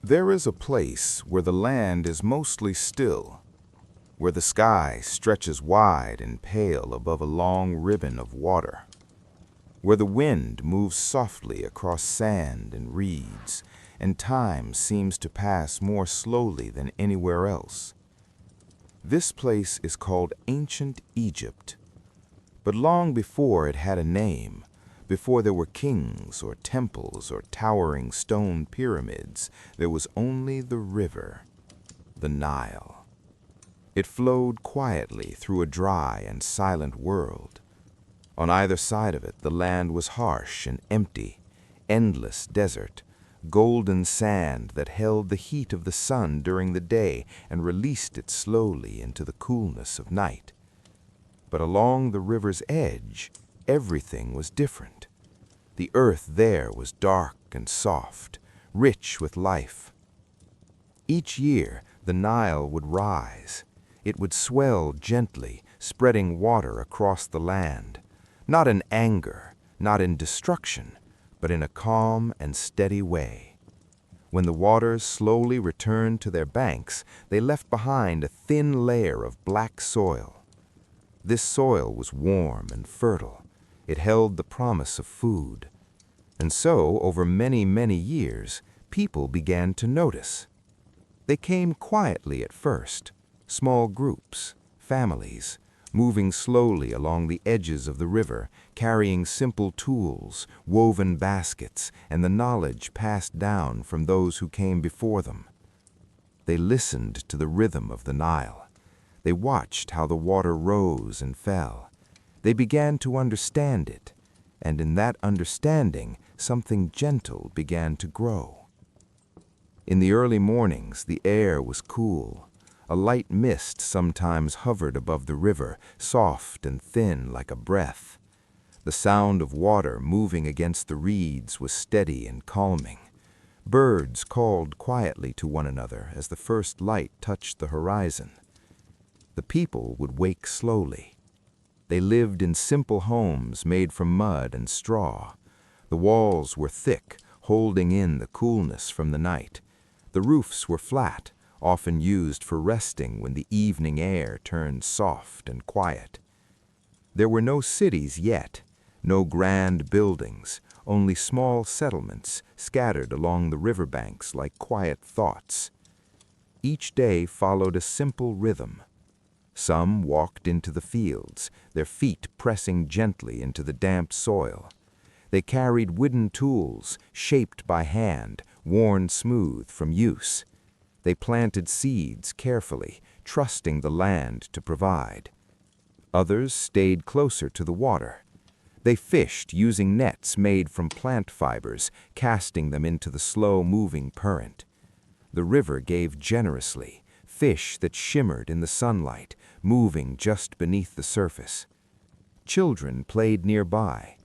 There is a place where the land is mostly still, where the sky stretches wide and pale above a long ribbon of water, where the wind moves softly across sand and reeds, and time seems to pass more slowly than anywhere else. This place is called Ancient Egypt, but long before it had a name, before there were kings or temples or towering stone pyramids, there was only the river, the Nile. It flowed quietly through a dry and silent world. On either side of it, the land was harsh and empty, endless desert, golden sand that held the heat of the sun during the day and released it slowly into the coolness of night. But along the river's edge, everything was different. The earth there was dark and soft, rich with life. Each year, the Nile would rise. It would swell gently, spreading water across the land, not in anger, not in destruction, but in a calm and steady way. When the waters slowly returned to their banks, they left behind a thin layer of black soil. This soil was warm and fertile. It held the promise of food. And so, over many, many years, people began to notice. They came quietly at first, small groups, families, moving slowly along the edges of the river, carrying simple tools, woven baskets, and the knowledge passed down from those who came before them. They listened to the rhythm of the Nile. They watched how the water rose and fell. They began to understand it, and in that understanding, something gentle began to grow. In the early mornings, the air was cool. A light mist sometimes hovered above the river, soft and thin like a breath. The sound of water moving against the reeds was steady and calming. Birds called quietly to one another as the first light touched the horizon. The people would wake slowly. They lived in simple homes made from mud and straw. The walls were thick, holding in the coolness from the night. The roofs were flat, often used for resting when the evening air turned soft and quiet. There were no cities yet, no grand buildings, only small settlements scattered along the riverbanks like quiet thoughts. Each day followed a simple rhythm. Some walked into the fields, their feet pressing gently into the damp soil. They carried wooden tools, shaped by hand, worn smooth from use. They planted seeds carefully, trusting the land to provide. Others stayed closer to the water. They fished using nets made from plant fibers, casting them into the slow-moving current. The river gave generously, fish that shimmered in the sunlight, moving just beneath the surface. Children played nearby.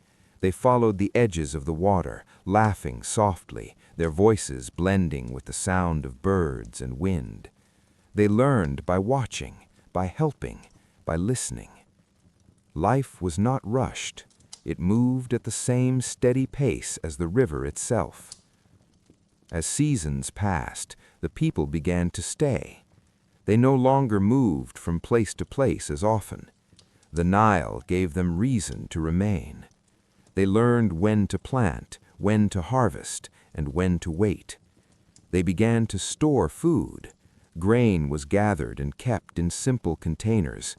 They followed the edges of the water, laughing softly, their voices blending with the sound of birds and wind. They learned by watching, by helping, by listening. Life was not rushed. It moved at the same steady pace as the river itself. As seasons passed, the people began to stay. They no longer moved from place to place as often. The Nile gave them reason to remain. They learned when to plant, when to harvest, and when to wait. They began to store food. Grain was gathered and kept in simple containers.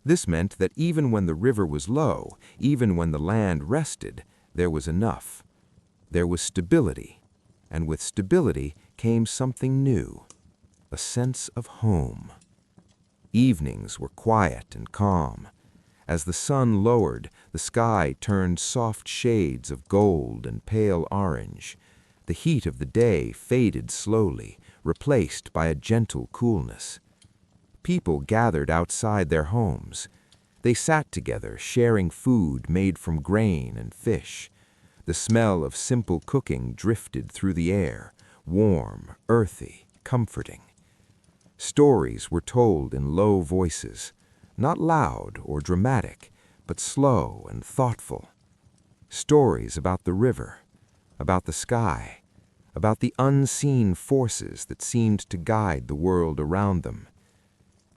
This meant that even when the river was low, even when the land rested, there was enough. There was stability, and with stability came something new, a sense of home. Evenings were quiet and calm. As the sun lowered, the sky turned soft shades of gold and pale orange. The heat of the day faded slowly, replaced by a gentle coolness. People gathered outside their homes. They sat together, sharing food made from grain and fish. The smell of simple cooking drifted through the air, warm, earthy, comforting. Stories were told in low voices, not loud or dramatic, but slow and thoughtful. Stories about the river, about the sky, about the unseen forces that seemed to guide the world around them.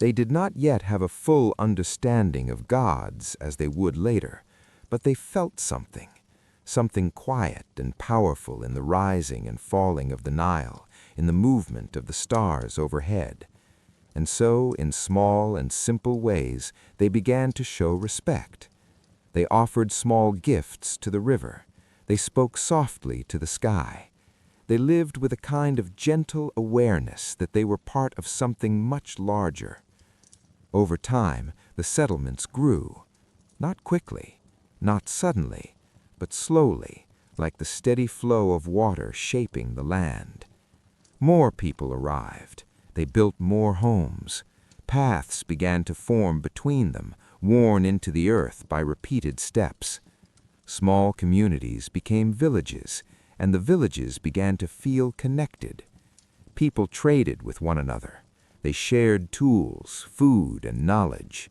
They did not yet have a full understanding of gods as they would later, but they felt something quiet and powerful in the rising and falling of the Nile, in the movement of the stars overhead. And so, in small and simple ways, they began to show respect. They offered small gifts to the river. They spoke softly to the sky. They lived with a kind of gentle awareness that they were part of something much larger. Over time, the settlements grew. Not quickly, not suddenly, but slowly, like the steady flow of water shaping the land. More people arrived. They built more homes. Paths began to form between them, worn into the earth by repeated steps. Small communities became villages, and the villages began to feel connected. People traded with one another. They shared tools, food, and knowledge.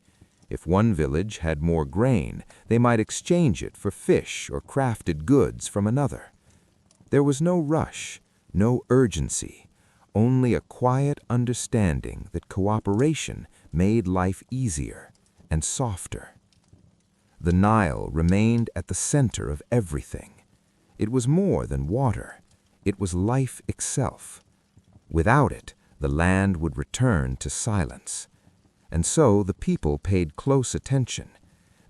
If one village had more grain, they might exchange it for fish or crafted goods from another. There was no rush, no urgency, only a quiet understanding that cooperation made life easier and softer. The Nile remained at the center of everything. It was more than water. It was life itself. Without it, the land would return to silence. And so the people paid close attention.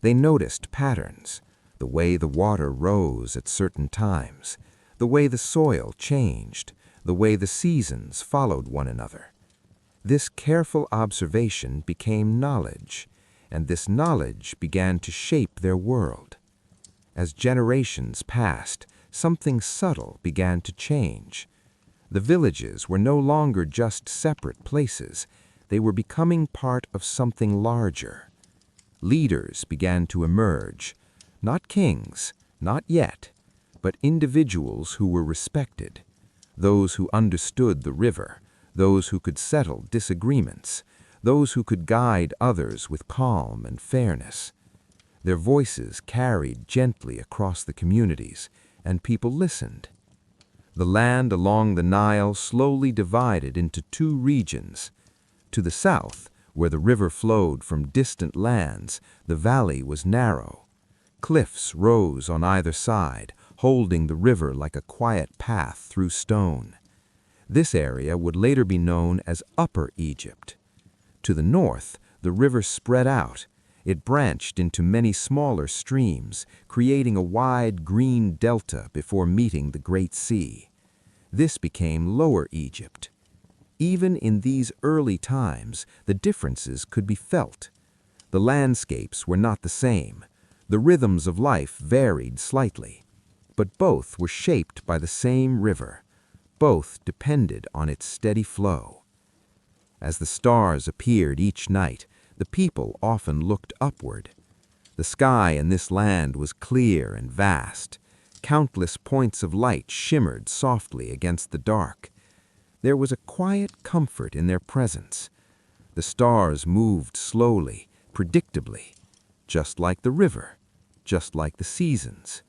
They noticed patterns, the way the water rose at certain times, the way the soil changed, the way the seasons followed one another. This careful observation became knowledge, and this knowledge began to shape their world. As generations passed, something subtle began to change. The villages were no longer just separate places. They were becoming part of something larger. Leaders began to emerge, not kings, not yet, but individuals who were respected, those who understood the river, those who could settle disagreements, those who could guide others with calm and fairness. Their voices carried gently across the communities, and people listened. The land along the Nile slowly divided into two regions. To the south, where the river flowed from distant lands, the valley was narrow. Cliffs rose on either side, holding the river like a quiet path through stone. This area would later be known as Upper Egypt. To the north, the river spread out. It branched into many smaller streams, creating a wide green delta before meeting the Great Sea. This became Lower Egypt. Even in these early times, the differences could be felt. The landscapes were not the same. The rhythms of life varied slightly. But both were shaped by the same river. Both depended on its steady flow. As the stars appeared each night, the people often looked upward. The sky in this land was clear and vast. Countless points of light shimmered softly against the dark. There was a quiet comfort in their presence. The stars moved slowly, predictably, just like the river, just like the seasons.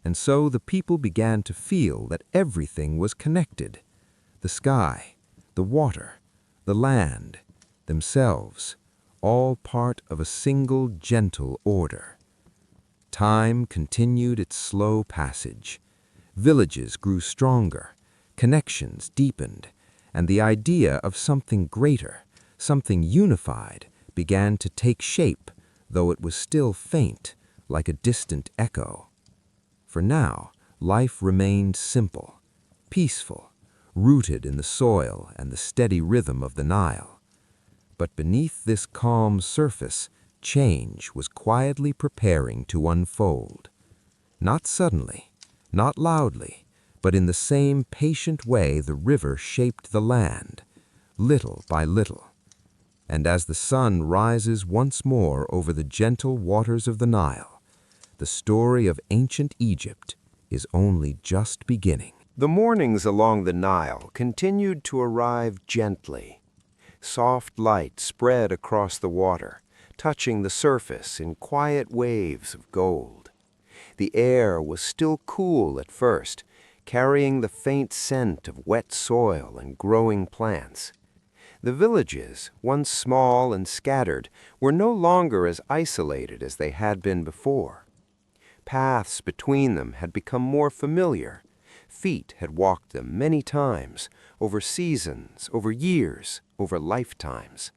And so the people began to feel that everything was connected. The sky, the water, the land, themselves, all part of a single gentle order. Time continued its slow passage. Villages grew stronger. Connections deepened, and the idea of something greater, something unified, began to take shape, though it was still faint, like a distant echo. For now, life remained simple, peaceful, rooted in the soil and the steady rhythm of the Nile. But beneath this calm surface, change was quietly preparing to unfold. Not suddenly, not loudly, but in the same patient way the river shaped the land, little by little. And as the sun rises once more over the gentle waters of the Nile, the story of ancient Egypt is only just beginning. The mornings along the Nile continued to arrive gently. Soft light spread across the water, touching the surface in quiet waves of gold. The air was still cool at first, carrying the faint scent of wet soil and growing plants. The villages, once small and scattered, were no longer as isolated as they had been before. Paths between them had become more familiar. Feet had walked them many times, over seasons, over years, over lifetimes.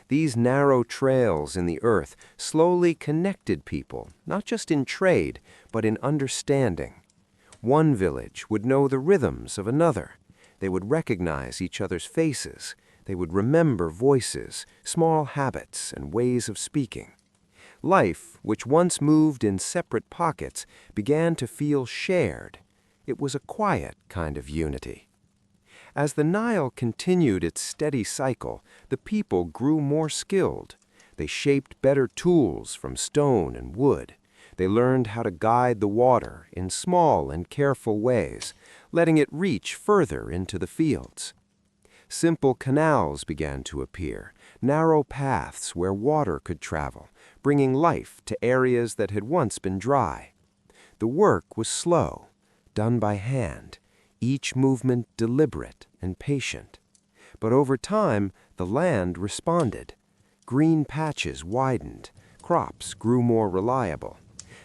These narrow trails in the earth slowly connected people, not just in trade, but in understanding. One village would know the rhythms of another. They would recognize each other's faces. They would remember voices, small habits, and ways of speaking. Life, which once moved in separate pockets, began to feel shared. It was a quiet kind of unity. As the Nile continued its steady cycle, the people grew more skilled. They shaped better tools from stone and wood. They learned how to guide the water in small and careful ways, letting it reach further into the fields. Simple canals began to appear, narrow paths where water could travel, bringing life to areas that had once been dry. The work was slow, done by hand, each movement deliberate and patient. But over time, the land responded. Green patches widened, crops grew more reliable.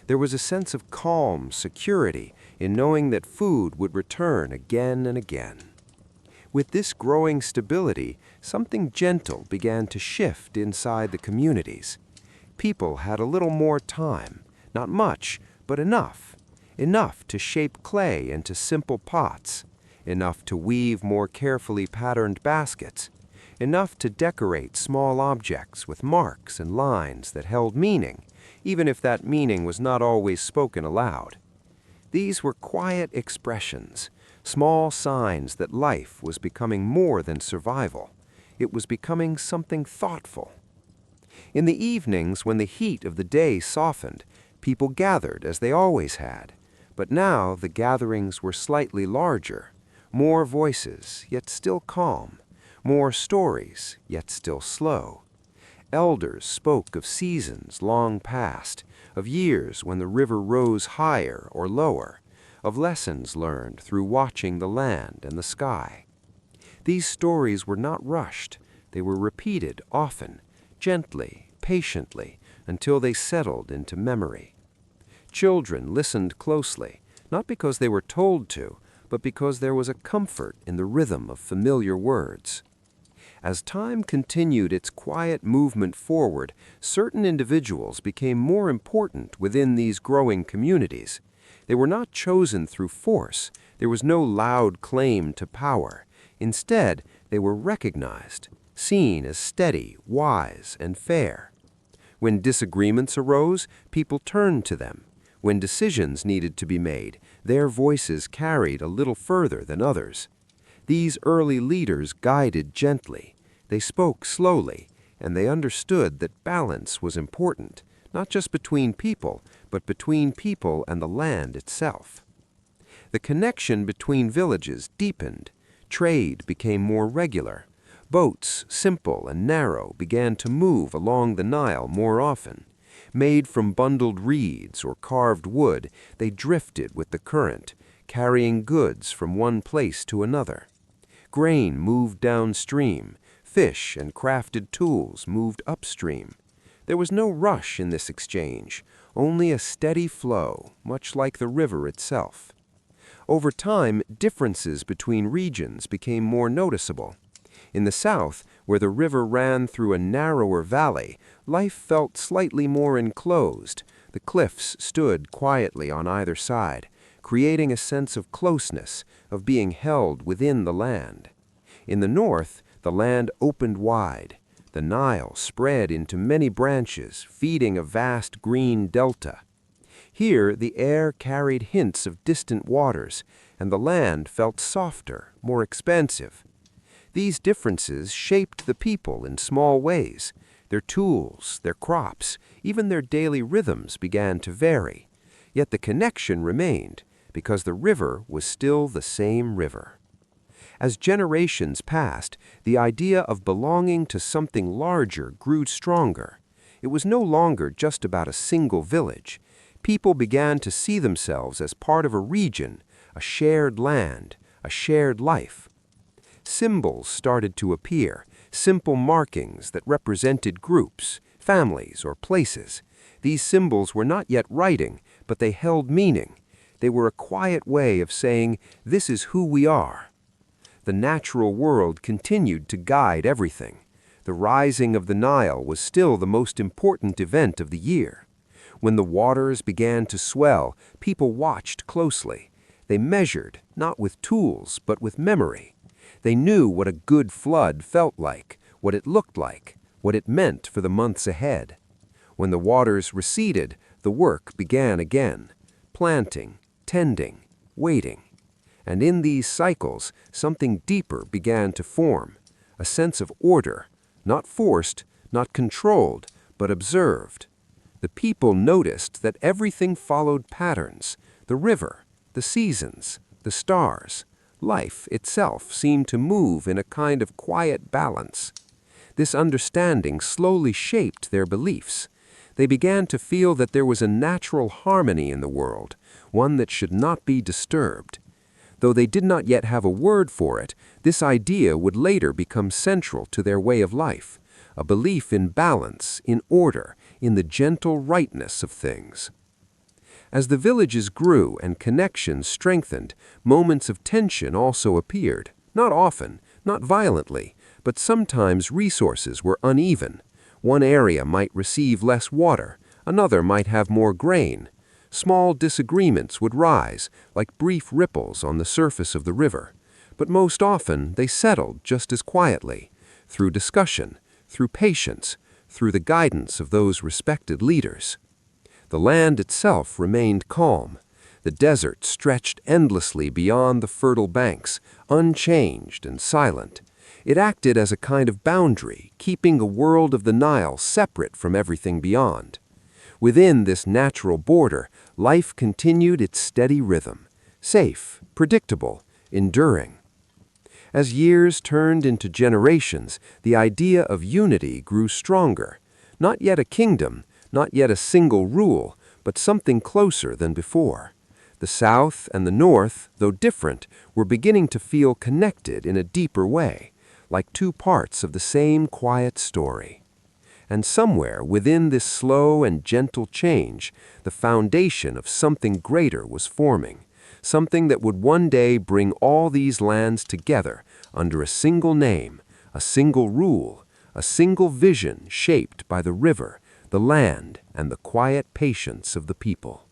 There was a sense of calm security in knowing that food would return again and again. With this growing stability, something gentle began to shift inside the communities. People had a little more time, not much, but enough. Enough to shape clay into simple pots, enough to weave more carefully patterned baskets, enough to decorate small objects with marks and lines that held meaning, even if that meaning was not always spoken aloud. These were quiet expressions, small signs that life was becoming more than survival. It was becoming something thoughtful. In the evenings, when the heat of the day softened, people gathered as they always had. But now the gatherings were slightly larger, more voices, yet still calm, more stories, yet still slow. Elders spoke of seasons long past, of years when the river rose higher or lower, of lessons learned through watching the land and the sky. These stories were not rushed. They were repeated often, gently, patiently, until they settled into memory. Children listened closely, not because they were told to, but because there was a comfort in the rhythm of familiar words. As time continued its quiet movement forward, certain individuals became more important within these growing communities. They were not chosen through force. There was no loud claim to power. Instead, they were recognized, seen as steady, wise, and fair. When disagreements arose, people turned to them. When decisions needed to be made, their voices carried a little further than others. These early leaders guided gently. They spoke slowly, and they understood that balance was important, not just between people, but between people and the land itself. The connection between villages deepened. Trade became more regular. Boats, simple and narrow, began to move along the Nile more often. Made from bundled reeds or carved wood, they drifted with the current, carrying goods from one place to another. Grain moved downstream. Fish and crafted tools moved upstream. There was no rush in this exchange, only a steady flow, much like the river itself. Over time, differences between regions became more noticeable. In the south, where the river ran through a narrower valley, life felt slightly more enclosed. The cliffs stood quietly on either side, creating a sense of closeness, of being held within the land. In the north, the land opened wide. The Nile spread into many branches, feeding a vast green delta. Here, the air carried hints of distant waters, and the land felt softer, more expansive. These differences shaped the people in small ways. Their tools, their crops, even their daily rhythms began to vary. Yet the connection remained, because the river was still the same river. As generations passed, the idea of belonging to something larger grew stronger. It was no longer just about a single village. People began to see themselves as part of a region, a shared land, a shared life. Symbols started to appear, simple markings that represented groups, families, or places. These symbols were not yet writing, but they held meaning. They were a quiet way of saying, "This is who we are." The natural world continued to guide everything. The rising of the Nile was still the most important event of the year. When the waters began to swell, people watched closely. They measured, not with tools, but with memory. They knew what a good flood felt like, what it looked like, what it meant for the months ahead. When the waters receded, the work began again, planting, tending, waiting. And in these cycles, something deeper began to form, a sense of order, not forced, not controlled, but observed. The people noticed that everything followed patterns, the river, the seasons, the stars. Life itself seemed to move in a kind of quiet balance. This understanding slowly shaped their beliefs. They began to feel that there was a natural harmony in the world, one that should not be disturbed. Though they did not yet have a word for it, this idea would later become central to their way of life, a belief in balance, in order, in the gentle rightness of things. As the villages grew and connections strengthened, moments of tension also appeared, not often, not violently, but sometimes resources were uneven. One area might receive less water, another might have more grain. Small disagreements would rise, like brief ripples on the surface of the river, but most often they settled just as quietly, through discussion, through patience, through the guidance of those respected leaders. The land itself remained calm. The desert stretched endlessly beyond the fertile banks, unchanged and silent. It acted as a kind of boundary, keeping the world of the Nile separate from everything beyond. Within this natural border, life continued its steady rhythm, safe, predictable, enduring. As years turned into generations, the idea of unity grew stronger. Not yet a kingdom, not yet a single rule, but something closer than before. The South and the North, though different, were beginning to feel connected in a deeper way, like two parts of the same quiet story. And somewhere within this slow and gentle change, the foundation of something greater was forming, something that would one day bring all these lands together under a single name, a single rule, a single vision shaped by the river, the land, and the quiet patience of the people.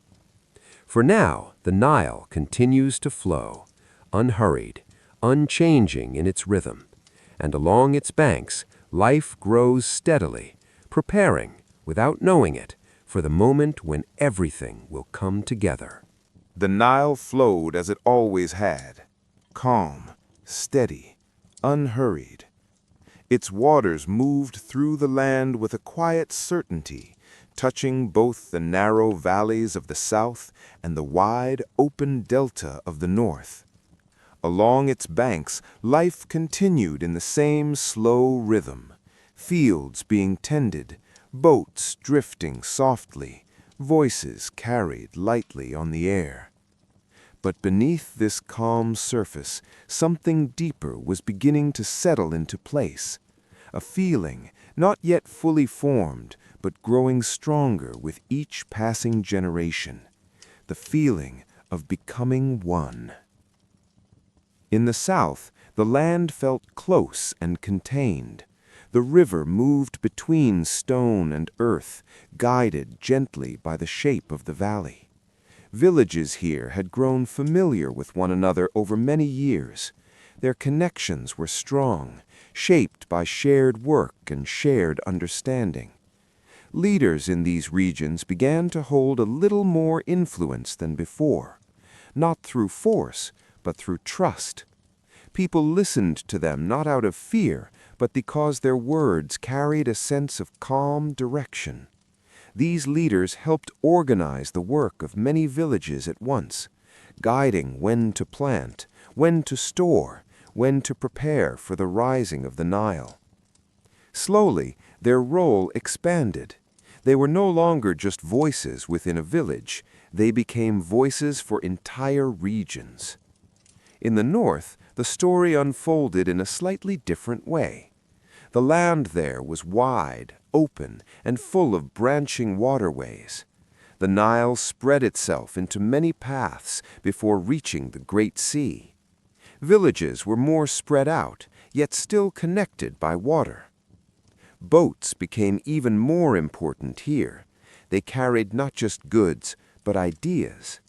For now, the Nile continues to flow, unhurried, unchanging in its rhythm, and along its banks, life grows steadily, preparing, without knowing it, for the moment when everything will come together. The Nile flowed as it always had, calm, steady, unhurried. Its waters moved through the land with a quiet certainty, touching both the narrow valleys of the south and the wide, open delta of the north. Along its banks, life continued in the same slow rhythm, fields being tended, boats drifting softly, voices carried lightly on the air. But beneath this calm surface, something deeper was beginning to settle into place, a feeling not yet fully formed, but growing stronger with each passing generation, the feeling of becoming one. In the south, the land felt close and contained. The river moved between stone and earth, guided gently by the shape of the valley. Villages here had grown familiar with one another over many years. Their connections were strong, shaped by shared work and shared understanding. Leaders in these regions began to hold a little more influence than before, not through force, but through trust. People listened to them not out of fear, but because their words carried a sense of calm direction. These leaders helped organize the work of many villages at once, guiding when to plant, when to store, when to prepare for the rising of the Nile. Slowly, their role expanded. They were no longer just voices within a village. They became voices for entire regions. In the north, the story unfolded in a slightly different way. The land there was wide, open, and full of branching waterways. The Nile spread itself into many paths before reaching the Great Sea. Villages were more spread out, yet still connected by water. Boats became even more important here. They carried not just goods, but ideas.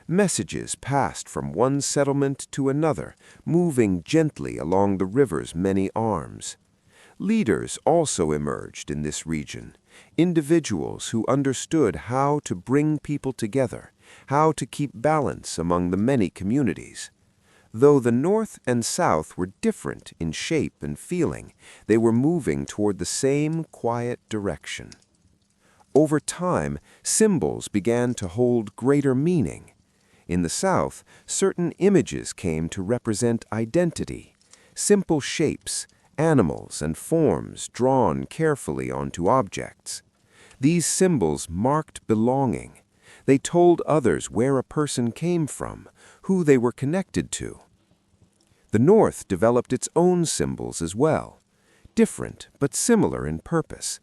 Messages passed from one settlement to another, moving gently along the river's many arms. Leaders also emerged in this region, individuals who understood how to bring people together, how to keep balance among the many communities. Though the North and South were different in shape and feeling, they were moving toward the same quiet direction. Over time, symbols began to hold greater meaning. In the South, certain images came to represent identity, simple shapes, animals and forms drawn carefully onto objects. These symbols marked belonging. They told others where a person came from, who they were connected to. The North developed its own symbols as well, different but similar in purpose.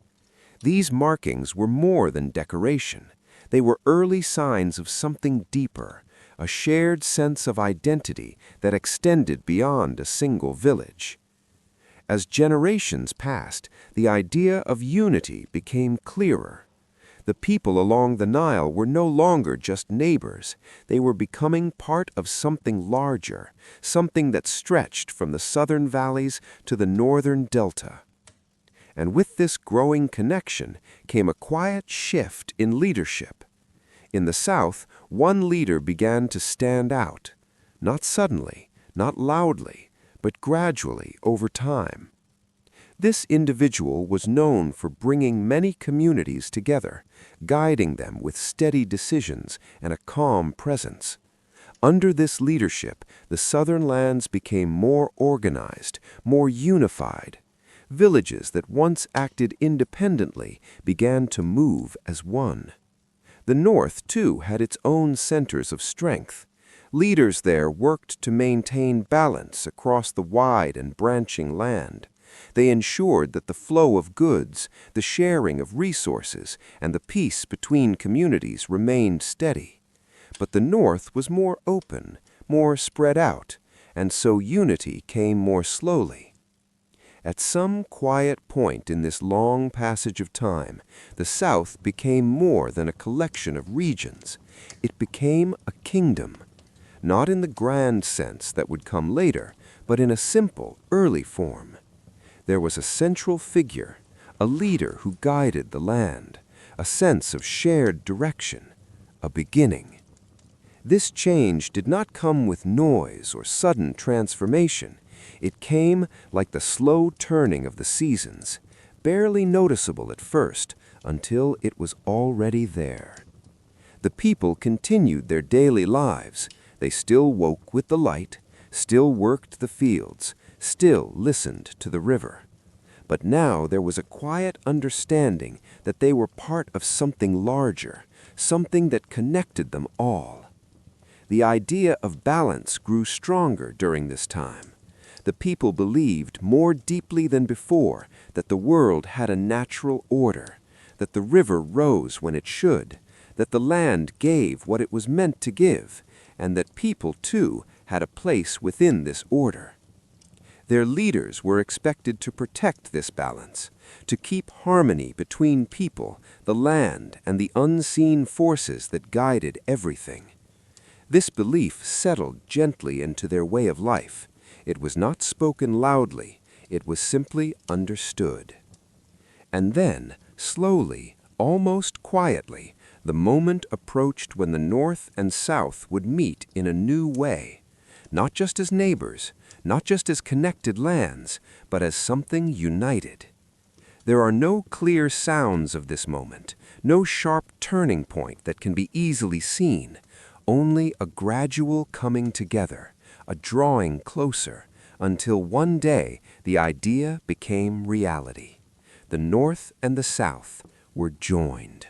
These markings were more than decoration. They were early signs of something deeper, a shared sense of identity that extended beyond a single village. As generations passed, the idea of unity became clearer. The people along the Nile were no longer just neighbors. They were becoming part of something larger, something that stretched from the southern valleys to the northern delta. And with this growing connection came a quiet shift in leadership. In the South, one leader began to stand out, not suddenly, not loudly, but gradually over time. This individual was known for bringing many communities together, guiding them with steady decisions and a calm presence. Under this leadership, the southern lands became more organized, more unified. Villages that once acted independently began to move as one. The North, too, had its own centers of strength. Leaders there worked to maintain balance across the wide and branching land. They ensured that the flow of goods, the sharing of resources, and the peace between communities remained steady. But the North was more open, more spread out, and so unity came more slowly. At some quiet point in this long passage of time, the South became more than a collection of regions. It became a kingdom, not in the grand sense that would come later, but in a simple, early form. There was a central figure, a leader who guided the land, a sense of shared direction, a beginning. This change did not come with noise or sudden transformation. It came like the slow turning of the seasons, barely noticeable at first, until it was already there. The people continued their daily lives. They still woke with the light, still worked the fields, still listened to the river. But now there was a quiet understanding that they were part of something larger, something that connected them all. The idea of balance grew stronger during this time. The people believed more deeply than before that the world had a natural order, that the river rose when it should, that the land gave what it was meant to give, and that people, too, had a place within this order. Their leaders were expected to protect this balance, to keep harmony between people, the land, and the unseen forces that guided everything. This belief settled gently into their way of life. It was not spoken loudly, it was simply understood. And then, slowly, almost quietly, the moment approached when the North and South would meet in a new way, not just as neighbors, not just as connected lands, but as something united. There are no clear sounds of this moment, no sharp turning point that can be easily seen, only a gradual coming together, a drawing closer, until one day the idea became reality. The North and the South were joined.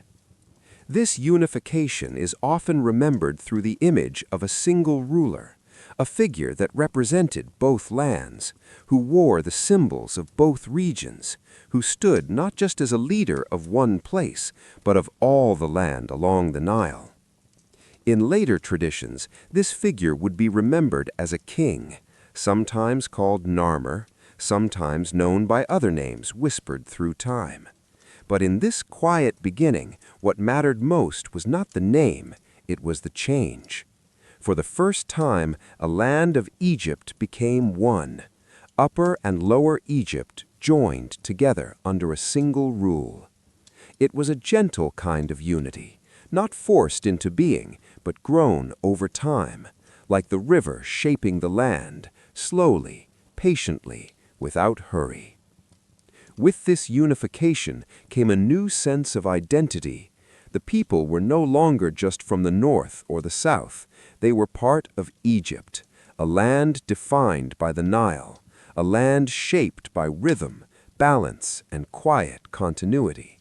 This unification is often remembered through the image of a single ruler, a figure that represented both lands, who wore the symbols of both regions, who stood not just as a leader of one place, but of all the land along the Nile. In later traditions, this figure would be remembered as a king, sometimes called Narmer, sometimes known by other names whispered through time. But in this quiet beginning, what mattered most was not the name, it was the change. For the first time, a land of Egypt became one. Upper and Lower Egypt joined together under a single rule. It was a gentle kind of unity, not forced into being, but grown over time, like the river shaping the land, slowly, patiently, without hurry. With this unification came a new sense of identity. The people were no longer just from the north or the south. They were part of Egypt, a land defined by the Nile, a land shaped by rhythm, balance, and quiet continuity.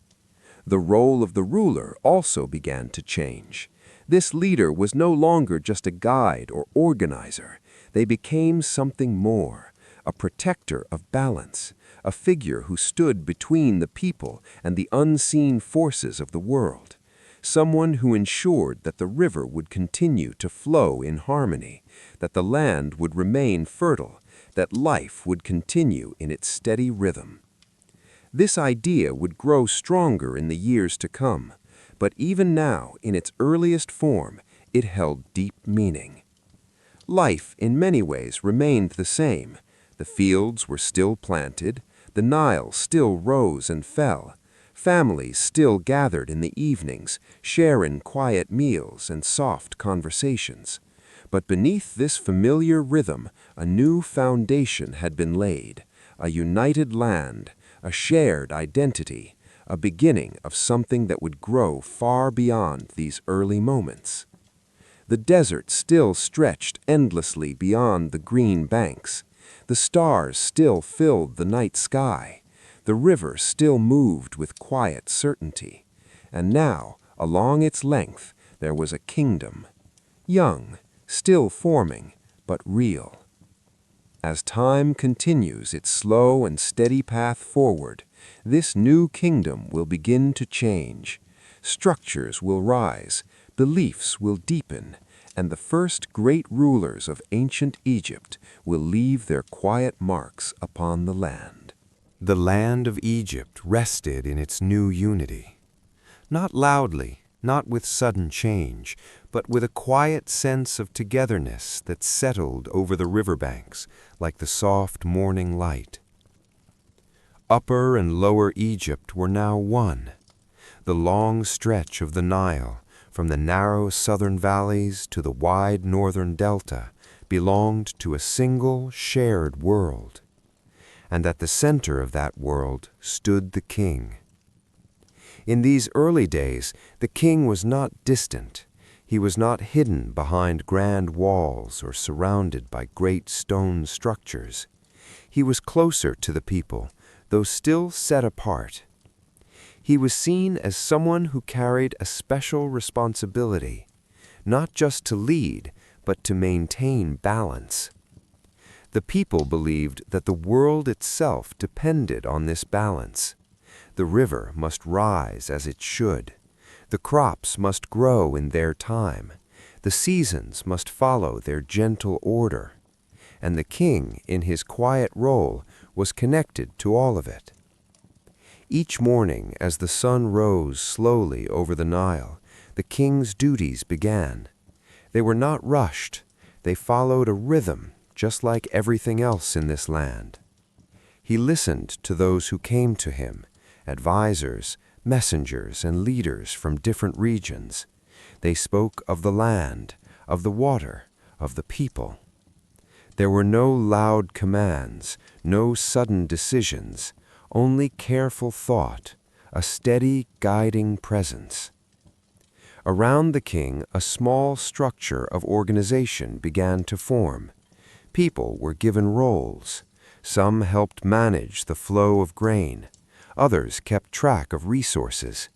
The role of the ruler also began to change. This leader was no longer just a guide or organizer. They became something more, a protector of balance, a figure who stood between the people and the unseen forces of the world, someone who ensured that the river would continue to flow in harmony, that the land would remain fertile, that life would continue in its steady rhythm. This idea would grow stronger in the years to come, but even now, in its earliest form, it held deep meaning. Life, in many ways, remained the same. The fields were still planted, the Nile still rose and fell, families still gathered in the evenings, sharing quiet meals and soft conversations. But beneath this familiar rhythm, a new foundation had been laid, a united land, a shared identity, a beginning of something that would grow far beyond these early moments. The desert still stretched endlessly beyond the green banks. The stars still filled the night sky. The river still moved with quiet certainty. And now, along its length, there was a kingdom, young, still forming, but real. As time continues its slow and steady path forward, this new kingdom will begin to change. Structures will rise, beliefs will deepen, and the first great rulers of ancient Egypt will leave their quiet marks upon the land. The land of Egypt rested in its new unity. Not loudly, not with sudden change, but with a quiet sense of togetherness that settled over the riverbanks like the soft morning light. Upper and Lower Egypt were now one. The long stretch of the Nile, from the narrow southern valleys to the wide northern delta, belonged to a single shared world. And at the center of that world stood the king. In these early days, the king was not distant. He was not hidden behind grand walls or surrounded by great stone structures. He was closer to the people, though still set apart. He was seen as someone who carried a special responsibility, not just to lead, but to maintain balance. The people believed that the world itself depended on this balance. The river must rise as it should. The crops must grow in their time. The seasons must follow their gentle order. And the king, in his quiet role, was connected to all of it. Each morning, as the sun rose slowly over the Nile, the king's duties began. They were not rushed. They followed a rhythm, just like everything else in this land. He listened to those who came to him, advisors, messengers, and leaders from different regions. They spoke of the land, of the water, of the people. There were no loud commands, no sudden decisions, only careful thought, a steady, guiding presence. Around the king, a small structure of organization began to form. People were given roles. Some helped manage the flow of grain. Others kept track of resources.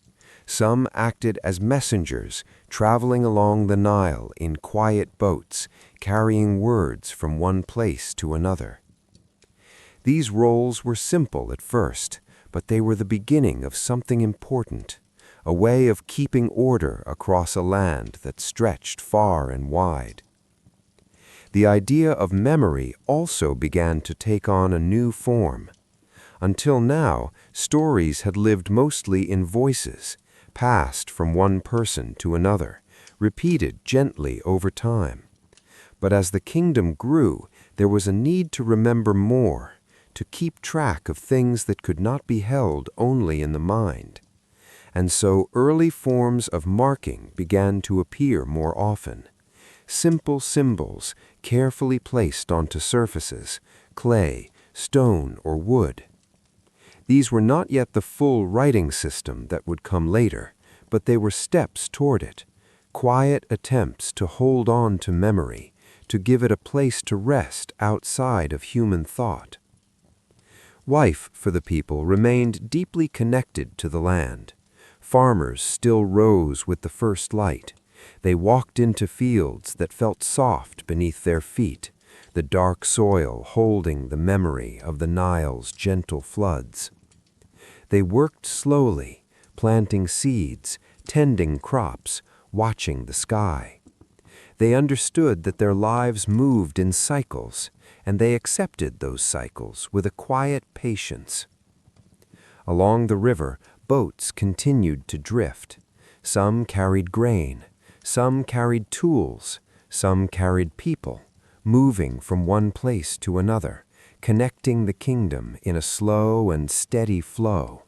Some acted as messengers, traveling along the Nile in quiet boats, carrying words from one place to another. These roles were simple at first, but they were the beginning of something important, a way of keeping order across a land that stretched far and wide. The idea of memory also began to take on a new form. Until now, stories had lived mostly in voices, passed from one person to another, repeated gently over time. But as the kingdom grew, there was a need to remember more, to keep track of things that could not be held only in the mind. And so early forms of marking began to appear more often. Simple symbols carefully placed onto surfaces, clay, stone, or wood. These were not yet the full writing system that would come later, but they were steps toward it, quiet attempts to hold on to memory, to give it a place to rest outside of human thought. Life for the people remained deeply connected to the land. Farmers still rose with the first light. They walked into fields that felt soft beneath their feet, the dark soil holding the memory of the Nile's gentle floods. They worked slowly, planting seeds, tending crops, watching the sky. They understood that their lives moved in cycles, and they accepted those cycles with a quiet patience. Along the river, boats continued to drift. Some carried grain, some carried tools, some carried people, moving from one place to another, connecting the kingdom in a slow and steady flow.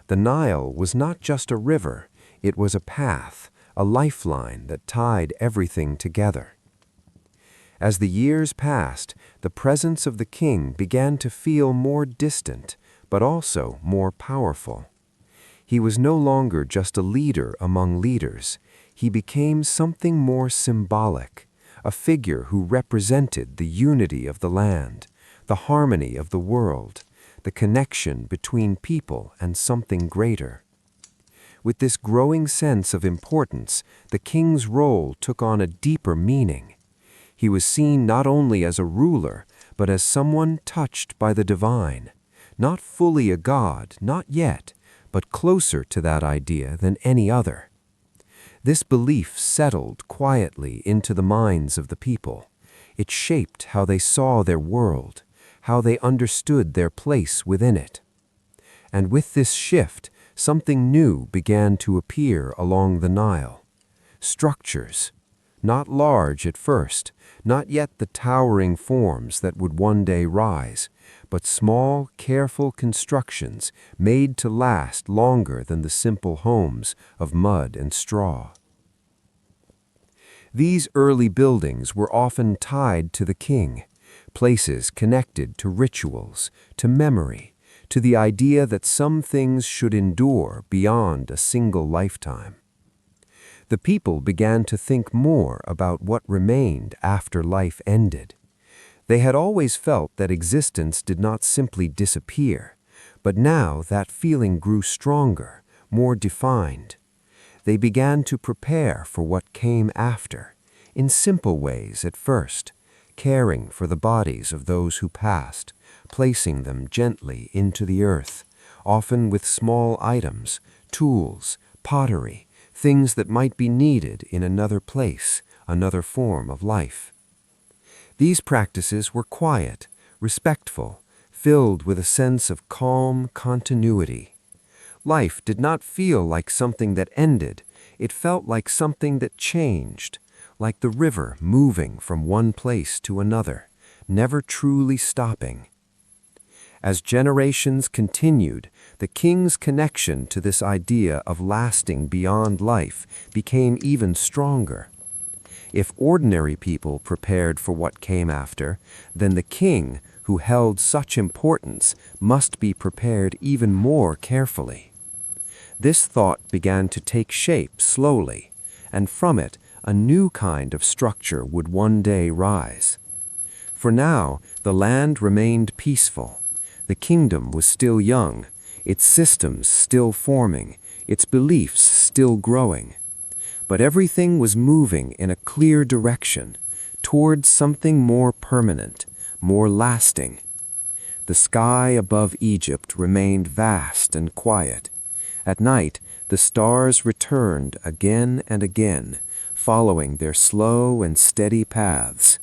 The Nile was not just a river, it was a path, a lifeline that tied everything together. As the years passed, the presence of the king began to feel more distant, but also more powerful. He was no longer just a leader among leaders. He became something more symbolic, a figure who represented the unity of the land, the harmony of the world, the connection between people and something greater. With this growing sense of importance, the king's role took on a deeper meaning. He was seen not only as a ruler, but as someone touched by the divine, not fully a god, not yet, but closer to that idea than any other. This belief settled quietly into the minds of the people. It shaped how they saw their world, how they understood their place within it. And with this shift, something new began to appear along the Nile. Structures, not large at first, not yet the towering forms that would one day rise, but small, careful constructions made to last longer than the simple homes of mud and straw. These early buildings were often tied to the king, places connected to rituals, to memory, to the idea that some things should endure beyond a single lifetime. The people began to think more about what remained after life ended. They had always felt that existence did not simply disappear, but now that feeling grew stronger, more defined. They began to prepare for what came after, in simple ways at first, caring for the bodies of those who passed, placing them gently into the earth, often with small items, tools, pottery, things that might be needed in another place, another form of life. These practices were quiet, respectful, filled with a sense of calm continuity. Life did not feel like something that ended, it felt like something that changed, like the river moving from one place to another, never truly stopping. As generations continued, the king's connection to this idea of lasting beyond life became even stronger. If ordinary people prepared for what came after, then the king, who held such importance, must be prepared even more carefully. This thought began to take shape slowly, and from it, a new kind of structure would one day rise. For now, the land remained peaceful. The kingdom was still young, its systems still forming, its beliefs still growing. But everything was moving in a clear direction, towards something more permanent, more lasting. The sky above Egypt remained vast and quiet. At night, the stars returned again and again, following their slow and steady paths.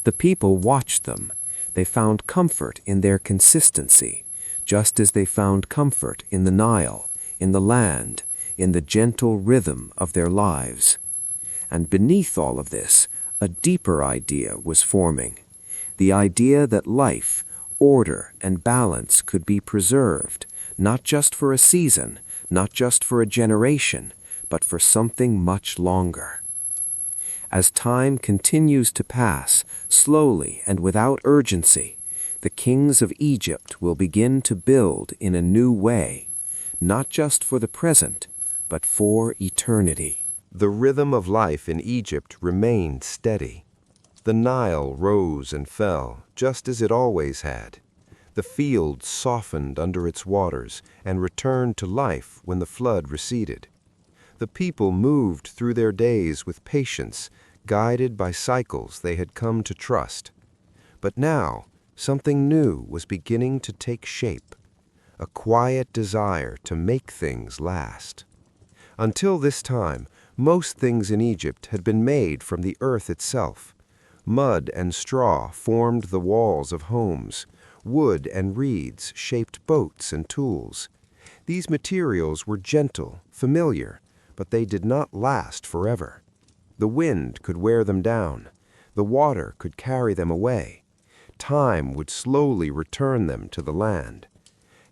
The people watched them. They found comfort in their consistency, just as they found comfort in the Nile, in the land, in the gentle rhythm of their lives. And beneath all of this, a deeper idea was forming. The idea that life, order, and balance could be preserved, not just for a season, not just for a generation, but for something much longer. As time continues to pass, slowly and without urgency, the kings of Egypt will begin to build in a new way, not just for the present, but for eternity. The rhythm of life in Egypt remained steady. The Nile rose and fell, just as it always had. The fields softened under its waters and returned to life when the flood receded. The people moved through their days with patience, guided by cycles they had come to trust. But now, something new was beginning to take shape, a quiet desire to make things last. Until this time, most things in Egypt had been made from the earth itself. Mud and straw formed the walls of homes. Wood and reeds shaped boats and tools. These materials were gentle, familiar, but they did not last forever. The wind could wear them down. The water could carry them away. Time would slowly return them to the land.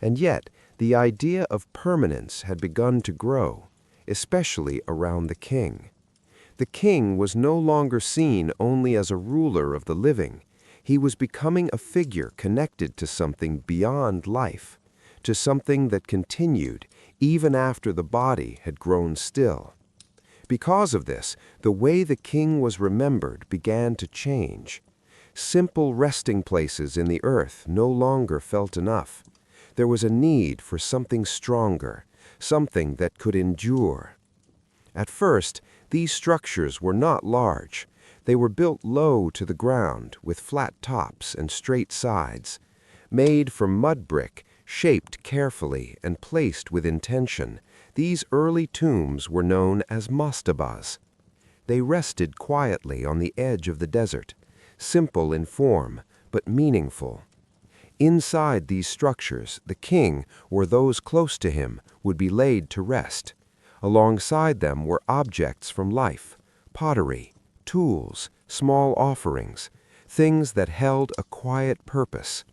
And yet, the idea of permanence had begun to grow, especially around the king. The king was no longer seen only as a ruler of the living. He was becoming a figure connected to something beyond life, to something that continued even after the body had grown still. Because of this, the way the king was remembered began to change. Simple resting places in the earth no longer felt enough. There was a need for something stronger, something that could endure. At first, these structures were not large. They were built low to the ground with flat tops and straight sides. Made from mud brick, shaped carefully and placed with intention, these early tombs were known as mastabas. They rested quietly on the edge of the desert, simple in form, but meaningful. Inside these structures, the king, or those close to him, would be laid to rest. Alongside them were objects from life, pottery, tools, small offerings, things that held a quiet purpose.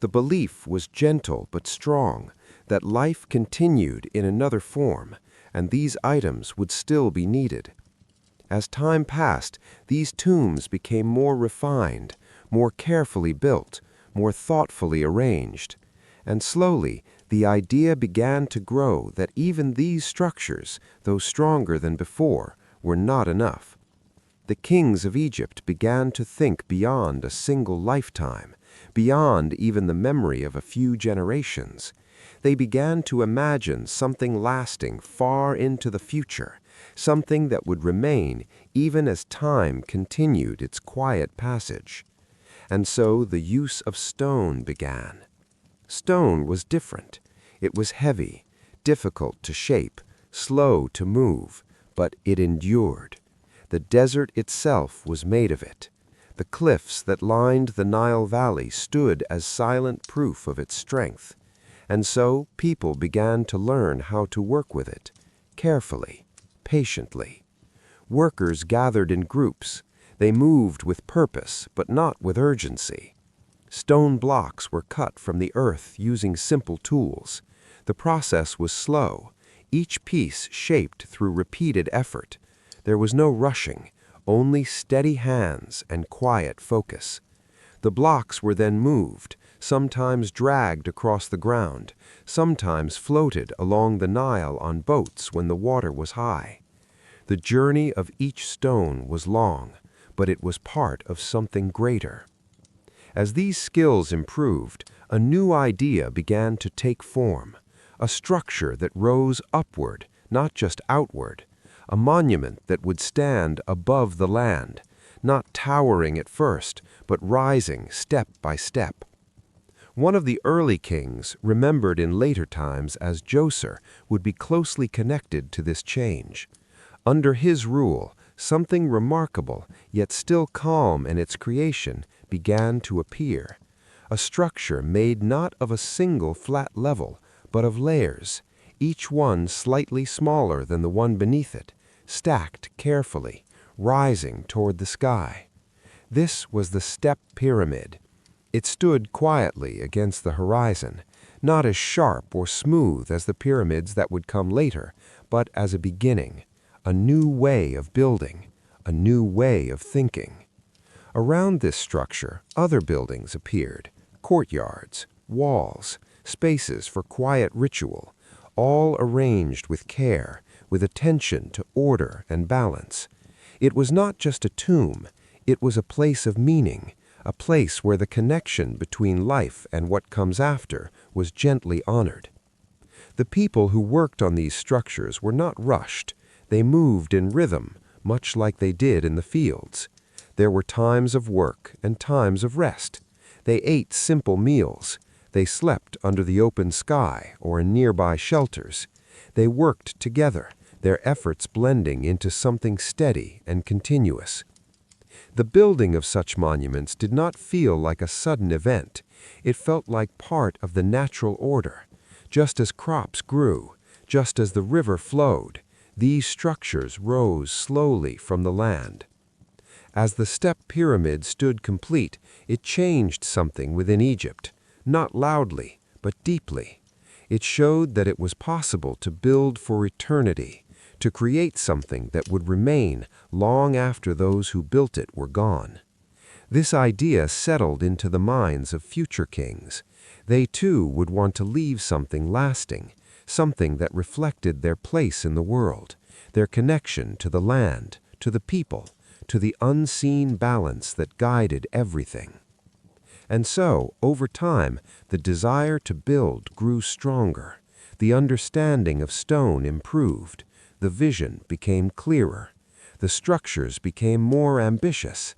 The belief was gentle but strong, that life continued in another form, and these items would still be needed. As time passed, these tombs became more refined, more carefully built, more thoughtfully arranged, and slowly the idea began to grow that even these structures, though stronger than before, were not enough. The kings of Egypt began to think beyond a single lifetime, beyond even the memory of a few generations. They began to imagine something lasting far into the future, something that would remain even as time continued its quiet passage. And so the use of stone began. Stone was different. It was heavy, difficult to shape, slow to move, but it endured. The desert itself was made of it. The cliffs that lined the Nile Valley stood as silent proof of its strength. And so people began to learn how to work with it, carefully, patiently. Workers gathered in groups. They moved with purpose, but not with urgency. Stone blocks were cut from the earth using simple tools. The process was slow, each piece shaped through repeated effort. There was no rushing, only steady hands and quiet focus. The blocks were then moved, sometimes dragged across the ground, sometimes floated along the Nile on boats when the water was high. The journey of each stone was long, but it was part of something greater. As these skills improved, a new idea began to take form, a structure that rose upward, not just outward, a monument that would stand above the land, not towering at first, but rising step by step. One of the early kings, remembered in later times as Djoser, would be closely connected to this change. Under his rule, something remarkable, yet still calm in its creation, began to appear. A structure made not of a single flat level, but of layers, each one slightly smaller than the one beneath it, stacked carefully, rising toward the sky. This was the step pyramid. It stood quietly against the horizon, not as sharp or smooth as the pyramids that would come later, but as a beginning, a new way of building, a new way of thinking. Around this structure, other buildings appeared, courtyards, walls, spaces for quiet ritual, all arranged with care, with attention to order and balance. It was not just a tomb, it was a place of meaning, a place where the connection between life and what comes after was gently honored. The people who worked on these structures were not rushed. They moved in rhythm, much like they did in the fields. There were times of work and times of rest. They ate simple meals. They slept under the open sky or in nearby shelters. They worked together, their efforts blending into something steady and continuous. The building of such monuments did not feel like a sudden event. It felt like part of the natural order. Just as crops grew, just as the river flowed, these structures rose slowly from the land. As the step pyramid stood complete, it changed something within Egypt, not loudly, but deeply. It showed that it was possible to build for eternity, to create something that would remain long after those who built it were gone. This idea settled into the minds of future kings. They too would want to leave something lasting, something that reflected their place in the world, their connection to the land, to the people, to the unseen balance that guided everything. And so, over time, the desire to build grew stronger. The understanding of stone improved. The vision became clearer. The structures became more ambitious.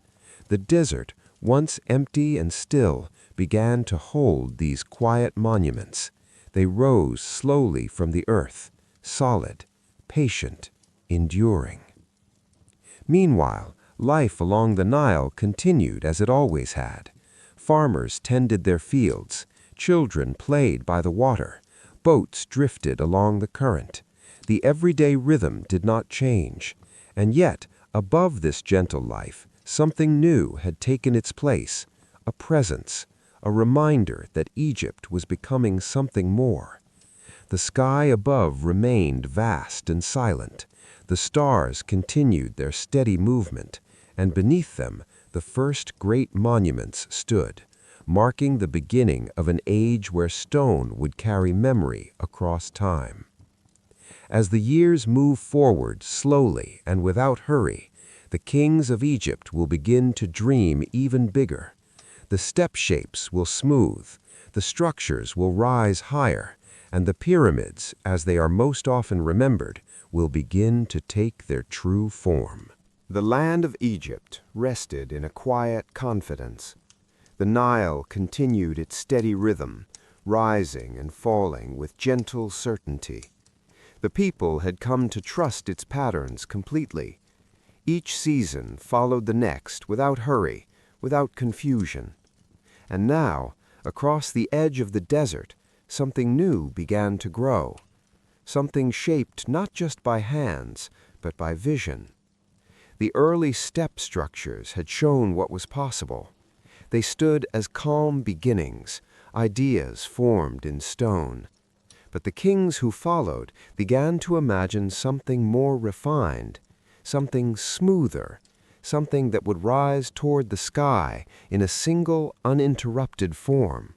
The desert, once empty and still, began to hold these quiet monuments. They rose slowly from the earth, solid, patient, enduring. Meanwhile, life along the Nile continued as it always had. Farmers tended their fields, children played by the water, boats drifted along the current. The everyday rhythm did not change, and yet, above this gentle life, something new had taken its place, a presence, a reminder that Egypt was becoming something more. The sky above remained vast and silent. The stars continued their steady movement, and beneath them, the first great monuments stood, marking the beginning of an age where stone would carry memory across time. As the years move forward slowly and without hurry, the kings of Egypt will begin to dream even bigger. The step shapes will smooth, the structures will rise higher, and the pyramids, as they are most often remembered, will begin to take their true form. The land of Egypt rested in a quiet confidence. The Nile continued its steady rhythm, rising and falling with gentle certainty. The people had come to trust its patterns completely. Each season followed the next without hurry, without confusion. And now, across the edge of the desert, something new began to grow. Something shaped not just by hands, but by vision. The early step structures had shown what was possible. They stood as calm beginnings, ideas formed in stone. But the kings who followed began to imagine something more refined, something smoother, something that would rise toward the sky in a single, uninterrupted form.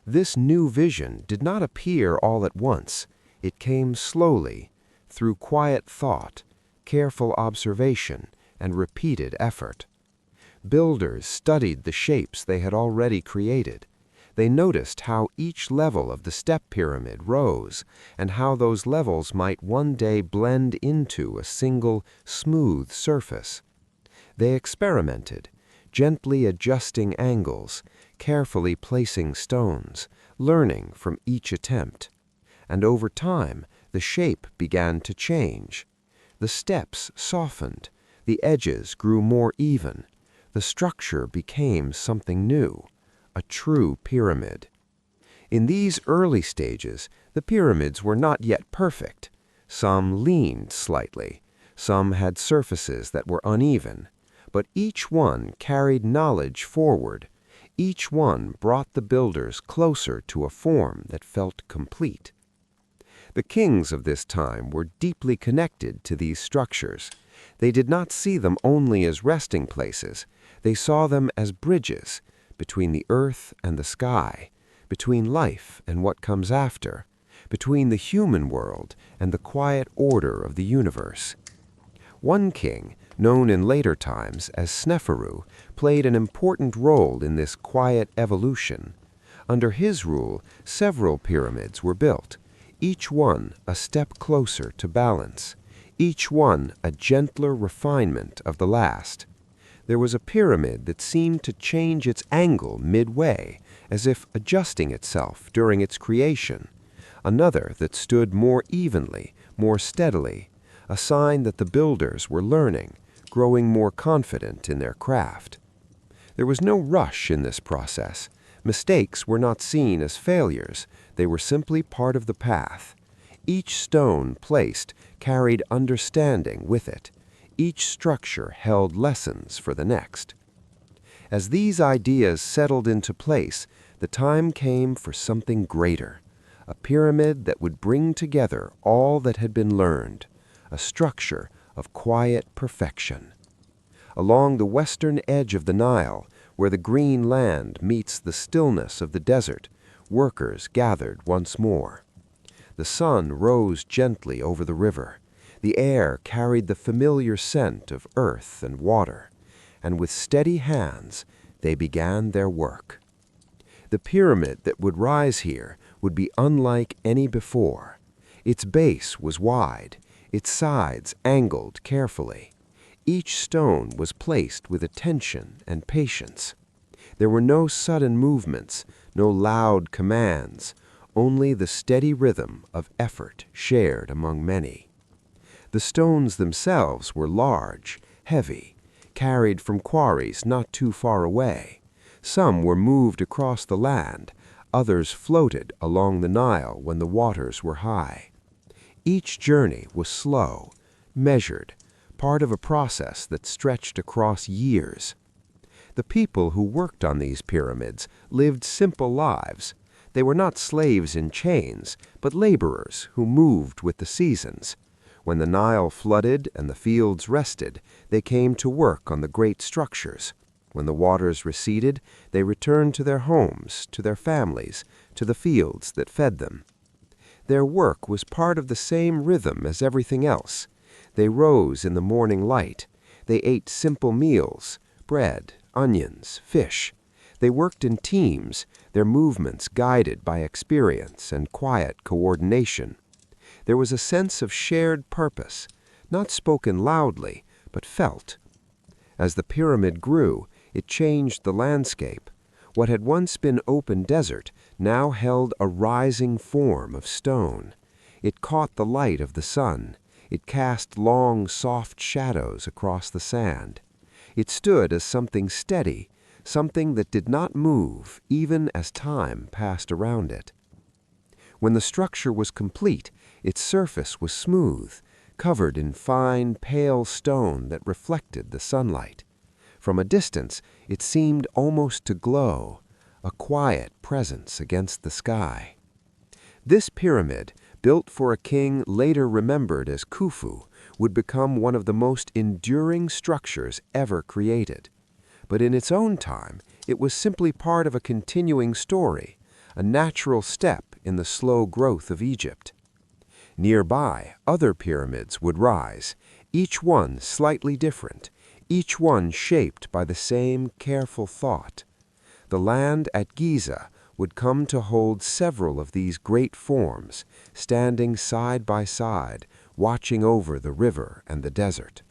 This new vision did not appear all at once. It came slowly, through quiet thought, careful observation, and repeated effort. Builders studied the shapes they had already created. They noticed how each level of the step pyramid rose, and how those levels might one day blend into a single, smooth surface. They experimented, gently adjusting angles, carefully placing stones, learning from each attempt. And over time, the shape began to change. The steps softened, the edges grew more even, the structure became something new, a true pyramid. In these early stages, the pyramids were not yet perfect. Some leaned slightly, some had surfaces that were uneven, but each one carried knowledge forward. Each one brought the builders closer to a form that felt complete. The kings of this time were deeply connected to these structures. They did not see them only as resting places. They saw them as bridges between the earth and the sky, between life and what comes after, between the human world and the quiet order of the universe. One king, known in later times as Sneferu, played an important role in this quiet evolution. Under his rule, several pyramids were built, each one a step closer to balance, each one a gentler refinement of the last. There was a pyramid that seemed to change its angle midway, as if adjusting itself during its creation. Another that stood more evenly, more steadily, a sign that the builders were learning, growing more confident in their craft. There was no rush in this process. Mistakes were not seen as failures. They were simply part of the path. Each stone placed carried understanding with it. Each structure held lessons for the next. As these ideas settled into place, the time came for something greater, a pyramid that would bring together all that had been learned, a structure of quiet perfection. Along the western edge of the Nile, where the green land meets the stillness of the desert, workers gathered once more. The sun rose gently over the river. The air carried the familiar scent of earth and water, and with steady hands they began their work. The pyramid that would rise here would be unlike any before. Its base was wide, its sides angled carefully. Each stone was placed with attention and patience. There were no sudden movements, no loud commands, only the steady rhythm of effort shared among many. The stones themselves were large, heavy, carried from quarries not too far away. Some were moved across the land, others floated along the Nile when the waters were high. Each journey was slow, measured, part of a process that stretched across years. The people who worked on these pyramids lived simple lives. They were not slaves in chains, but laborers who moved with the seasons. When the Nile flooded and the fields rested, they came to work on the great structures. When the waters receded, they returned to their homes, to their families, to the fields that fed them. Their work was part of the same rhythm as everything else. They rose in the morning light. They ate simple meals, bread, onions, fish. They worked in teams, their movements guided by experience and quiet coordination. There was a sense of shared purpose, not spoken loudly, but felt. As the pyramid grew, it changed the landscape. What had once been open desert now held a rising form of stone. It caught the light of the sun. It cast long, soft shadows across the sand. It stood as something steady, something that did not move even as time passed around it. When the structure was complete, its surface was smooth, covered in fine, pale stone that reflected the sunlight. From a distance, it seemed almost to glow, a quiet presence against the sky. This pyramid, built for a king later remembered as Khufu, would become one of the most enduring structures ever created. But in its own time, it was simply part of a continuing story, a natural step in the slow growth of Egypt. Nearby, other pyramids would rise, each one slightly different, each one shaped by the same careful thought. The land at Giza would come to hold several of these great forms, standing side by side, watching over the river and the desert.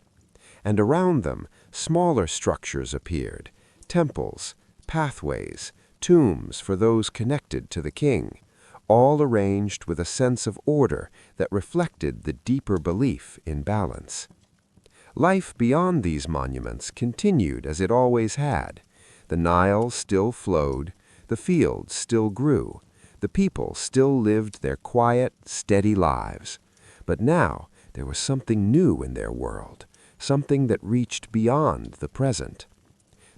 And around them, smaller structures appeared, temples, pathways, tombs for those connected to the king, all arranged with a sense of order that reflected the deeper belief in balance. Life beyond these monuments continued as it always had. The Nile still flowed, the fields still grew, the people still lived their quiet, steady lives. But now there was something new in their world, something that reached beyond the present.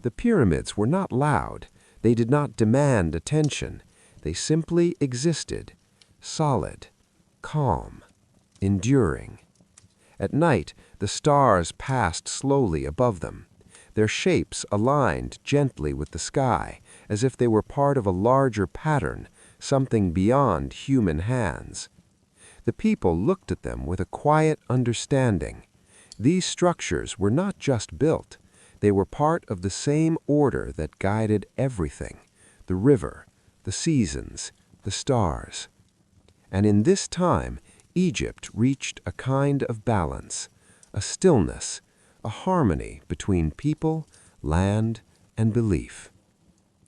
The pyramids were not loud, they did not demand attention, they simply existed, solid, calm, enduring. At night, the stars passed slowly above them, their shapes aligned gently with the sky, as if they were part of a larger pattern, something beyond human hands. The people looked at them with a quiet understanding. These structures were not just built, they were part of the same order that guided everything, the river, the seasons, the stars. And in this time, Egypt reached a kind of balance, a stillness, a harmony between people, land, and belief.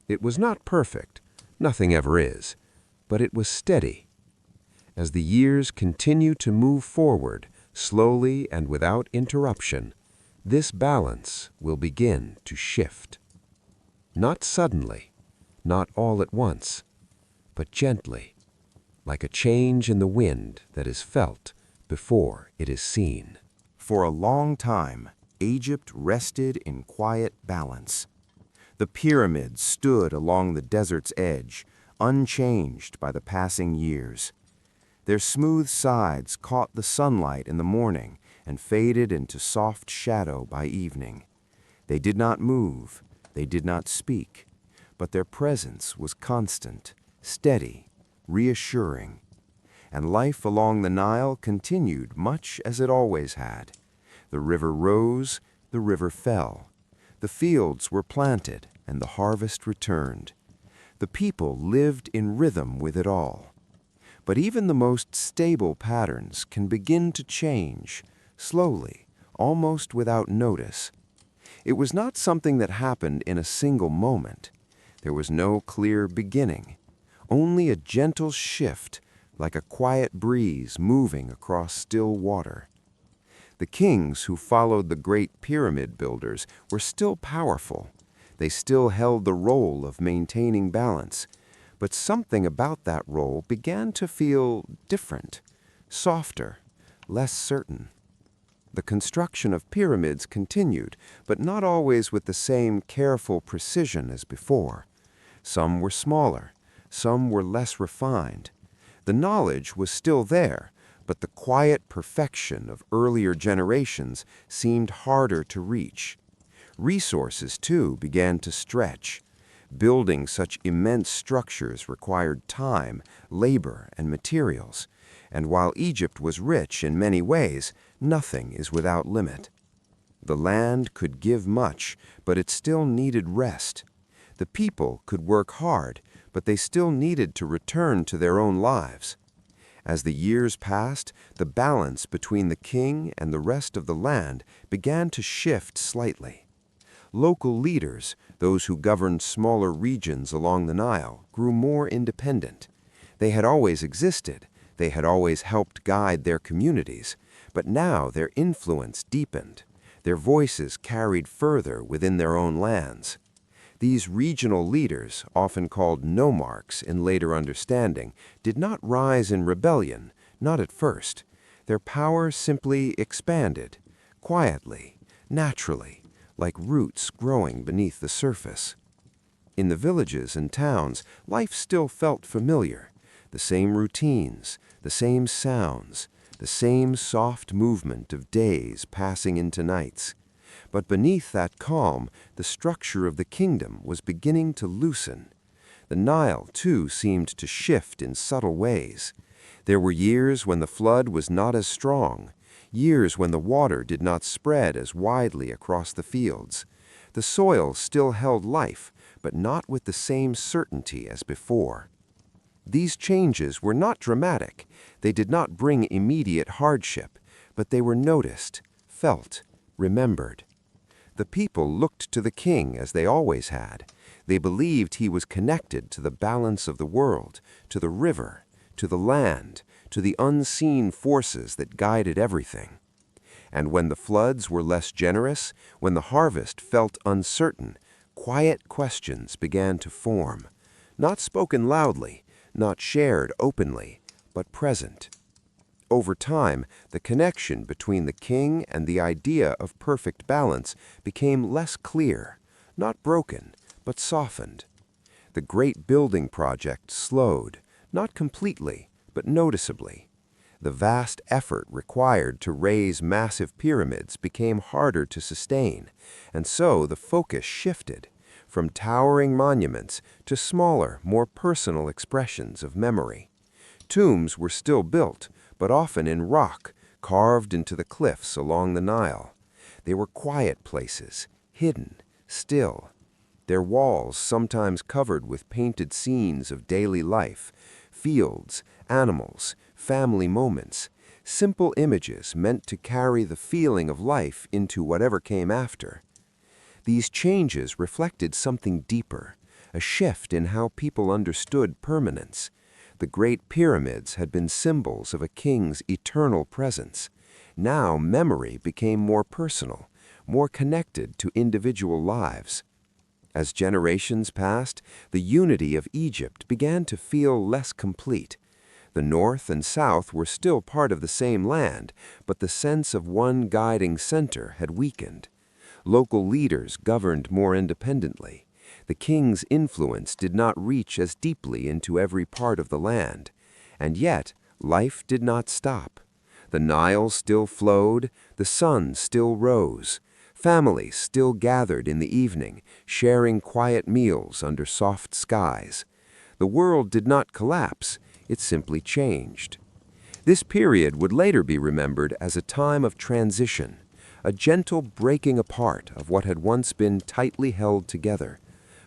It was not perfect, nothing ever is, but it was steady. As the years continue to move forward, slowly and without interruption, this balance will begin to shift. Not suddenly, not all at once, but gently, like a change in the wind that is felt before it is seen. For a long time, Egypt rested in quiet balance. The pyramids stood along the desert's edge, unchanged by the passing years. Their smooth sides caught the sunlight in the morning and faded into soft shadow by evening. They did not move, they did not speak, but their presence was constant, steady, reassuring. And life along the Nile continued much as it always had. The river rose, the river fell. The fields were planted, and the harvest returned. The people lived in rhythm with it all. But even the most stable patterns can begin to change, slowly, almost without notice. It was not something that happened in a single moment. There was no clear beginning, only a gentle shift, like a quiet breeze moving across still water. The kings who followed the great pyramid builders were still powerful. They still held the role of maintaining balance, but something about that role began to feel different, softer, less certain. The construction of pyramids continued, but not always with the same careful precision as before. Some were smaller, some were less refined. The knowledge was still there, but the quiet perfection of earlier generations seemed harder to reach. Resources, too, began to stretch. Building such immense structures required time, labor, and materials. And while Egypt was rich in many ways, nothing is without limit. The land could give much, but it still needed rest. The people could work hard, but they still needed to return to their own lives. As the years passed, the balance between the king and the rest of the land began to shift slightly. Local leaders, those who governed smaller regions along the Nile, grew more independent. They had always existed, they had always helped guide their communities, but now their influence deepened. Their voices carried further within their own lands. These regional leaders, often called nomarchs in later understanding, did not rise in rebellion, not at first. Their power simply expanded, quietly, naturally, like roots growing beneath the surface. In the villages and towns, life still felt familiar. The same routines, the same sounds, the same soft movement of days passing into nights. But beneath that calm, the structure of the kingdom was beginning to loosen. The Nile, too, seemed to shift in subtle ways. There were years when the flood was not as strong, years when the water did not spread as widely across the fields. The soil still held life, but not with the same certainty as before. These changes were not dramatic. They did not bring immediate hardship, but they were noticed, felt, remembered. The people looked to the king as they always had. They believed he was connected to the balance of the world, to the river, to the land, to the unseen forces that guided everything. And when the floods were less generous, when the harvest felt uncertain, quiet questions began to form, not spoken loudly, not shared openly, but present. Over time, the connection between the king and the idea of perfect balance became less clear, not broken, but softened. The great building project slowed, not completely, but noticeably. The vast effort required to raise massive pyramids became harder to sustain, and so the focus shifted from towering monuments to smaller, more personal expressions of memory. Tombs were still built, but often in rock, carved into the cliffs along the Nile. They were quiet places, hidden, still. Their walls sometimes covered with painted scenes of daily life, fields, animals, family moments, simple images meant to carry the feeling of life into whatever came after. These changes reflected something deeper, a shift in how people understood permanence. The great pyramids had been symbols of a king's eternal presence. Now memory became more personal, more connected to individual lives. As generations passed, the unity of Egypt began to feel less complete. The north and south were still part of the same land, but the sense of one guiding center had weakened. Local leaders governed more independently. The king's influence did not reach as deeply into every part of the land. And yet, life did not stop. The Nile still flowed, the sun still rose. Families still gathered in the evening, sharing quiet meals under soft skies. The world did not collapse, it simply changed. This period would later be remembered as a time of transition, a gentle breaking apart of what had once been tightly held together.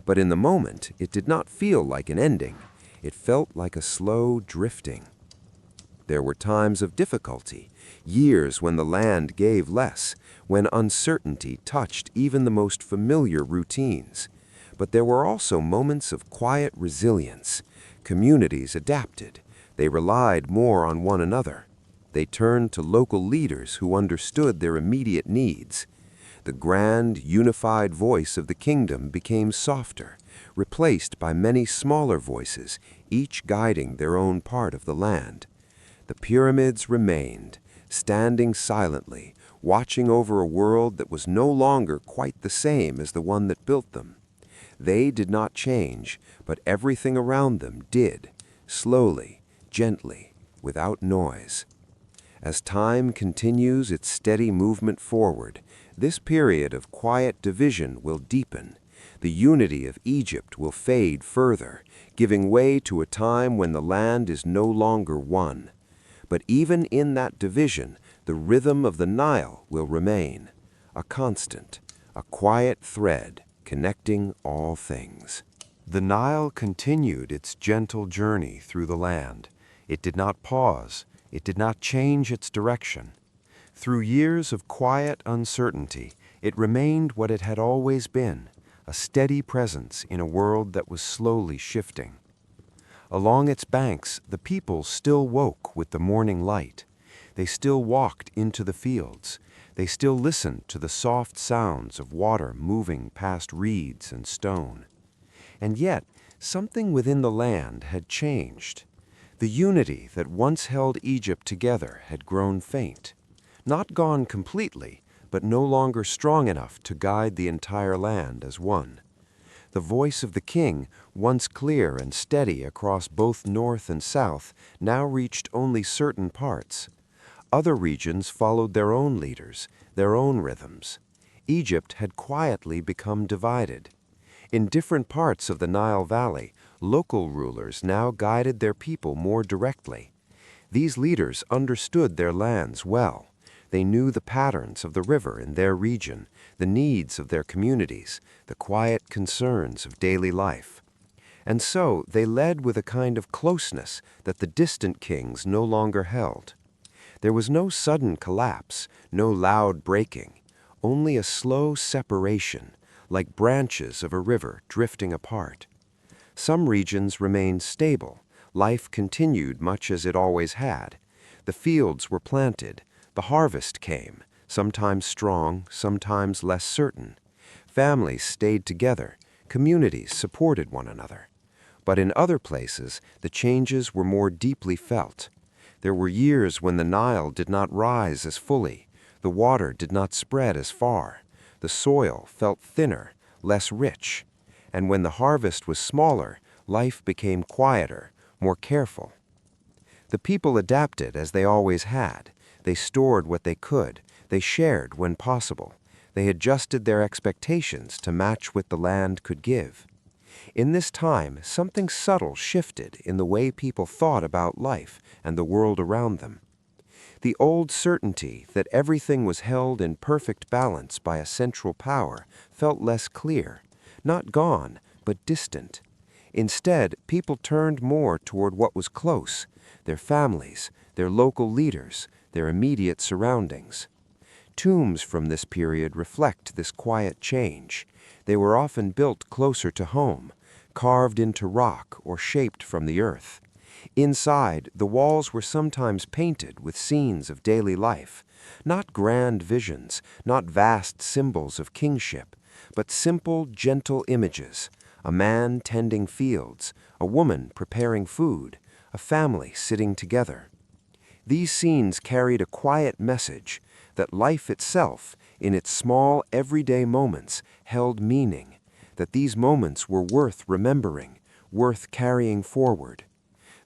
But in the moment, it did not feel like an ending. It felt like a slow drifting. There were times of difficulty, years when the land gave less, when uncertainty touched even the most familiar routines. But there were also moments of quiet resilience. Communities adapted. They relied more on one another. They turned to local leaders who understood their immediate needs. The grand, unified voice of the kingdom became softer, replaced by many smaller voices, each guiding their own part of the land. The pyramids remained, standing silently, watching over a world that was no longer quite the same as the one that built them. They did not change, but everything around them did, slowly, gently, without noise. As time continues its steady movement forward, this period of quiet division will deepen. The unity of Egypt will fade further, giving way to a time when the land is no longer one. But even in that division, the rhythm of the Nile will remain, a constant, a quiet thread connecting all things. The Nile continued its gentle journey through the land. It did not pause. It did not change its direction. Through years of quiet uncertainty, it remained what it had always been, a steady presence in a world that was slowly shifting. Along its banks, the people still woke with the morning light. They still walked into the fields. They still listened to the soft sounds of water moving past reeds and stone. And yet, something within the land had changed. The unity that once held Egypt together had grown faint. Not gone completely, but no longer strong enough to guide the entire land as one. The voice of the king, once clear and steady across both north and south, now reached only certain parts. Other regions followed their own leaders, their own rhythms. Egypt had quietly become divided. In different parts of the Nile Valley, local rulers now guided their people more directly. These leaders understood their lands well. They knew the patterns of the river in their region, the needs of their communities, the quiet concerns of daily life. And so they led with a kind of closeness that the distant kings no longer held. There was no sudden collapse, no loud breaking, only a slow separation, like branches of a river drifting apart. Some regions remained stable. Life continued much as it always had. The fields were planted. The harvest came, sometimes strong, sometimes less certain. Families stayed together. Communities supported one another. But in other places, the changes were more deeply felt. There were years when the Nile did not rise as fully. The water did not spread as far. The soil felt thinner, less rich. And when the harvest was smaller, life became quieter, more careful. The people adapted as they always had. They stored what they could. They shared when possible. They adjusted their expectations to match what the land could give. In this time, something subtle shifted in the way people thought about life and the world around them. The old certainty that everything was held in perfect balance by a central power felt less clear, not gone, but distant. Instead, people turned more toward what was close, their families, their local leaders, their immediate surroundings. Tombs from this period reflect this quiet change. They were often built closer to home, carved into rock or shaped from the earth. Inside, the walls were sometimes painted with scenes of daily life, not grand visions, not vast symbols of kingship, but simple, gentle images: a man tending fields, a woman preparing food, a family sitting together. These scenes carried a quiet message that life itself, in its small, everyday moments, held meaning, that these moments were worth remembering, worth carrying forward.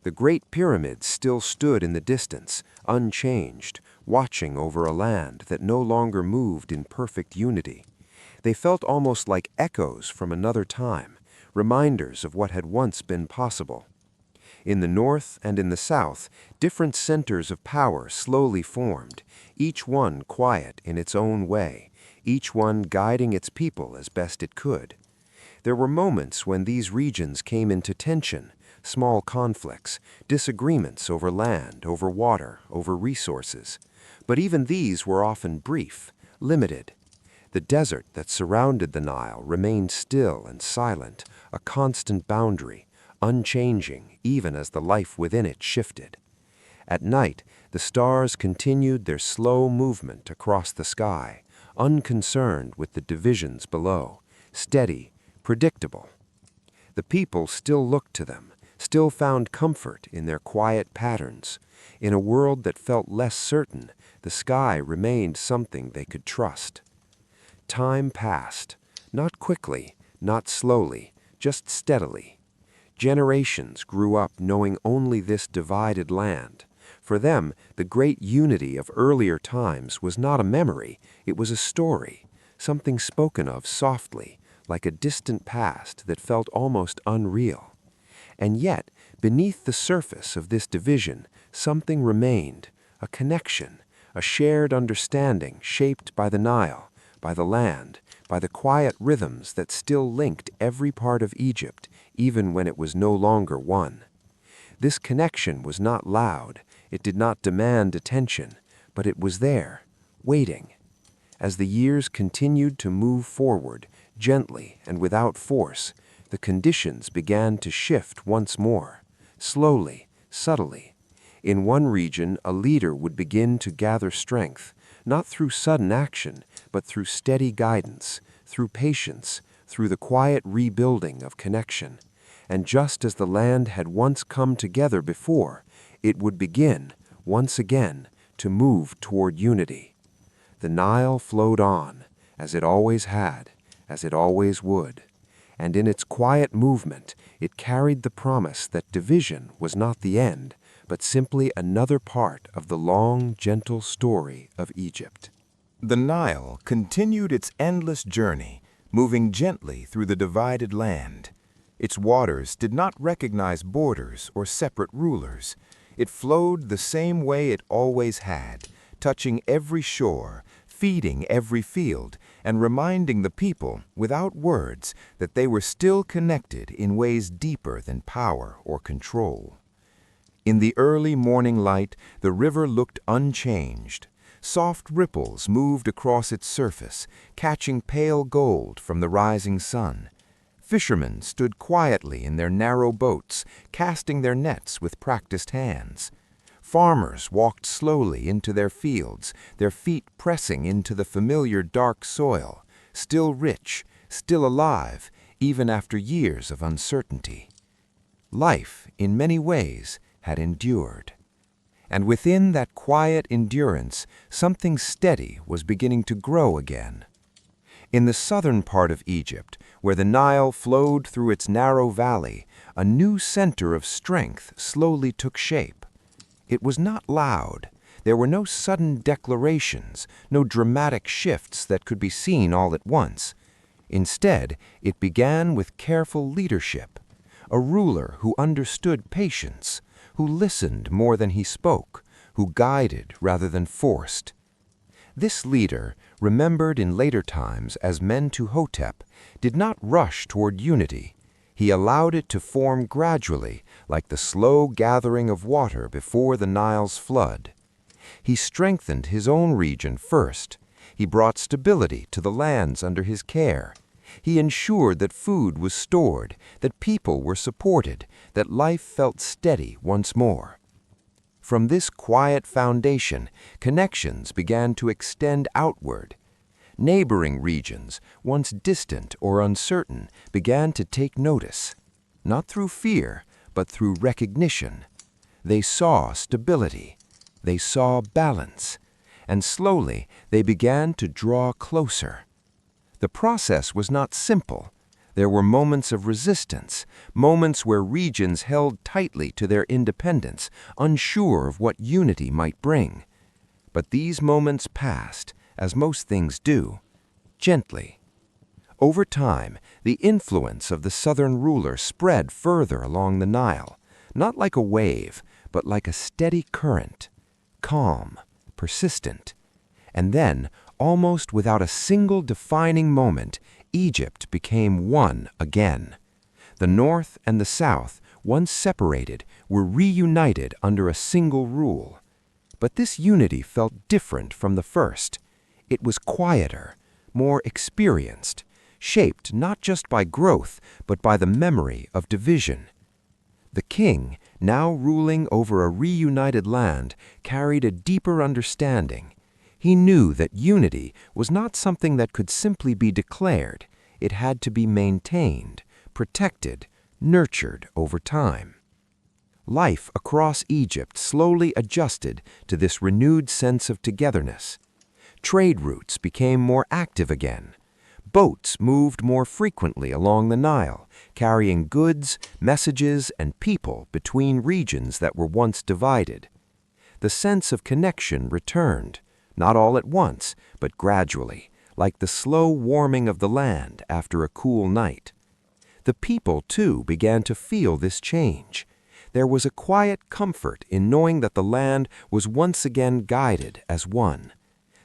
The great pyramids still stood in the distance, unchanged, watching over a land that no longer moved in perfect unity. They felt almost like echoes from another time, reminders of what had once been possible. In the north and in the south, different centers of power slowly formed, each one quiet in its own way, each one guiding its people as best it could. There were moments when these regions came into tension, small conflicts, disagreements over land, over water, over resources. But even these were often brief, limited. The desert that surrounded the Nile remained still and silent, a constant boundary, unchanging even as the life within it shifted. At night, the stars continued their slow movement across the sky, unconcerned with the divisions below, steady, predictable. The people still looked to them, still found comfort in their quiet patterns. In a world that felt less certain, the sky remained something they could trust. Time passed, not quickly, not slowly, just steadily. Generations grew up knowing only this divided land. For them, the great unity of earlier times was not a memory, it was a story, something spoken of softly, like a distant past that felt almost unreal. And yet, beneath the surface of this division, something remained, a connection, a shared understanding shaped by the Nile, by the land, by the quiet rhythms that still linked every part of Egypt, even when it was no longer one. This connection was not loud, it did not demand attention, but it was there, waiting. As the years continued to move forward, gently and without force, the conditions began to shift once more, slowly, subtly. In one region, a leader would begin to gather strength, not through sudden action, but through steady guidance, through patience, through the quiet rebuilding of connection. And just as the land had once come together before, it would begin, once again, to move toward unity. The Nile flowed on, as it always had, as it always would. And in its quiet movement, it carried the promise that division was not the end, but simply another part of the long, gentle story of Egypt. The Nile continued its endless journey, moving gently through the divided land. Its waters did not recognize borders or separate rulers. It flowed the same way it always had, touching every shore, feeding every field, and reminding the people, without words, that they were still connected in ways deeper than power or control. In the early morning light, the river looked unchanged. Soft ripples moved across its surface, catching pale gold from the rising sun. Fishermen stood quietly in their narrow boats, casting their nets with practiced hands. Farmers walked slowly into their fields, their feet pressing into the familiar dark soil, still rich, still alive, even after years of uncertainty. Life, in many ways, had endured. And within that quiet endurance, something steady was beginning to grow again. In the southern part of Egypt, where the Nile flowed through its narrow valley, a new center of strength slowly took shape. It was not loud. There were no sudden declarations, no dramatic shifts that could be seen all at once. Instead, it began with careful leadership, a ruler who understood patience, who listened more than he spoke, who guided rather than forced. This leader, remembered in later times as Mentuhotep, did not rush toward unity. He allowed it to form gradually, like the slow gathering of water before the Nile's flood. He strengthened his own region first. He brought stability to the lands under his care. He ensured that food was stored, that people were supported, that life felt steady once more. From this quiet foundation, connections began to extend outward. Neighboring regions, once distant or uncertain, began to take notice, not through fear, but through recognition. They saw stability. They saw balance. And slowly, they began to draw closer. The process was not simple. There were moments of resistance, moments where regions held tightly to their independence, unsure of what unity might bring. But these moments passed, as most things do, gently. Over time, the influence of the southern ruler spread further along the Nile, not like a wave, but like a steady current, calm, persistent. And then, almost without a single defining moment, Egypt became one again. The north and the south, once separated, were reunited under a single rule. But this unity felt different from the first. It was quieter, more experienced, shaped not just by growth, but by the memory of division. The king, now ruling over a reunited land, carried a deeper understanding. He knew that unity was not something that could simply be declared. It had to be maintained, protected, nurtured over time. Life across Egypt slowly adjusted to this renewed sense of togetherness. Trade routes became more active again. Boats moved more frequently along the Nile, carrying goods, messages, and people between regions that were once divided. The sense of connection returned, not all at once, but gradually, like the slow warming of the land after a cool night. The people, too, began to feel this change. There was a quiet comfort in knowing that the land was once again guided as one,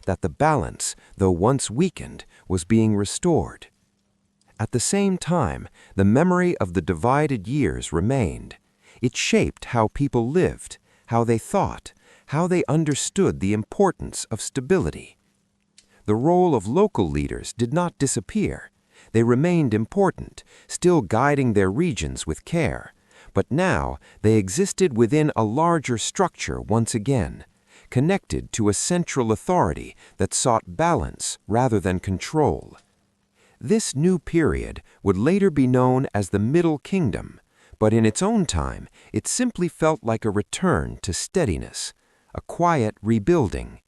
that the balance, though once weakened, was being restored. At the same time, the memory of the divided years remained. It shaped how people lived, how they thought, how they understood the importance of stability. The role of local leaders did not disappear. They remained important, still guiding their regions with care. But now they existed within a larger structure once again, connected to a central authority that sought balance rather than control. This new period would later be known as the Middle Kingdom, but in its own time, it simply felt like a return to steadiness, a quiet rebuilding.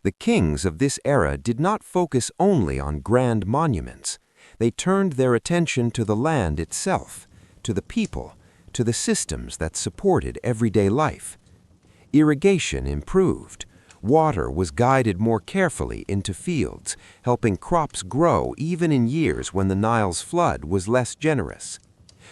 The kings of this era did not focus only on grand monuments. They turned their attention to the land itself, to the people, to the systems that supported everyday life. Irrigation improved. Water was guided more carefully into fields, helping crops grow even in years when the Nile's flood was less generous.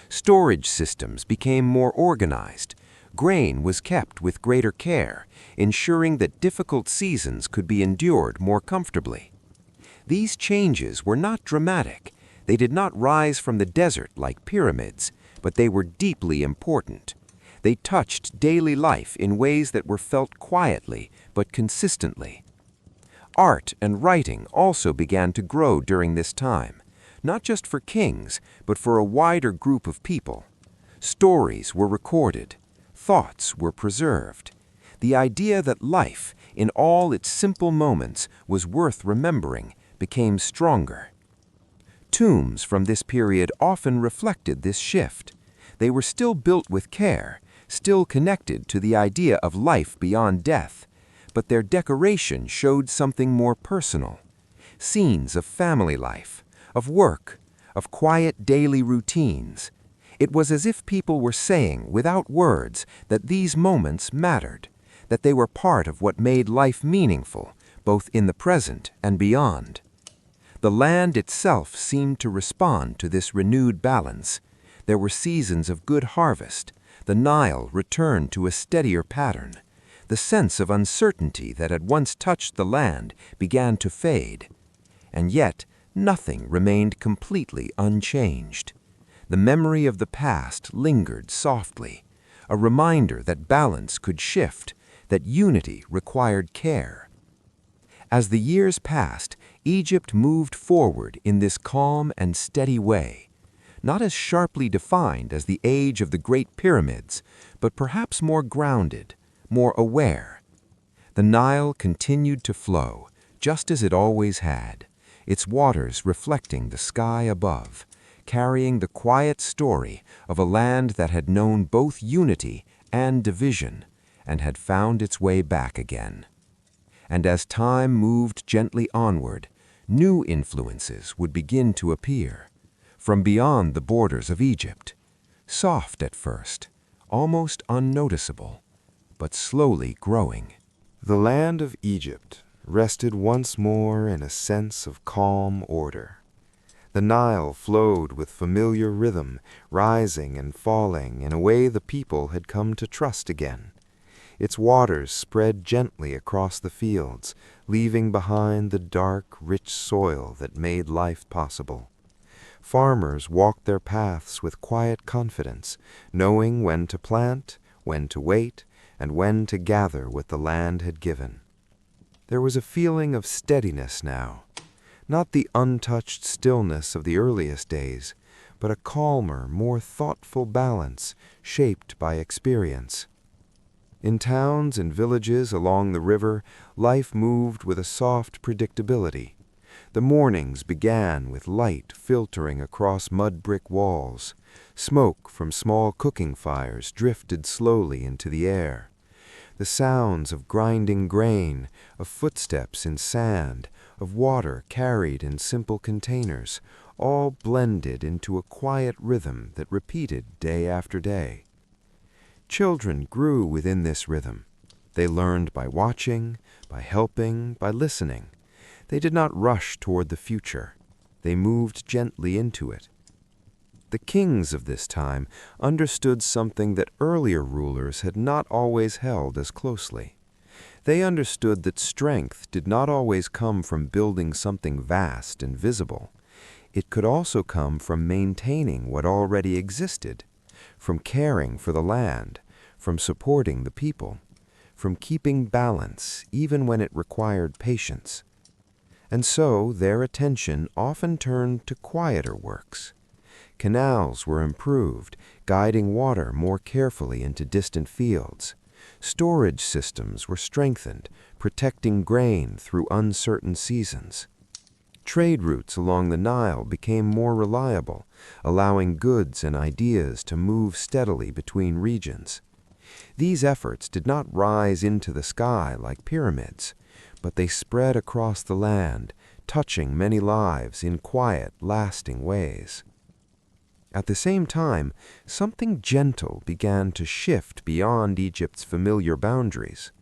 Storage systems became more organized. Grain was kept with greater care, ensuring that difficult seasons could be endured more comfortably. These changes were not dramatic. They did not rise from the desert like pyramids, but they were deeply important. They touched daily life in ways that were felt quietly but consistently. Art and writing also began to grow during this time, not just for kings, but for a wider group of people. Stories were recorded, thoughts were preserved. The idea that life, in all its simple moments, was worth remembering became stronger. Tombs from this period often reflected this shift. They were still built with care, still connected to the idea of life beyond death, but their decoration showed something more personal. Scenes of family life, of work, of quiet daily routines. It was as if people were saying, without words, that these moments mattered, that they were part of what made life meaningful, both in the present and beyond. The land itself seemed to respond to this renewed balance. There were seasons of good harvest. The Nile returned to a steadier pattern. The sense of uncertainty that had once touched the land began to fade. And yet, nothing remained completely unchanged. The memory of the past lingered softly, a reminder that balance could shift, that unity required care. As the years passed, Egypt moved forward in this calm and steady way, not as sharply defined as the age of the Great Pyramids, but perhaps more grounded, more aware. The Nile continued to flow, just as it always had, its waters reflecting the sky above, carrying the quiet story of a land that had known both unity and division, and had found its way back again. And as time moved gently onward, new influences would begin to appear, from beyond the borders of Egypt, soft at first, almost unnoticeable, but slowly growing. The land of Egypt rested once more in a sense of calm order. The Nile flowed with familiar rhythm, rising and falling in a way the people had come to trust again. Its waters spread gently across the fields, leaving behind the dark, rich soil that made life possible. Farmers walked their paths with quiet confidence, knowing when to plant, when to wait, and when to gather what the land had given. There was a feeling of steadiness now, not the untouched stillness of the earliest days, but a calmer, more thoughtful balance shaped by experience. In towns and villages along the river, life moved with a soft predictability. The mornings began with light filtering across mud brick walls. Smoke from small cooking fires drifted slowly into the air. The sounds of grinding grain, of footsteps in sand, of water carried in simple containers, all blended into a quiet rhythm that repeated day after day. Children grew within this rhythm. They learned by watching, by helping, by listening. They did not rush toward the future. They moved gently into it. The kings of this time understood something that earlier rulers had not always held as closely. They understood that strength did not always come from building something vast and visible. It could also come from maintaining what already existed, from caring for the land, from supporting the people, from keeping balance even when it required patience. And so their attention often turned to quieter works. Canals were improved, guiding water more carefully into distant fields. Storage systems were strengthened, protecting grain through uncertain seasons. Trade routes along the Nile became more reliable, allowing goods and ideas to move steadily between regions. These efforts did not rise into the sky like pyramids, but they spread across the land, touching many lives in quiet, lasting ways. At the same time, something gentle began to shift beyond Egypt's familiar boundaries.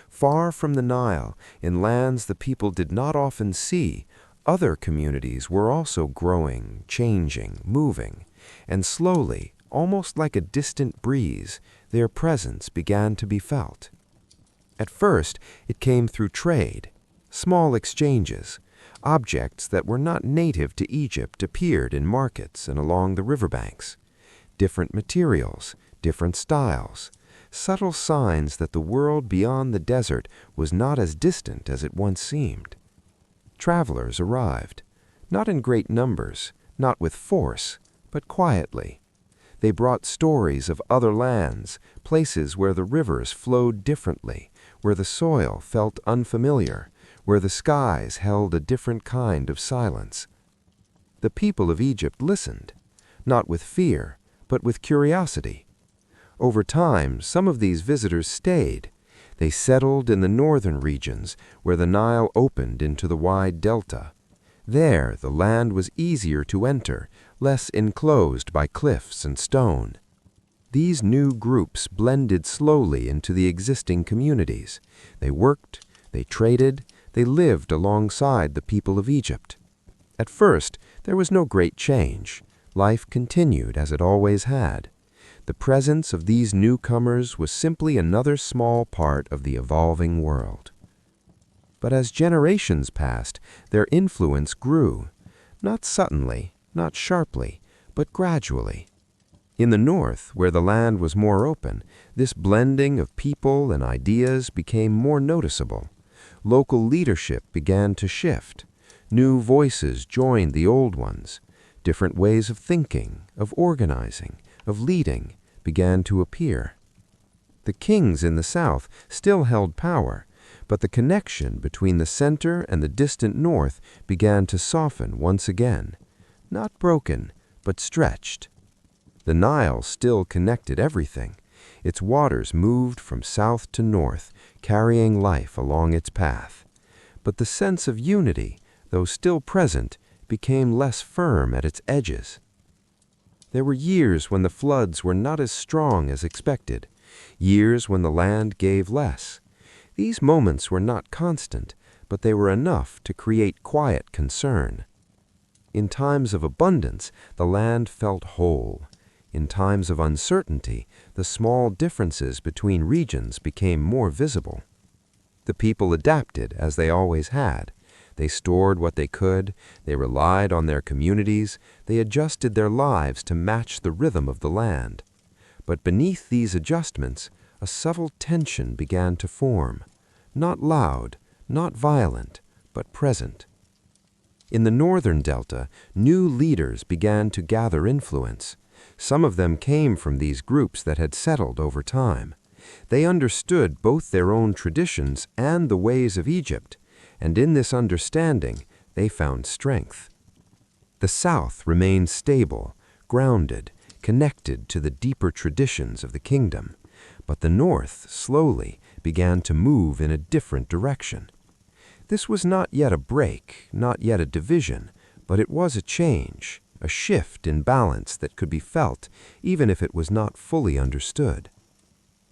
Far from the Nile, in lands the people did not often see, other communities were also growing, changing, moving, and slowly, almost like a distant breeze, their presence began to be felt. At first, it came through trade, small exchanges. Objects that were not native to Egypt appeared in markets and along the riverbanks. Different materials, different styles, subtle signs that the world beyond the desert was not as distant as it once seemed. Travelers arrived, not in great numbers, not with force, but quietly. They brought stories of other lands, places where the rivers flowed differently, where the soil felt unfamiliar, where the skies held a different kind of silence. The people of Egypt listened, not with fear, but with curiosity. Over time, some of these visitors stayed. They settled in the northern regions, where the Nile opened into the wide delta. There, the land was easier to enter, less enclosed by cliffs and stone. These new groups blended slowly into the existing communities. They worked, they traded, they lived alongside the people of Egypt. At first, there was no great change. Life continued as it always had. The presence of these newcomers was simply another small part of the evolving world. But as generations passed, their influence grew, not suddenly, not sharply, but gradually. In the north, where the land was more open, this blending of people and ideas became more noticeable. Local leadership began to shift. New voices joined the old ones. Different ways of thinking, of organizing, of leading began to appear. The kings in the south still held power, but the connection between the center and the distant north began to soften once again. Not broken, but stretched. The Nile still connected everything. Its waters moved from south to north, carrying life along its path. But the sense of unity, though still present, became less firm at its edges. There were years when the floods were not as strong as expected, years when the land gave less. These moments were not constant, but they were enough to create quiet concern. In times of abundance, the land felt whole. In times of uncertainty, the small differences between regions became more visible. The people adapted as they always had. They stored what they could, they relied on their communities, they adjusted their lives to match the rhythm of the land. But beneath these adjustments, a subtle tension began to form, not loud, not violent, but present. In the northern delta, new leaders began to gather influence. Some of them came from these groups that had settled over time. They understood both their own traditions and the ways of Egypt, and in this understanding, they found strength. The South remained stable, grounded, connected to the deeper traditions of the kingdom, but the North slowly began to move in a different direction. This was not yet a break, not yet a division, but it was a change, a shift in balance that could be felt even if it was not fully understood.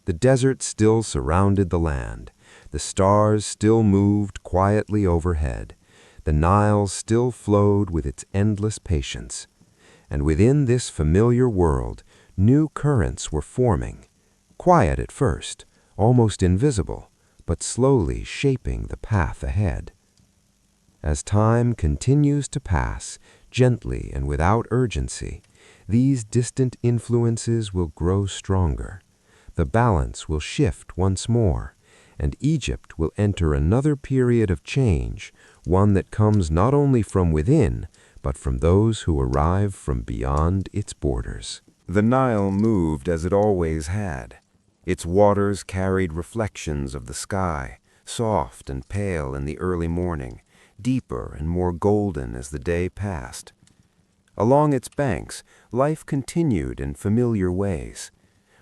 The desert still surrounded the land. The stars still moved quietly overhead. The Nile still flowed with its endless patience. And within this familiar world, new currents were forming, quiet at first, almost invisible, but slowly shaping the path ahead. As time continues to pass, gently and without urgency, these distant influences will grow stronger. The balance will shift once more, and Egypt will enter another period of change, one that comes not only from within, but from those who arrive from beyond its borders. The Nile moved as it always had. Its waters carried reflections of the sky, soft and pale in the early morning, deeper and more golden as the day passed. Along its banks, life continued in familiar ways.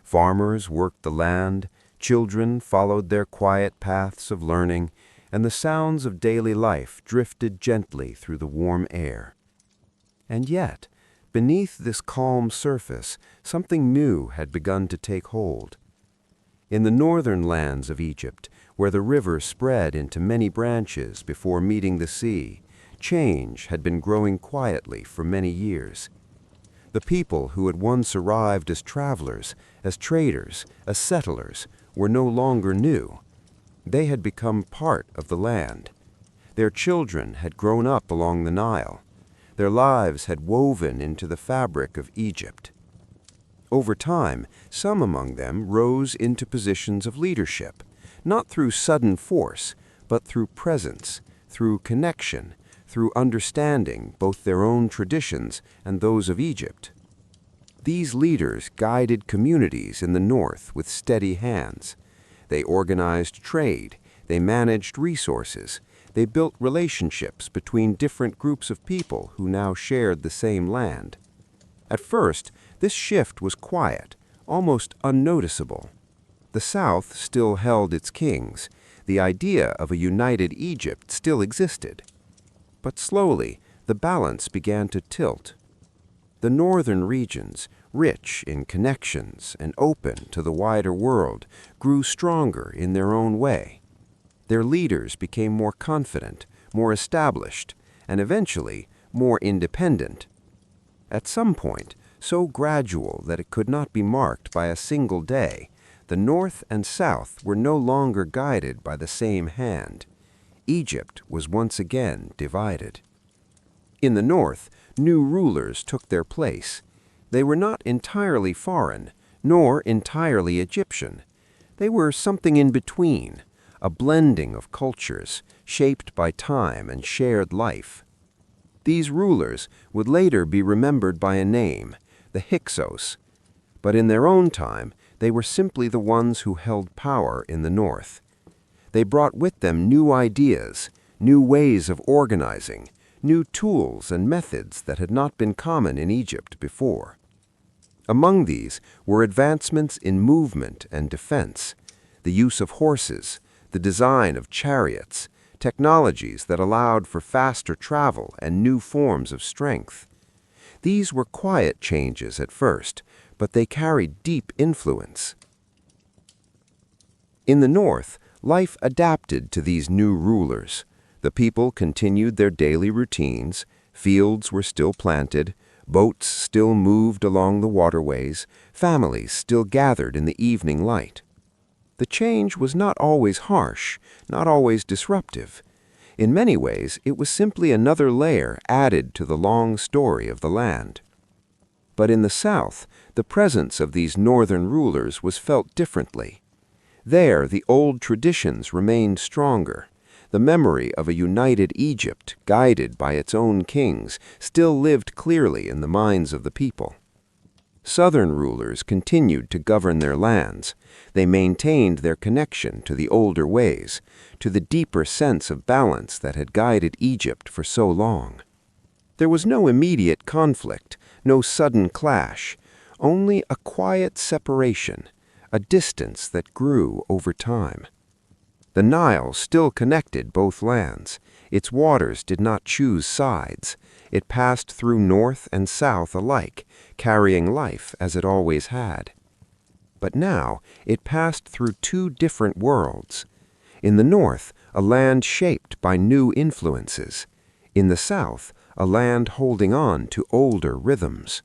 Farmers worked the land, children followed their quiet paths of learning, and the sounds of daily life drifted gently through the warm air. And yet, beneath this calm surface, something new had begun to take hold. In the northern lands of Egypt, where the river spread into many branches before meeting the sea, change had been growing quietly for many years. The people who had once arrived as travelers, as traders, as settlers, were no longer new. They had become part of the land. Their children had grown up along the Nile. Their lives had woven into the fabric of Egypt. Over time, some among them rose into positions of leadership, not through sudden force, but through presence, through connection, through understanding both their own traditions and those of Egypt. These leaders guided communities in the north with steady hands. They organized trade, they managed resources, they built relationships between different groups of people who now shared the same land. At first, this shift was quiet, almost unnoticeable. The South still held its kings. The idea of a united Egypt still existed. But slowly, the balance began to tilt. The northern regions, rich in connections and open to the wider world, grew stronger in their own way. Their leaders became more confident, more established, and eventually more independent. At some point, so gradual that it could not be marked by a single day, the North and South were no longer guided by the same hand. Egypt was once again divided. In the north, new rulers took their place. They were not entirely foreign, nor entirely Egyptian. They were something in between, a blending of cultures, shaped by time and shared life. These rulers would later be remembered by a name, the Hyksos, but in their own time, they were simply the ones who held power in the north. They brought with them new ideas, new ways of organizing, new tools and methods that had not been common in Egypt before. Among these were advancements in movement and defense, the use of horses, the design of chariots, technologies that allowed for faster travel and new forms of strength. These were quiet changes at first, but they carried deep influence. In the north, life adapted to these new rulers. The people continued their daily routines, fields were still planted, boats still moved along the waterways, families still gathered in the evening light. The change was not always harsh, not always disruptive. In many ways, it was simply another layer added to the long story of the land. But in the south, the presence of these northern rulers was felt differently. There, the old traditions remained stronger. The memory of a united Egypt, guided by its own kings, still lived clearly in the minds of the people. Southern rulers continued to govern their lands. They maintained their connection to the older ways, to the deeper sense of balance that had guided Egypt for so long. There was no immediate conflict, no sudden clash, only a quiet separation, a distance that grew over time. The Nile still connected both lands. Its waters did not choose sides. It passed through north and south alike, carrying life as it always had. But now it passed through two different worlds. In the north, a land shaped by new influences. In the south, a land holding on to older rhythms.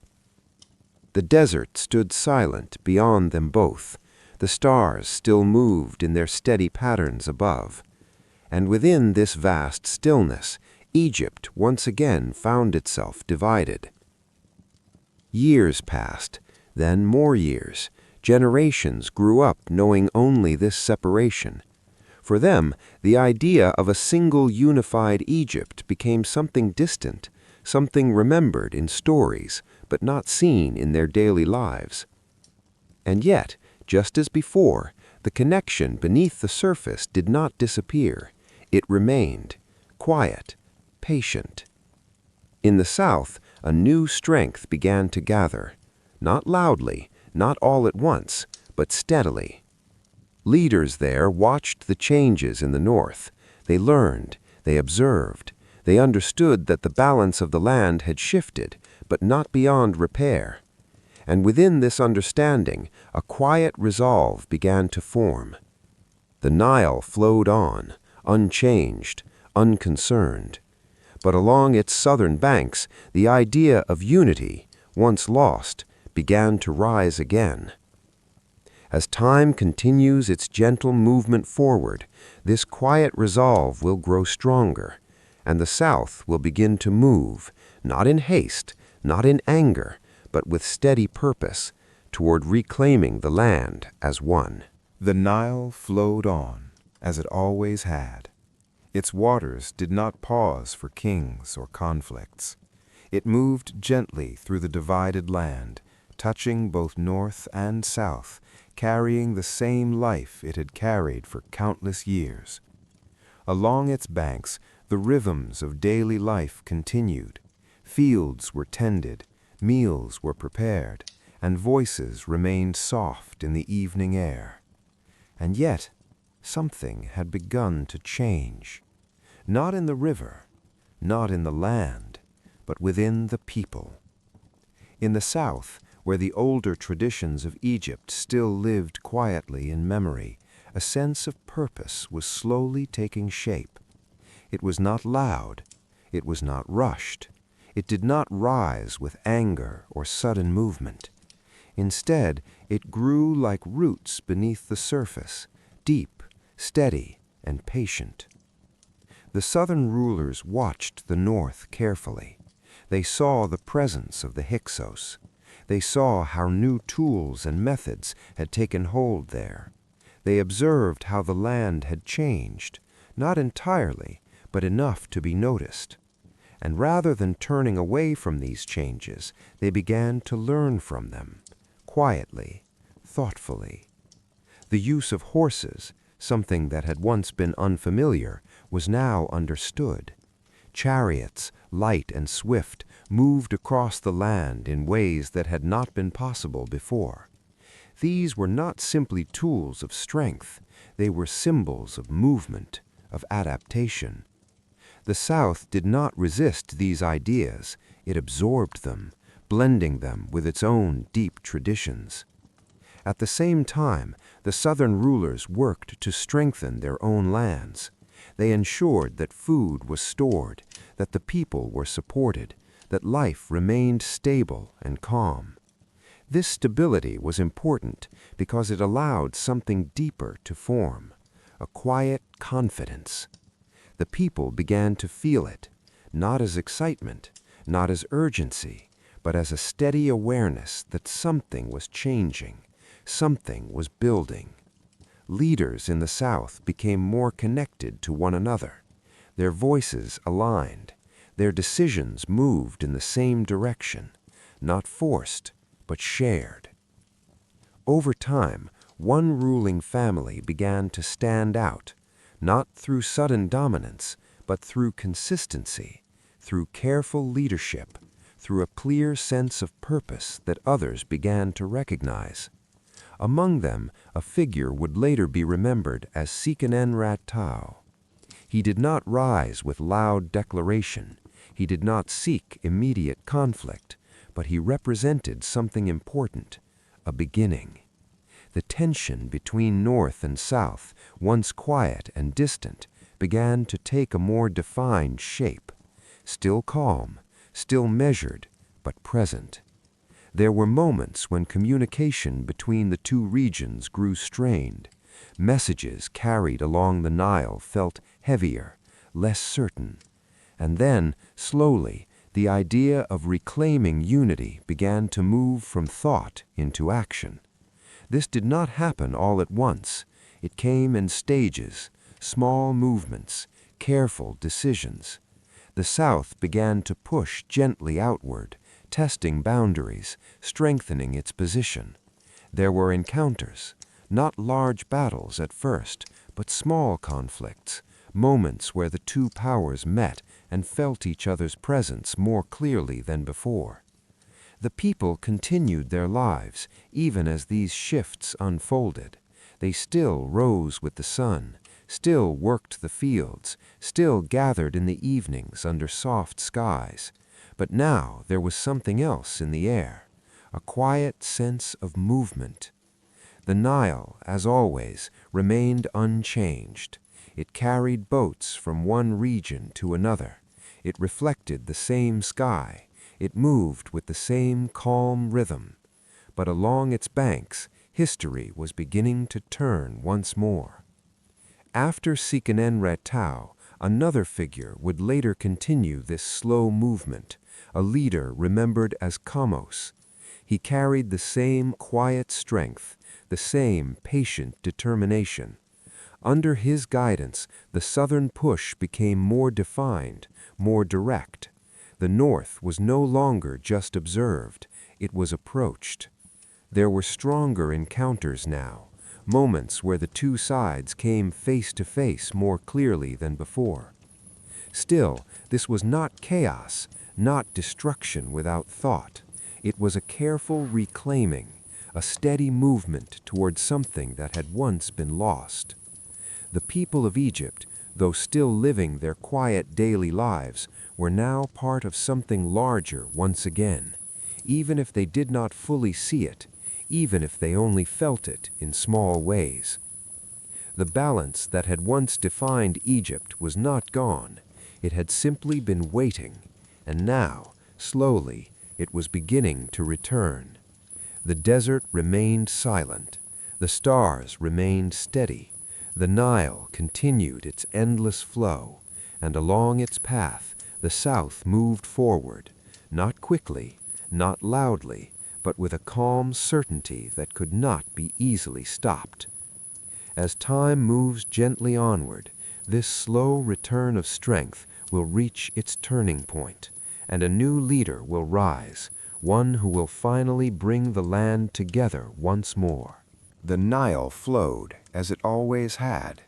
The desert stood silent beyond them both. The stars still moved in their steady patterns above. And within this vast stillness, Egypt once again found itself divided. Years passed, then more years. Generations grew up knowing only this separation. For them, the idea of a single unified Egypt became something distant, something remembered in stories, but not seen in their daily lives. And yet, just as before, the connection beneath the surface did not disappear. It remained, quiet, patient. In the south, a new strength began to gather, not loudly, not all at once, but steadily. Leaders there watched the changes in the north. They learned, they observed, they understood that the balance of the land had shifted, but not beyond repair. And within this understanding, a quiet resolve began to form. The Nile flowed on, unchanged, unconcerned. But along its southern banks, the idea of unity, once lost, began to rise again. As time continues its gentle movement forward, this quiet resolve will grow stronger, and the South will begin to move, not in haste, not in anger, but with steady purpose, toward reclaiming the land as one. The Nile flowed on, as it always had. Its waters did not pause for kings or conflicts. It moved gently through the divided land, touching both north and south, carrying the same life it had carried for countless years. Along its banks, the rhythms of daily life continued. Fields were tended, meals were prepared, and voices remained soft in the evening air. And yet, something had begun to change. Not in the river, not in the land, but within the people. In the South, where the older traditions of Egypt still lived quietly in memory, a sense of purpose was slowly taking shape. It was not loud, it was not rushed, it did not rise with anger or sudden movement. Instead, it grew like roots beneath the surface, deep, steady, and patient. The southern rulers watched the north carefully. They saw the presence of the Hyksos. They saw how new tools and methods had taken hold there. They observed how the land had changed, not entirely, but enough to be noticed. And rather than turning away from these changes, they began to learn from them, quietly, thoughtfully. The use of horses, something that had once been unfamiliar, was now understood. Chariots, light and swift, moved across the land in ways that had not been possible before. These were not simply tools of strength, they were symbols of movement, of adaptation. The South did not resist these ideas, it absorbed them, blending them with its own deep traditions. At the same time, the southern rulers worked to strengthen their own lands. They ensured that food was stored, that the people were supported, that life remained stable and calm. This stability was important because it allowed something deeper to form, a quiet confidence. The people began to feel it, not as excitement, not as urgency, but as a steady awareness that something was changing, something was building. Leaders in the South became more connected to one another. Their voices aligned. Their decisions moved in the same direction, not forced, but shared. Over time, one ruling family began to stand out, not through sudden dominance, but through consistency, through careful leadership, through a clear sense of purpose that others began to recognize. Among them, a figure would later be remembered as Seqenen Tao. He did not rise with loud declaration. He did not seek immediate conflict, but he represented something important, a beginning. The tension between North and South, once quiet and distant, began to take a more defined shape, still calm, still measured, but present. There were moments when communication between the two regions grew strained. Messages carried along the Nile felt heavier, less certain. And then, slowly, the idea of reclaiming unity began to move from thought into action. This did not happen all at once. It came in stages, small movements, careful decisions. The South began to push gently outward, testing boundaries, strengthening its position. There were encounters, not large battles at first, but small conflicts, moments where the two powers met and felt each other's presence more clearly than before. The people continued their lives, even as these shifts unfolded. They still rose with the sun, still worked the fields, still gathered in the evenings under soft skies. But now there was something else in the air, a quiet sense of movement. The Nile, as always, remained unchanged. It carried boats from one region to another. It reflected the same sky. It moved with the same calm rhythm, but along its banks, history was beginning to turn once more. After Seqenen-Retao, another figure would later continue this slow movement, a leader remembered as Kamos. He carried the same quiet strength, the same patient determination. Under his guidance, the southern push became more defined, more direct. The north was no longer just observed, it was approached. There were stronger encounters now, moments where the two sides came face to face more clearly than before. Still, this was not chaos, not destruction without thought. It was a careful reclaiming, a steady movement toward something that had once been lost. The people of Egypt, though still living their quiet daily lives, were now part of something larger once again, even if they did not fully see it, even if they only felt it in small ways. The balance that had once defined Egypt was not gone. It had simply been waiting, and now, slowly, it was beginning to return. The desert remained silent. The stars remained steady. The Nile continued its endless flow, and along its path, the south moved forward, not quickly, not loudly, but with a calm certainty that could not be easily stopped. As time moves gently onward, this slow return of strength will reach its turning point, and a new leader will rise, one who will finally bring the land together once more. The Nile flowed as it always had,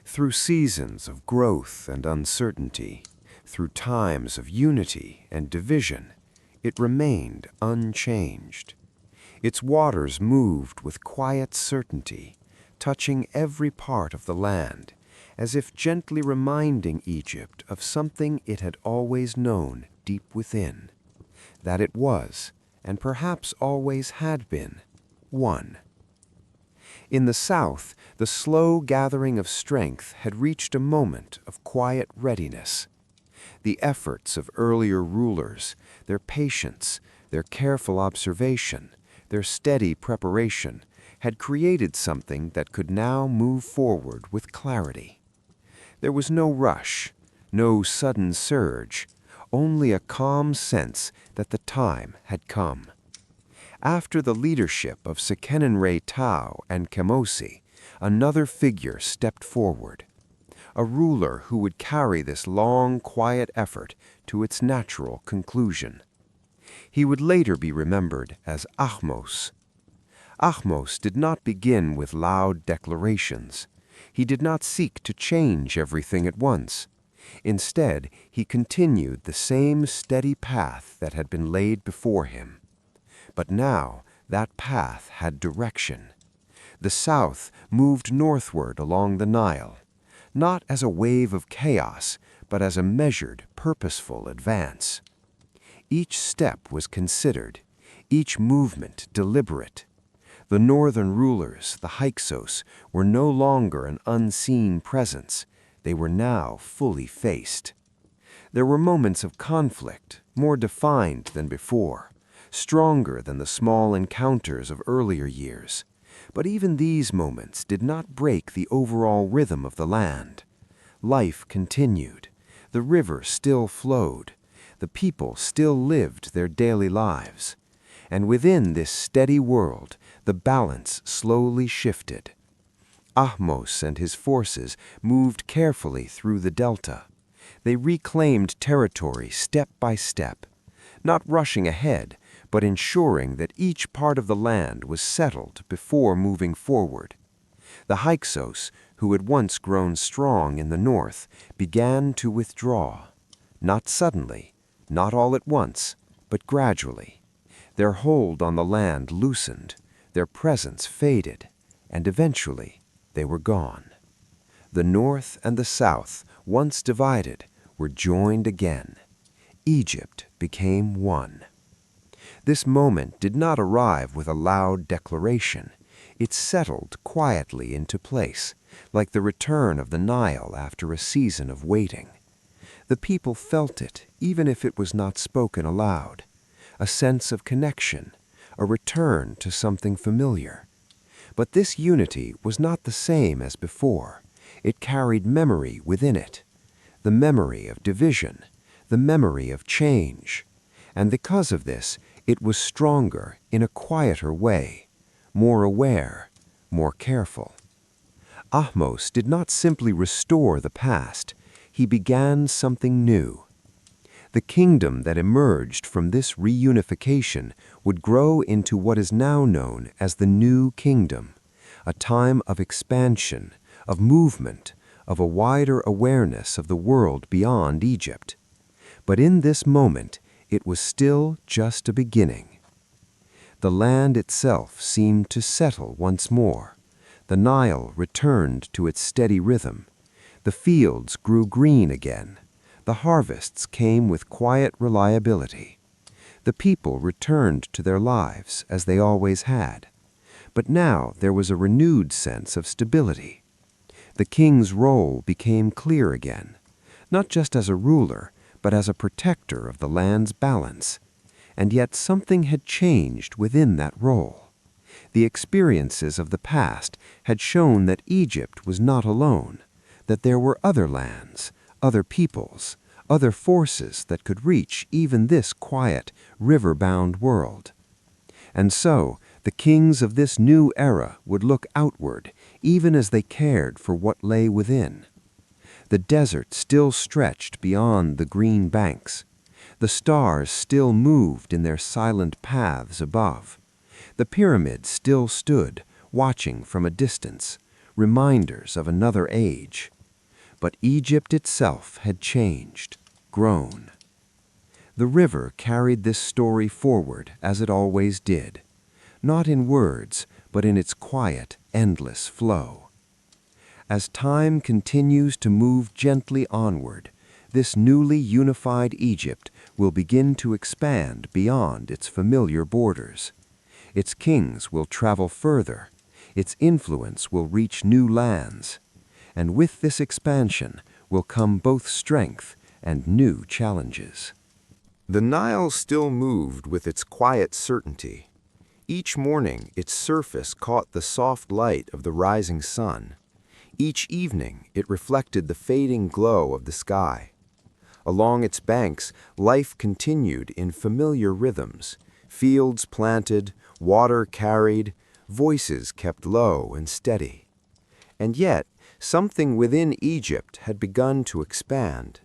through seasons of growth and uncertainty, through times of unity and division. It remained unchanged. Its waters moved with quiet certainty, touching every part of the land, as if gently reminding Egypt of something it had always known deep within, that it was, and perhaps always had been, one. In the south, the slow gathering of strength had reached a moment of quiet readiness. The efforts of earlier rulers, their patience, their careful observation, their steady preparation, had created something that could now move forward with clarity. There was no rush, no sudden surge, only a calm sense that the time had come. After the leadership of Seqenen-Retao and Kemosi, another figure stepped forward, a ruler who would carry this long, quiet effort to its natural conclusion. He would later be remembered as Ahmose. Ahmose did not begin with loud declarations. He did not seek to change everything at once. Instead, he continued the same steady path that had been laid before him. But now, that path had direction. The south moved northward along the Nile, not as a wave of chaos, but as a measured, purposeful advance. Each step was considered, each movement deliberate. The northern rulers, the Hyksos, were no longer an unseen presence. They were now fully faced. There were moments of conflict, more defined than before, stronger than the small encounters of earlier years. But even these moments did not break the overall rhythm of the land. Life continued. The river still flowed. The people still lived their daily lives. And within this steady world, the balance slowly shifted. Ahmose and his forces moved carefully through the delta. They reclaimed territory step by step, not rushing ahead, but ensuring that each part of the land was settled before moving forward. The Hyksos, who had once grown strong in the north, began to withdraw. Not suddenly, not all at once, but gradually. Their hold on the land loosened, their presence faded, and eventually they were gone. The north and the south, once divided, were joined again. Egypt became one. This moment did not arrive with a loud declaration. It settled quietly into place, like the return of the Nile after a season of waiting. The people felt it, even if it was not spoken aloud. A sense of connection, a return to something familiar. But this unity was not the same as before. It carried memory within it. The memory of division, the memory of change. And because of this, it was stronger in a quieter way, more aware, more careful. Ahmose did not simply restore the past, he began something new. The kingdom that emerged from this reunification would grow into what is now known as the New Kingdom, a time of expansion, of movement, of a wider awareness of the world beyond Egypt. But in this moment, it was still just a beginning. The land itself seemed to settle once more. The Nile returned to its steady rhythm. The fields grew green again. The harvests came with quiet reliability. The people returned to their lives as they always had. But now there was a renewed sense of stability. The king's role became clear again, not just as a ruler, but as a protector of the land's balance. And yet something had changed within that role. The experiences of the past had shown that Egypt was not alone, that there were other lands, other peoples, other forces that could reach even this quiet, river-bound world. And so, the kings of this new era would look outward, even as they cared for what lay within. The desert still stretched beyond the green banks. The stars still moved in their silent paths above. The pyramids still stood, watching from a distance, reminders of another age. But Egypt itself had changed, grown. The river carried this story forward as it always did, not in words, but in its quiet, endless flow. As time continues to move gently onward, this newly unified Egypt will begin to expand beyond its familiar borders. Its kings will travel further. Its influence will reach new lands. And with this expansion will come both strength and new challenges. The Nile still moved with its quiet certainty. Each morning its surface caught the soft light of the rising sun. Each evening it reflected the fading glow of the sky. Along its banks, life continued in familiar rhythms. Fields planted, water carried, voices kept low and steady. And yet, something within Egypt had begun to expand.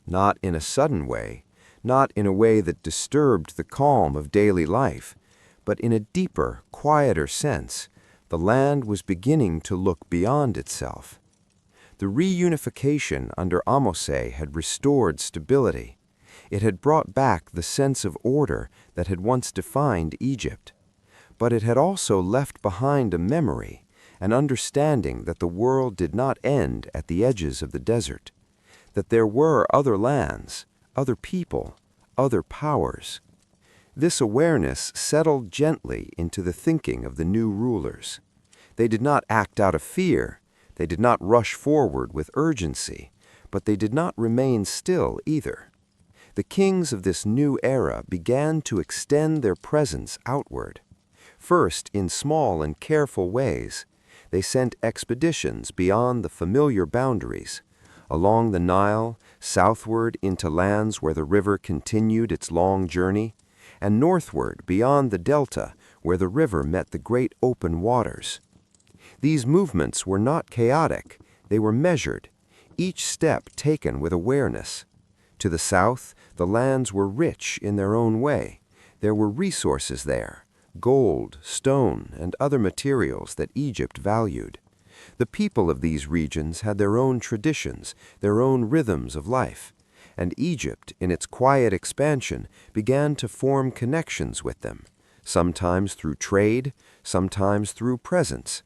Not in a sudden way, not in a way that disturbed the calm of daily life, but in a deeper, quieter sense. The land was beginning to look beyond itself. The reunification under Ahmose had restored stability. It had brought back the sense of order that had once defined Egypt. But it had also left behind a memory, an understanding that the world did not end at the edges of the desert, that there were other lands, other people, other powers. This awareness settled gently into the thinking of the new rulers. They did not act out of fear, they did not rush forward with urgency, but they did not remain still either. The kings of this new era began to extend their presence outward. First, in small and careful ways, they sent expeditions beyond the familiar boundaries, along the Nile, southward into lands where the river continued its long journey, and northward beyond the delta where the river met the great open waters. These movements were not chaotic, they were measured, each step taken with awareness. To the south, the lands were rich in their own way. There were resources there, gold, stone, and other materials that Egypt valued. The people of these regions had their own traditions, their own rhythms of life, and Egypt, in its quiet expansion, began to form connections with them, sometimes through trade, sometimes through presence.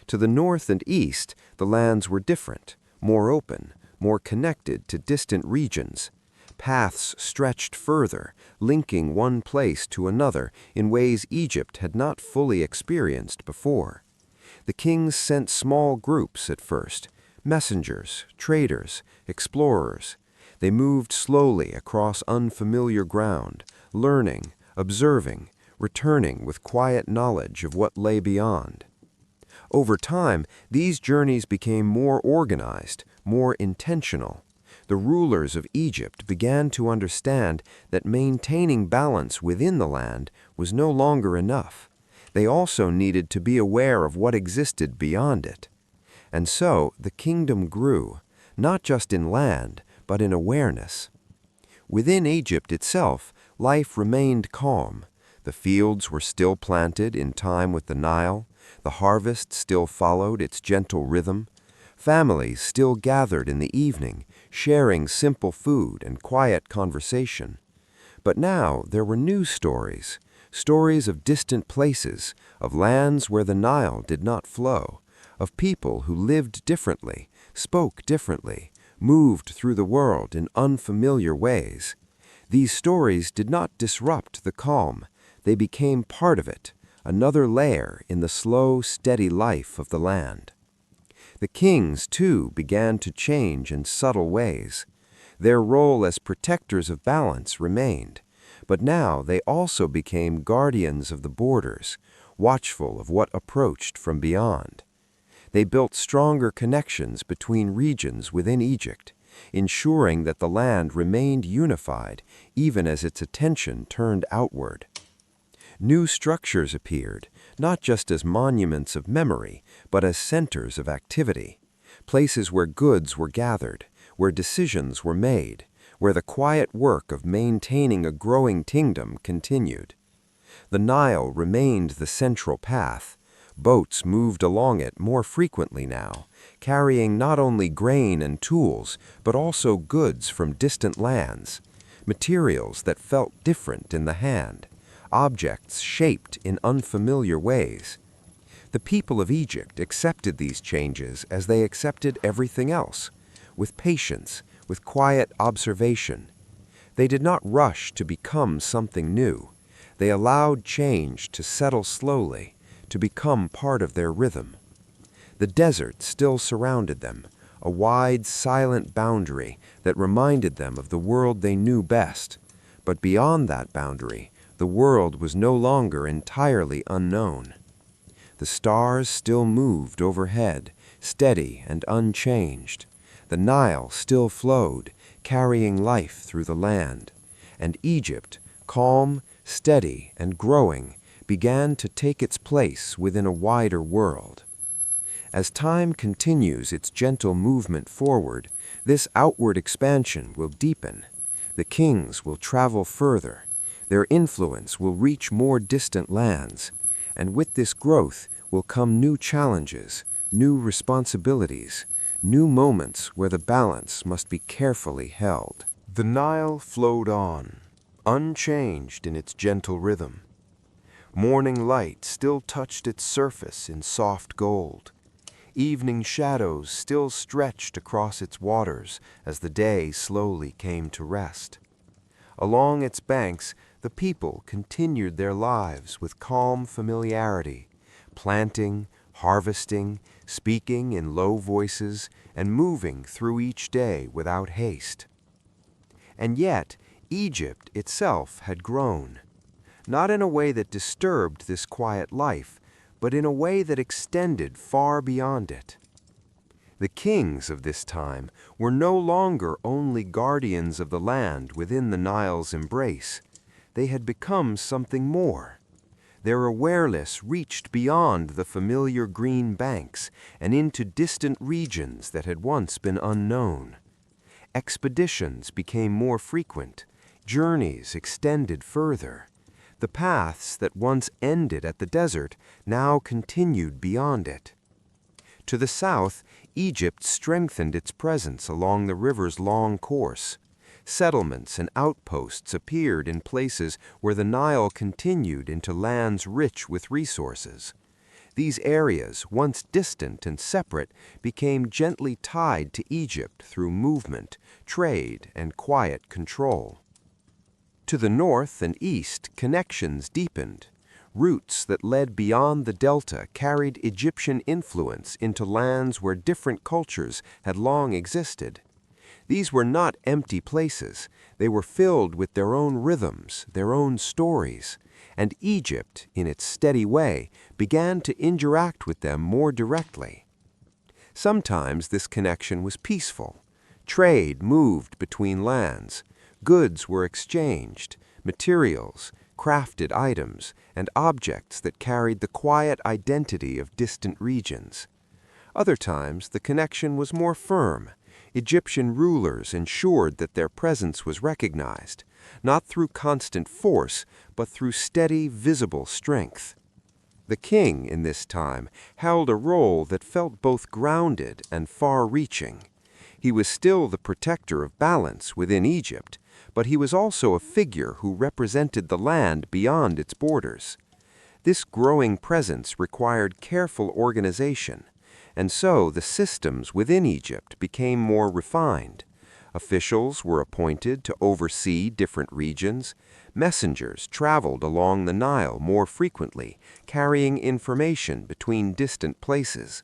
To the north and east, the lands were different, more open, more connected to distant regions. Paths stretched further, linking one place to another in ways Egypt had not fully experienced before. The kings sent small groups at first, messengers, traders, explorers. They moved slowly across unfamiliar ground, learning, observing, returning with quiet knowledge of what lay beyond. Over time, these journeys became more organized, more intentional. The rulers of Egypt began to understand that maintaining balance within the land was no longer enough. They also needed to be aware of what existed beyond it. And so the kingdom grew, not just in land, but in awareness. Within Egypt itself, life remained calm. The fields were still planted in time with the Nile. The harvest still followed its gentle rhythm. Families still gathered in the evening, sharing simple food and quiet conversation. But now there were new stories, stories of distant places, of lands where the Nile did not flow, of people who lived differently, spoke differently, moved through the world in unfamiliar ways. These stories did not disrupt the calm. They became part of it, another layer in the slow, steady life of the land. The kings, too, began to change in subtle ways. Their role as protectors of balance remained, but now they also became guardians of the borders, watchful of what approached from beyond. They built stronger connections between regions within Egypt, ensuring that the land remained unified even as its attention turned outward. New structures appeared, not just as monuments of memory, but as centers of activity, places where goods were gathered, where decisions were made, where the quiet work of maintaining a growing kingdom continued. The Nile remained the central path. Boats moved along it more frequently now, carrying not only grain and tools, but also goods from distant lands, materials that felt different in the hand, objects shaped in unfamiliar ways. The people of Egypt accepted these changes as they accepted everything else, with patience, with quiet observation. They did not rush to become something new. They allowed change to settle slowly, to become part of their rhythm. The desert still surrounded them, a wide, silent boundary that reminded them of the world they knew best. But beyond that boundary, the world was no longer entirely unknown. The stars still moved overhead, steady and unchanged. The Nile still flowed, carrying life through the land. And Egypt, calm, steady, and growing, began to take its place within a wider world. As time continues its gentle movement forward, this outward expansion will deepen. The kings will travel further. Their influence will reach more distant lands, and with this growth will come new challenges, new responsibilities, new moments where the balance must be carefully held. The Nile flowed on, unchanged in its gentle rhythm. Morning light still touched its surface in soft gold. Evening shadows still stretched across its waters as the day slowly came to rest. Along its banks, the people continued their lives with calm familiarity, planting, harvesting, speaking in low voices, and moving through each day without haste. And yet, Egypt itself had grown, not in a way that disturbed this quiet life, but in a way that extended far beyond it. The kings of this time were no longer only guardians of the land within the Nile's embrace. They had become something more. Their awareness reached beyond the familiar green banks and into distant regions that had once been unknown. Expeditions became more frequent, journeys extended further. The paths that once ended at the desert now continued beyond it. To the south, Egypt strengthened its presence along the river's long course. Settlements and outposts appeared in places where the Nile continued into lands rich with resources. These areas, once distant and separate, became gently tied to Egypt through movement, trade, and quiet control. To the north and east, connections deepened. Routes that led beyond the delta carried Egyptian influence into lands where different cultures had long existed. These were not empty places. They were filled with their own rhythms, their own stories, and Egypt, in its steady way, began to interact with them more directly. Sometimes this connection was peaceful. Trade moved between lands. Goods were exchanged, materials, crafted items, and objects that carried the quiet identity of distant regions. Other times, the connection was more firm. Egyptian rulers ensured that their presence was recognized, not through constant force, but through steady, visible strength. The king, in this time, held a role that felt both grounded and far-reaching. He was still the protector of balance within Egypt, but he was also a figure who represented the land beyond its borders. This growing presence required careful organization, and so the systems within Egypt became more refined. Officials were appointed to oversee different regions. Messengers traveled along the Nile more frequently, carrying information between distant places.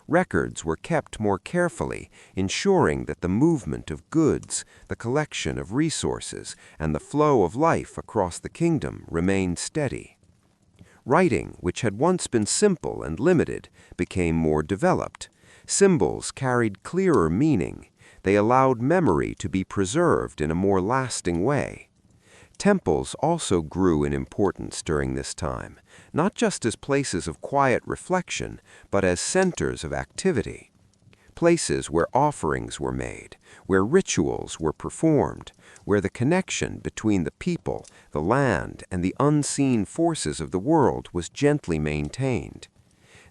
Records were kept more carefully, ensuring that the movement of goods, the collection of resources, and the flow of life across the kingdom remained steady. Writing, which had once been simple and limited, became more developed. Symbols carried clearer meaning. They allowed memory to be preserved in a more lasting way. Temples also grew in importance during this time, not just as places of quiet reflection, but as centers of activity. Places where offerings were made, where rituals were performed, where the connection between the people, the land, and the unseen forces of the world was gently maintained.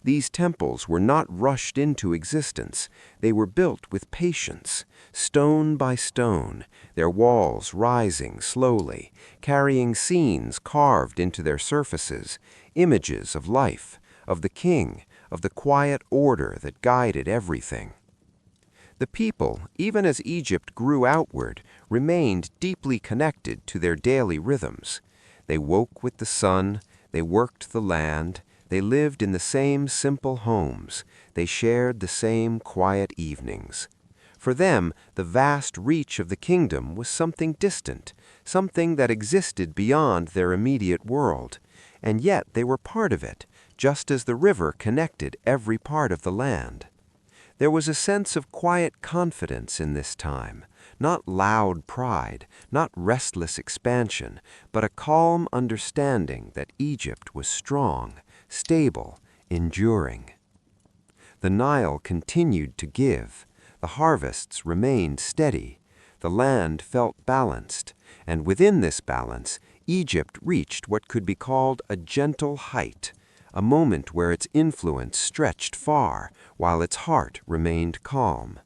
These temples were not rushed into existence. They were built with patience, stone by stone, their walls rising slowly, carrying scenes carved into their surfaces, images of life, of the king, of the quiet order that guided everything. The people, even as Egypt grew outward, remained deeply connected to their daily rhythms. They woke with the sun, they worked the land, they lived in the same simple homes, they shared the same quiet evenings. For them, the vast reach of the kingdom was something distant, something that existed beyond their immediate world, and yet they were part of it, just as the river connected every part of the land. There was a sense of quiet confidence in this time, not loud pride, not restless expansion, but a calm understanding that Egypt was strong, stable, enduring. The Nile continued to give. The harvests remained steady. The land felt balanced, and within this balance, Egypt reached what could be called a gentle height, a moment where its influence stretched far, while its heart remained calm.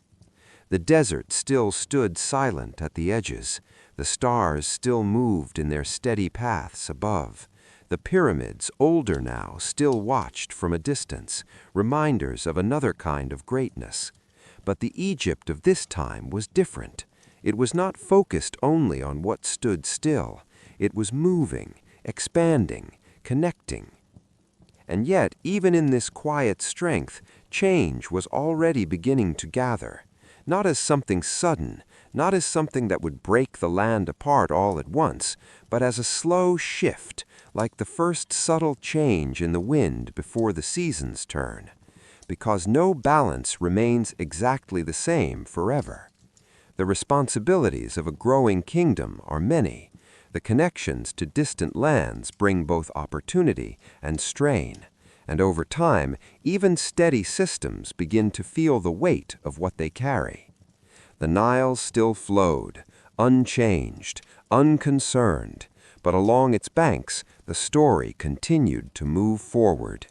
The desert still stood silent at the edges. The stars still moved in their steady paths above. The pyramids, older now, still watched from a distance, reminders of another kind of greatness. But the Egypt of this time was different. It was not focused only on what stood still. It was moving, expanding, connecting. And yet, even in this quiet strength, change was already beginning to gather. Not as something sudden, not as something that would break the land apart all at once, but as a slow shift, like the first subtle change in the wind before the seasons turn. Because no balance remains exactly the same forever. The responsibilities of a growing kingdom are many. The connections to distant lands bring both opportunity and strain. And over time, even steady systems begin to feel the weight of what they carry. The Nile still flowed, unchanged, unconcerned, but along its banks, the story continued to move forward.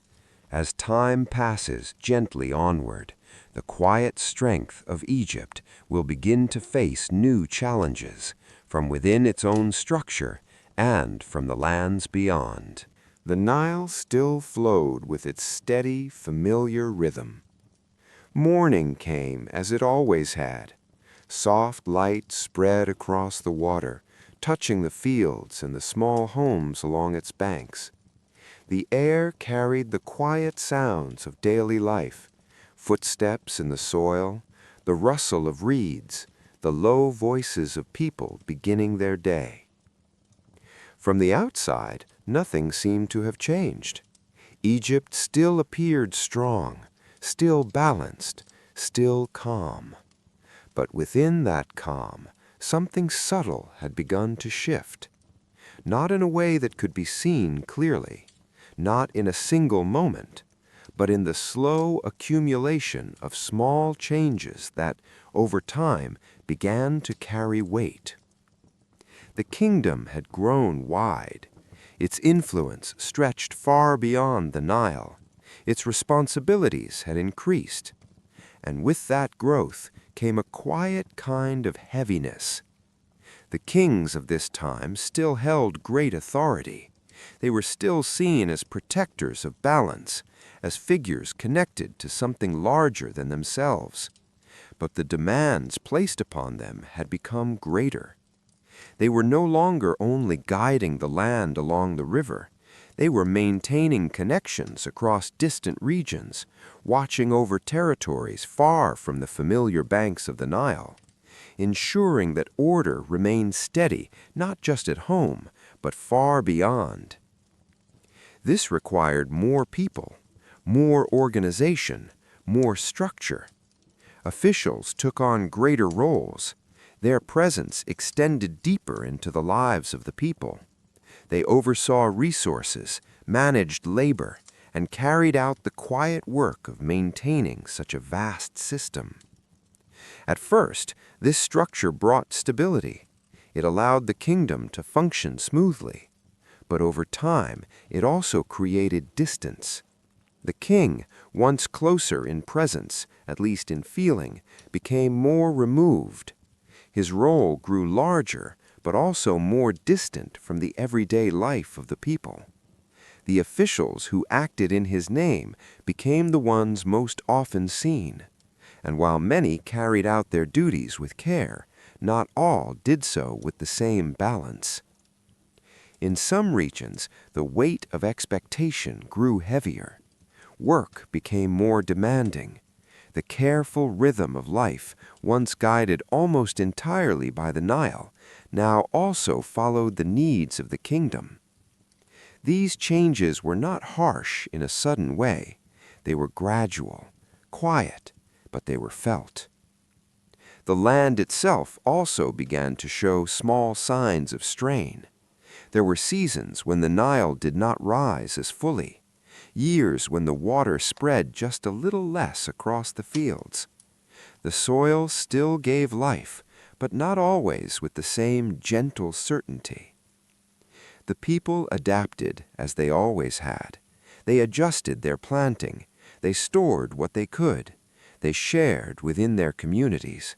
As time passes gently onward, the quiet strength of Egypt will begin to face new challenges, from within its own structure and from the lands beyond. The Nile still flowed with its steady, familiar rhythm. Morning came as it always had. Soft light spread across the water, touching the fields and the small homes along its banks. The air carried the quiet sounds of daily life, footsteps in the soil, the rustle of reeds, the low voices of people beginning their day. From the outside, nothing seemed to have changed. Egypt still appeared strong, still balanced, still calm. But within that calm, something subtle had begun to shift. Not in a way that could be seen clearly, not in a single moment, but in the slow accumulation of small changes that, over time, began to carry weight. The kingdom had grown wide. Its influence stretched far beyond the Nile. Its responsibilities had increased. And with that growth came a quiet kind of heaviness. The kings of this time still held great authority. They were still seen as protectors of balance, as figures connected to something larger than themselves. But the demands placed upon them had become greater. They were no longer only guiding the land along the river. They were maintaining connections across distant regions, watching over territories far from the familiar banks of the Nile, ensuring that order remained steady not just at home, but far beyond. This required more people, more organization, more structure. Officials took on greater roles. Their presence extended deeper into the lives of the people. They oversaw resources, managed labor, and carried out the quiet work of maintaining such a vast system. At first, this structure brought stability. It allowed the kingdom to function smoothly. But over time, it also created distance. The king, once closer in presence, at least in feeling, became more removed. His role grew larger, but also more distant from the everyday life of the people. The officials who acted in his name became the ones most often seen. And while many carried out their duties with care, not all did so with the same balance. In some regions, the weight of expectation grew heavier. Work became more demanding. The careful rhythm of life, once guided almost entirely by the Nile, now also followed the needs of the kingdom. These changes were not harsh in a sudden way. They were gradual, quiet, but they were felt. The land itself also began to show small signs of strain. There were seasons when the Nile did not rise as fully, years when the water spread just a little less across the fields. The soil still gave life, but not always with the same gentle certainty. The people adapted as they always had. They adjusted their planting. They stored what they could. They shared within their communities.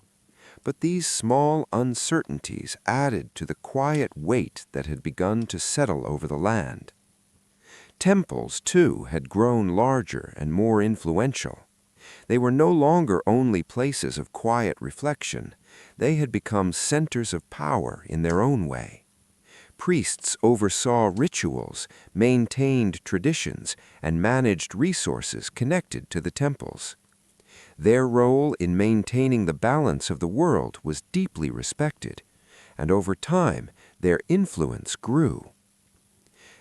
But these small uncertainties added to the quiet weight that had begun to settle over the land. Temples, too, had grown larger and more influential. They were no longer only places of quiet reflection. They had become centers of power in their own way. Priests oversaw rituals, maintained traditions, and managed resources connected to the temples. Their role in maintaining the balance of the world was deeply respected, and over time, their influence grew.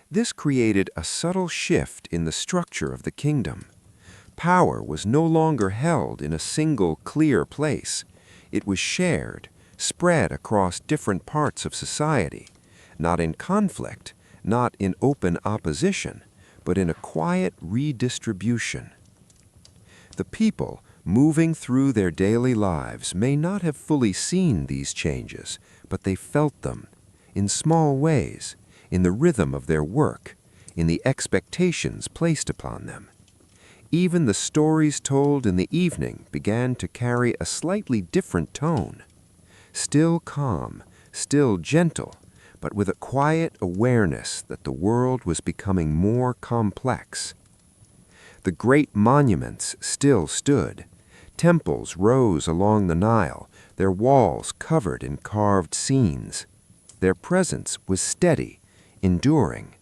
This created a subtle shift in the structure of the kingdom. Power was no longer held in a single clear place. It was shared, spread across different parts of society, not in conflict, not in open opposition, but in a quiet redistribution. The people, moving through their daily lives, may not have fully seen these changes, but they felt them, in small ways, in the rhythm of their work, in the expectations placed upon them. Even the stories told in the evening began to carry a slightly different tone. Still calm, still gentle, but with a quiet awareness that the world was becoming more complex. The great monuments still stood. Temples rose along the Nile, their walls covered in carved scenes. Their presence was steady, enduring,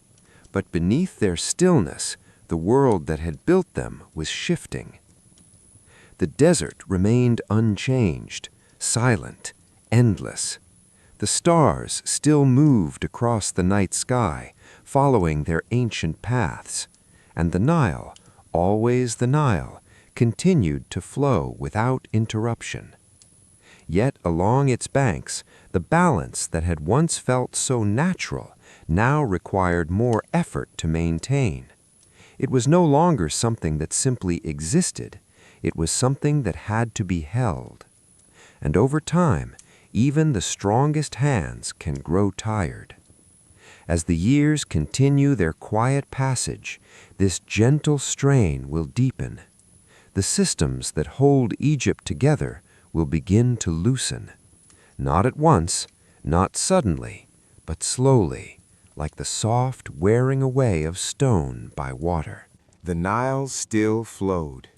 but beneath their stillness, the world that had built them was shifting. The desert remained unchanged, silent, endless. The stars still moved across the night sky, following their ancient paths, and the Nile, always the Nile, continued to flow without interruption. Yet along its banks, the balance that had once felt so natural now required more effort to maintain. It was no longer something that simply existed. It was something that had to be held. And over time, even the strongest hands can grow tired. As the years continue their quiet passage, this gentle strain will deepen. The systems that hold Egypt together will begin to loosen. Not at once, not suddenly, but slowly, like the soft wearing away of stone by water. The Nile still flowed.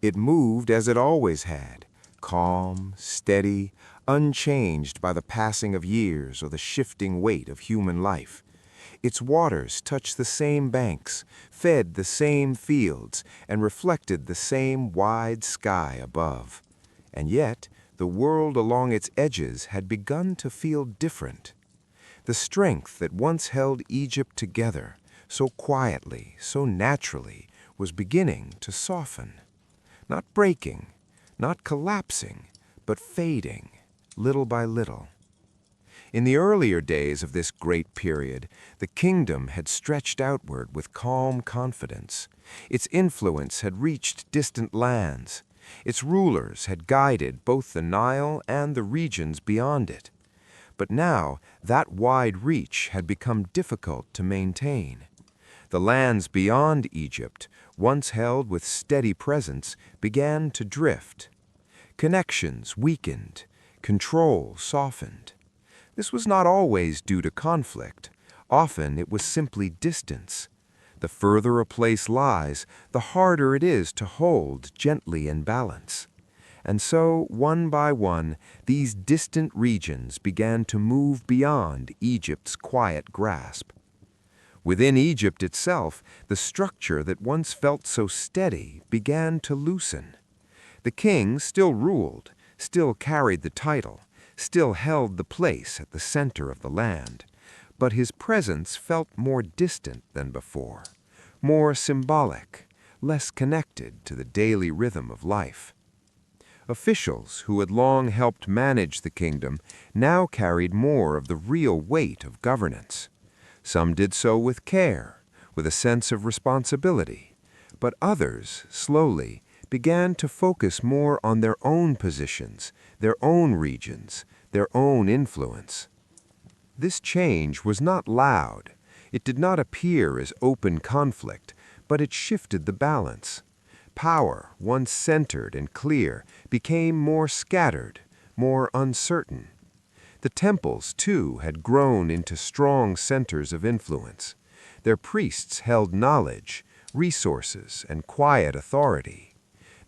It moved as it always had, calm, steady, unchanged by the passing of years or the shifting weight of human life. Its waters touched the same banks, fed the same fields, and reflected the same wide sky above. And yet, the world along its edges had begun to feel different. The strength that once held Egypt together, so quietly, so naturally, was beginning to soften. Not breaking, not collapsing, but fading, little by little. In the earlier days of this great period, the kingdom had stretched outward with calm confidence. Its influence had reached distant lands. Its rulers had guided both the Nile and the regions beyond it. But now, that wide reach had become difficult to maintain. The lands beyond Egypt, once held with steady presence, began to drift. Connections weakened, control softened. This was not always due to conflict. Often it was simply distance. The further a place lies, the harder it is to hold gently in balance. And so, one by one, these distant regions began to move beyond Egypt's quiet grasp. Within Egypt itself, the structure that once felt so steady began to loosen. The king still ruled, still carried the title, still held the place at the center of the land, but his presence felt more distant than before, more symbolic, less connected to the daily rhythm of life. Officials who had long helped manage the kingdom now carried more of the real weight of governance. Some did so with care, with a sense of responsibility, but others, slowly, began to focus more on their own positions, their own regions, their own influence. This change was not loud. It did not appear as open conflict, but it shifted the balance. Power, once centered and clear, became more scattered, more uncertain. The temples, too, had grown into strong centers of influence. Their priests held knowledge, resources, and quiet authority.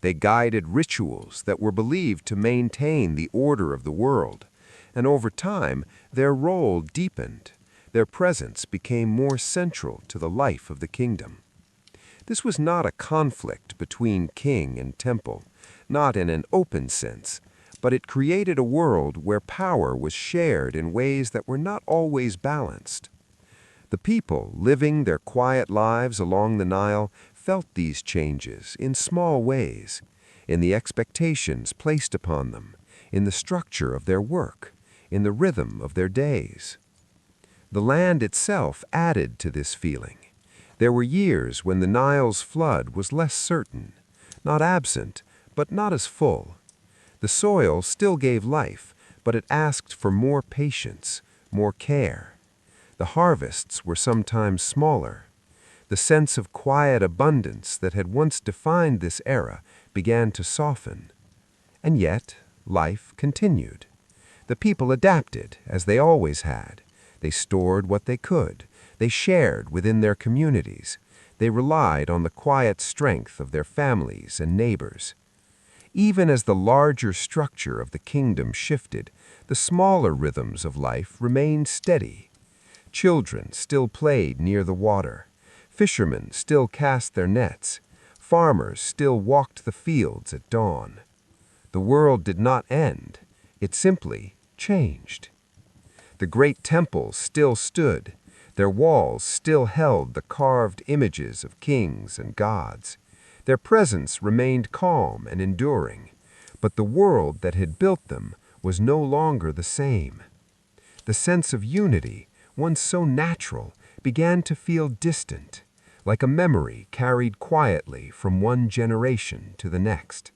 They guided rituals that were believed to maintain the order of the world, and over time, their role deepened. Their presence became more central to the life of the kingdom. This was not a conflict between king and temple, not in an open sense, but it created a world where power was shared in ways that were not always balanced. The people living their quiet lives along the Nile felt these changes in small ways, in the expectations placed upon them, in the structure of their work, in the rhythm of their days. The land itself added to this feeling. There were years when the Nile's flood was less certain, not absent, but not as full. The soil still gave life, but it asked for more patience, more care. The harvests were sometimes smaller. The sense of quiet abundance that had once defined this era began to soften. And yet, life continued. The people adapted, as they always had. They stored what they could. They shared within their communities. They relied on the quiet strength of their families and neighbors. Even as the larger structure of the kingdom shifted, the smaller rhythms of life remained steady. Children still played near the water. Fishermen still cast their nets. Farmers still walked the fields at dawn. The world did not end. It simply changed. The great temples still stood. Their walls still held the carved images of kings and gods. Their presence remained calm and enduring, but the world that had built them was no longer the same. The sense of unity, once so natural, began to feel distant, like a memory carried quietly from one generation to the next.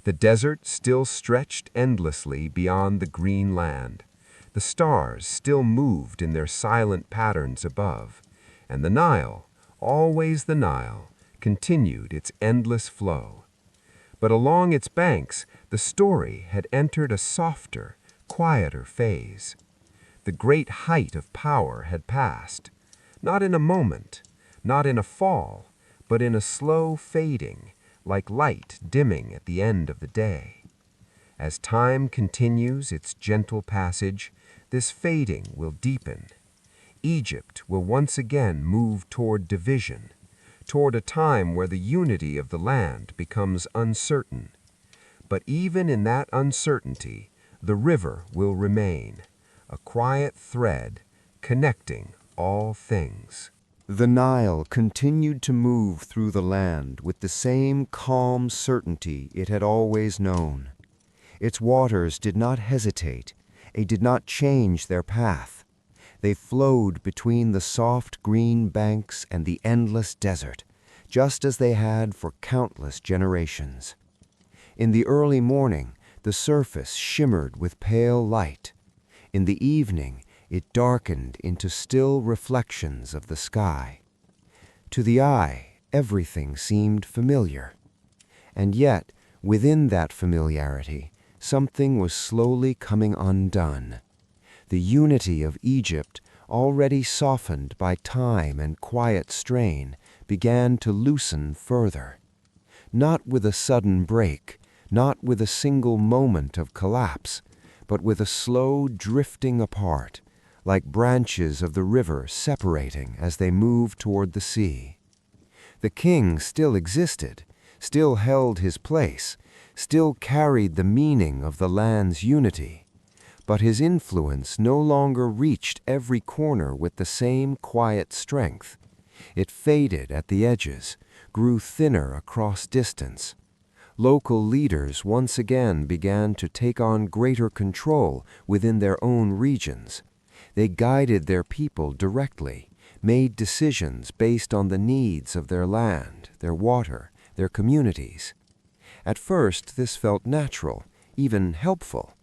The desert still stretched endlessly beyond the green land. The stars still moved in their silent patterns above, and the Nile, always the Nile, continued its endless flow. But along its banks, the story had entered a softer, quieter phase. The great height of power had passed, not in a moment, not in a fall, but in a slow fading, like light dimming at the end of the day. As time continues its gentle passage, this fading will deepen. Egypt will once again move toward division, toward a time where the unity of the land becomes uncertain. But even in that uncertainty, the river will remain, a quiet thread connecting all things. The Nile continued to move through the land with the same calm certainty it had always known. Its waters did not hesitate, they did not change their path. They flowed between the soft green banks and the endless desert, just as they had for countless generations. In the early morning, the surface shimmered with pale light. In the evening, it darkened into still reflections of the sky. To the eye, everything seemed familiar. And yet, within that familiarity, something was slowly coming undone. The unity of Egypt, already softened by time and quiet strain, began to loosen further. Not with a sudden break, not with a single moment of collapse, but with a slow drifting apart, like branches of the river separating as they moved toward the sea. The king still existed, still held his place, still carried the meaning of the land's unity, but his influence no longer reached every corner with the same quiet strength. It faded at the edges, grew thinner across distance. Local leaders once again began to take on greater control within their own regions. They guided their people directly, made decisions based on the needs of their land, their water, their communities. At first, this felt natural, even helpful.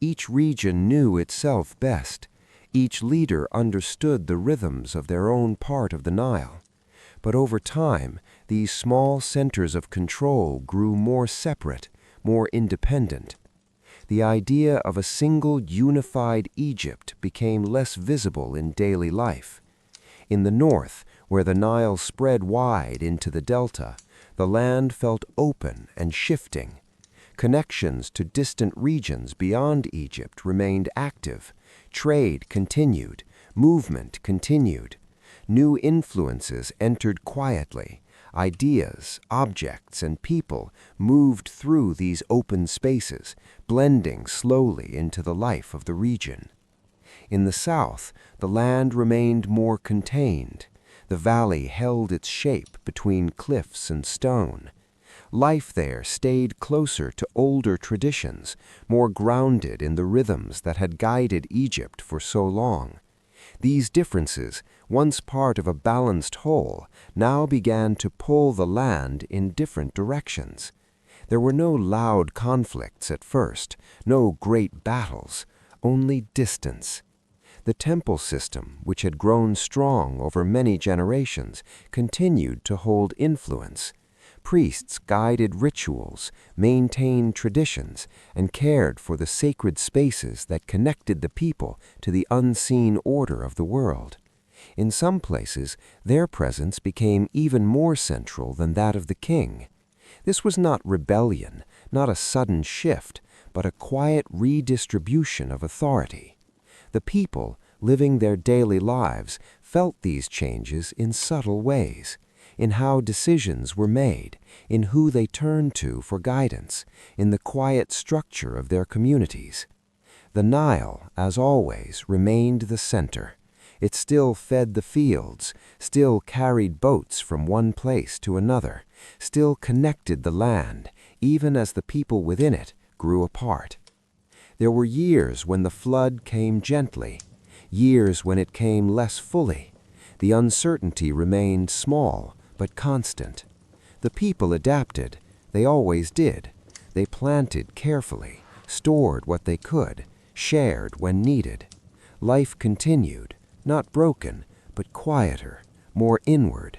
Each region knew itself best. Each leader understood the rhythms of their own part of the Nile. But over time, these small centers of control grew more separate, more independent. The idea of a single unified Egypt became less visible in daily life. In the north, where the Nile spread wide into the delta, the land felt open and shifting. Connections to distant regions beyond Egypt remained active. Trade continued. Movement continued. New influences entered quietly. Ideas, objects, and people moved through these open spaces, blending slowly into the life of the region. In the south, the land remained more contained. The valley held its shape between cliffs and stone. Life there stayed closer to older traditions, more grounded in the rhythms that had guided Egypt for so long. These differences, once part of a balanced whole, now began to pull the land in different directions. There were no loud conflicts at first, no great battles, only distance. The temple system, which had grown strong over many generations, continued to hold influence. Priests guided rituals, maintained traditions, and cared for the sacred spaces that connected the people to the unseen order of the world. In some places, their presence became even more central than that of the king. This was not rebellion, not a sudden shift, but a quiet redistribution of authority. The people, living their daily lives, felt these changes in subtle ways, in how decisions were made, in who they turned to for guidance, in the quiet structure of their communities. The Nile, as always, remained the center. It still fed the fields, still carried boats from one place to another, still connected the land, even as the people within it grew apart. There were years when the flood came gently, years when it came less fully. The uncertainty remained small, but constant. The people adapted. They always did. They planted carefully, stored what they could, shared when needed. Life continued, not broken, but quieter, more inward.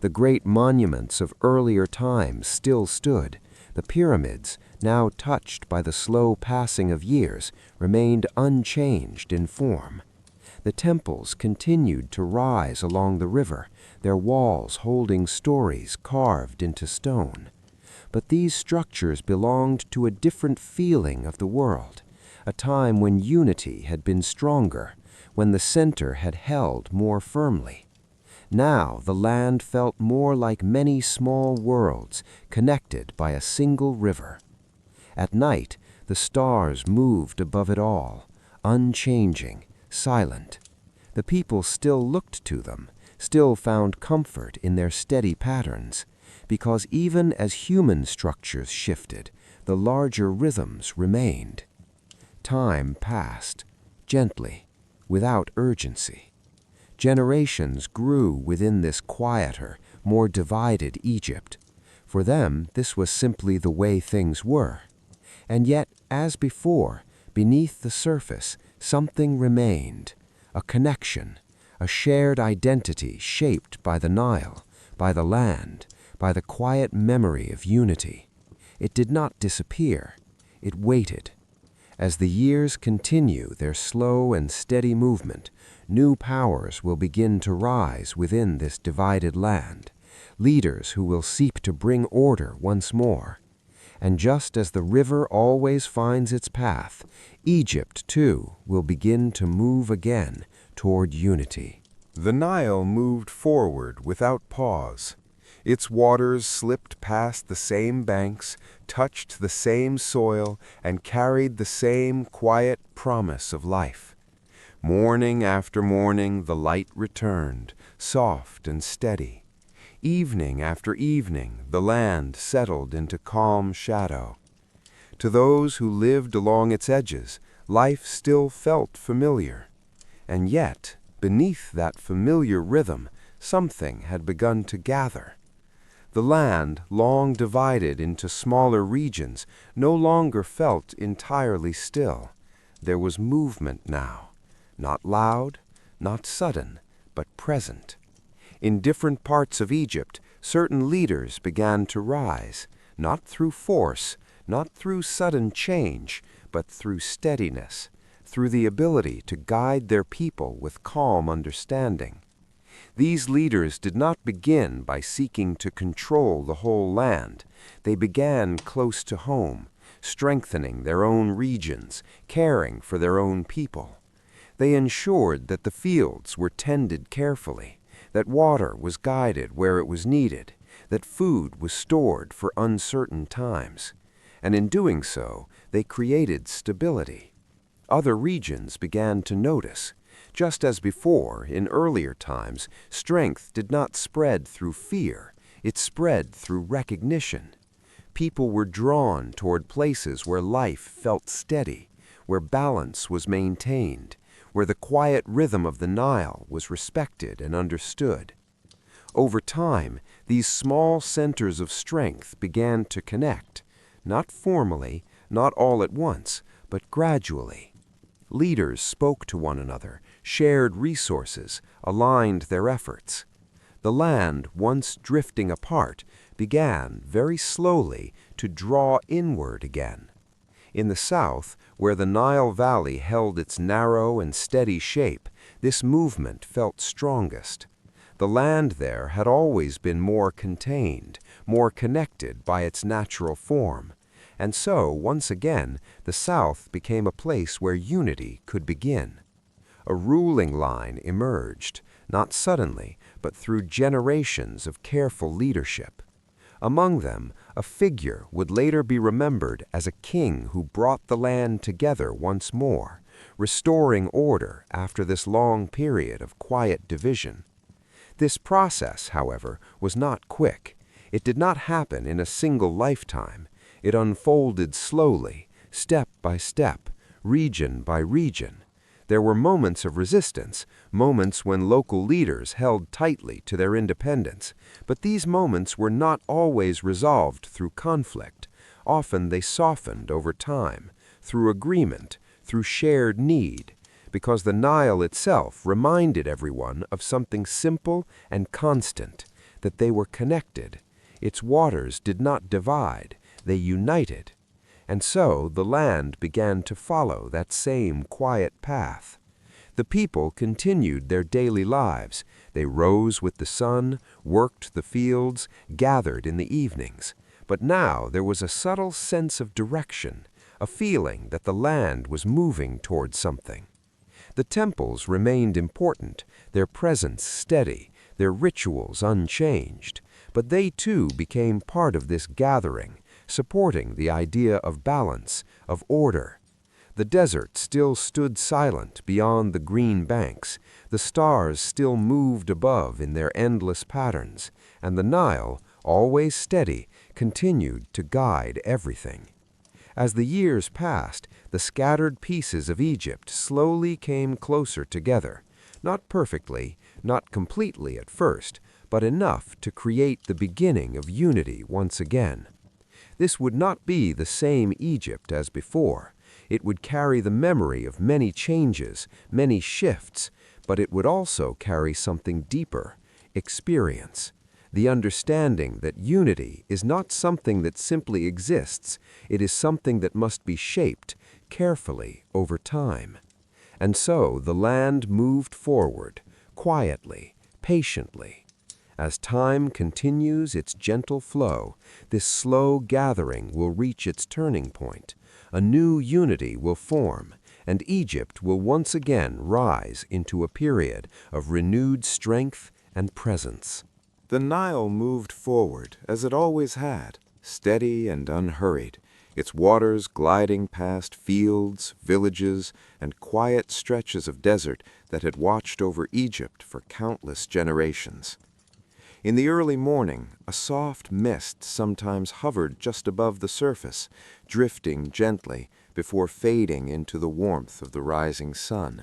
The great monuments of earlier times still stood. The pyramids, now touched by the slow passing of years, remained unchanged in form. The temples continued to rise along the river, their walls holding stories carved into stone. But these structures belonged to a different feeling of the world, a time when unity had been stronger, when the center had held more firmly. Now the land felt more like many small worlds connected by a single river. At night, the stars moved above it all, unchanging, silent. The people still looked to them, still found comfort in their steady patterns, because even as human structures shifted, the larger rhythms remained. Time passed, gently, without urgency. Generations grew within this quieter, more divided Egypt. For them, this was simply the way things were. And yet, as before, beneath the surface, something remained, a connection, a shared identity shaped by the Nile, by the land, by the quiet memory of unity. It did not disappear. It waited. As the years continue their slow and steady movement, new powers will begin to rise within this divided land, leaders who will seek to bring order once more. And just as the river always finds its path, Egypt, too, will begin to move again toward unity. The Nile moved forward without pause. Its waters slipped past the same banks, touched the same soil, and carried the same quiet promise of life. Morning after morning, the light returned, soft and steady. Evening after evening, the land settled into calm shadow. To those who lived along its edges, life still felt familiar. And yet, beneath that familiar rhythm, something had begun to gather. The land, long divided into smaller regions, no longer felt entirely still. There was movement now, not loud, not sudden, but present. In different parts of Egypt, certain leaders began to rise, not through force, not through sudden change, but through steadiness, through the ability to guide their people with calm understanding. These leaders did not begin by seeking to control the whole land. They began close to home, strengthening their own regions, caring for their own people. They ensured that the fields were tended carefully, that water was guided where it was needed, that food was stored for uncertain times. And in doing so, they created stability. Other regions began to notice. Just as before, in earlier times, strength did not spread through fear, it spread through recognition. People were drawn toward places where life felt steady, where balance was maintained, where the quiet rhythm of the Nile was respected and understood. Over time, these small centers of strength began to connect, not formally, not all at once, but gradually. Leaders spoke to one another, shared resources, aligned their efforts. The land, once drifting apart, began, very slowly, to draw inward again. In the south, where the Nile Valley held its narrow and steady shape, this movement felt strongest. The land there had always been more contained, more connected by its natural form. And so, once again, the South became a place where unity could begin. A ruling line emerged, not suddenly, but through generations of careful leadership. Among them, a figure would later be remembered as a king who brought the land together once more, restoring order after this long period of quiet division. This process, however, was not quick. It did not happen in a single lifetime. It unfolded slowly, step by step, region by region. There were moments of resistance, moments when local leaders held tightly to their independence, but these moments were not always resolved through conflict. Often they softened over time, through agreement, through shared need, because the Nile itself reminded everyone of something simple and constant, that they were connected. Its waters did not divide, they united. And so the land began to follow that same quiet path. The people continued their daily lives. They rose with the sun, worked the fields, gathered in the evenings. But now there was a subtle sense of direction, a feeling that the land was moving towards something. The temples remained important, their presence steady, their rituals unchanged, but they too became part of this gathering, supporting the idea of balance, of order. The desert still stood silent beyond the green banks, the stars still moved above in their endless patterns, and the Nile, always steady, continued to guide everything. As the years passed, the scattered pieces of Egypt slowly came closer together, not perfectly, not completely at first, but enough to create the beginning of unity once again. This would not be the same Egypt as before. It would carry the memory of many changes, many shifts, but it would also carry something deeper, experience. The understanding that unity is not something that simply exists, it is something that must be shaped carefully over time. And so the land moved forward, quietly, patiently. As time continues its gentle flow, this slow gathering will reach its turning point. A new unity will form, and Egypt will once again rise into a period of renewed strength and presence. The Nile moved forward, as it always had, steady and unhurried, its waters gliding past fields, villages, and quiet stretches of desert that had watched over Egypt for countless generations. In the early morning, a soft mist sometimes hovered just above the surface, drifting gently before fading into the warmth of the rising sun.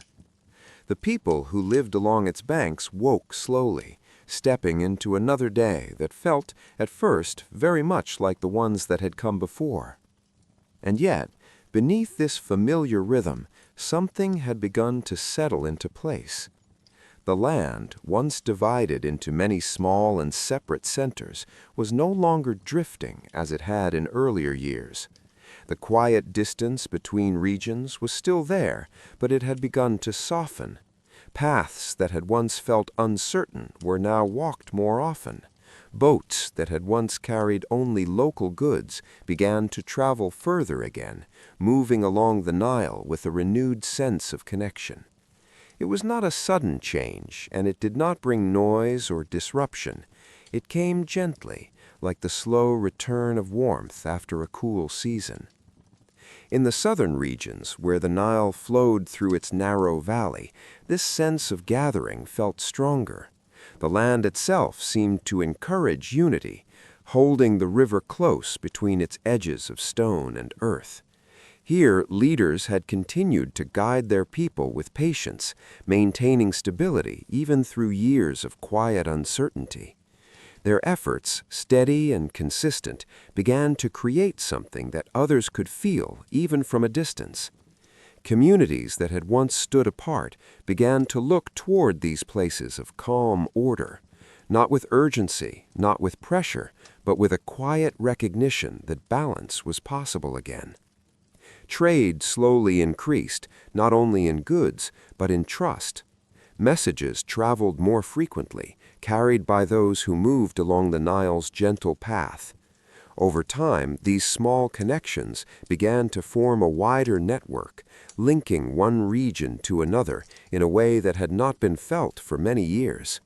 The people who lived along its banks woke slowly, stepping into another day that felt, at first, very much like the ones that had come before. And yet, beneath this familiar rhythm, something had begun to settle into place. The land, once divided into many small and separate centers, was no longer drifting as it had in earlier years. The quiet distance between regions was still there, but it had begun to soften. Paths that had once felt uncertain were now walked more often. Boats that had once carried only local goods began to travel further again, moving along the Nile with a renewed sense of connection. It was not a sudden change, and it did not bring noise or disruption. It came gently, like the slow return of warmth after a cool season. In the southern regions, where the Nile flowed through its narrow valley, this sense of gathering felt stronger. The land itself seemed to encourage unity, holding the river close between its edges of stone and earth. Here, leaders had continued to guide their people with patience, maintaining stability even through years of quiet uncertainty. Their efforts, steady and consistent, began to create something that others could feel even from a distance. Communities that had once stood apart began to look toward these places of calm order, not with urgency, not with pressure, but with a quiet recognition that balance was possible again. Trade slowly increased, not only in goods, but in trust. Messages traveled more frequently, carried by those who moved along the Nile's gentle path. Over time, these small connections began to form a wider network, linking one region to another in a way that had not been felt for many years.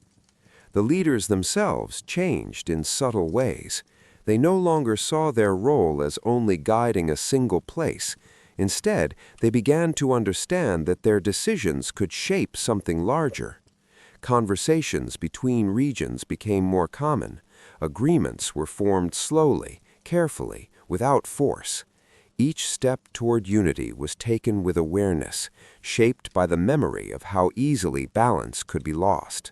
The leaders themselves changed in subtle ways. They no longer saw their role as only guiding a single place. Instead, they began to understand that their decisions could shape something larger. Conversations between regions became more common. Agreements were formed slowly, carefully, without force. Each step toward unity was taken with awareness, shaped by the memory of how easily balance could be lost.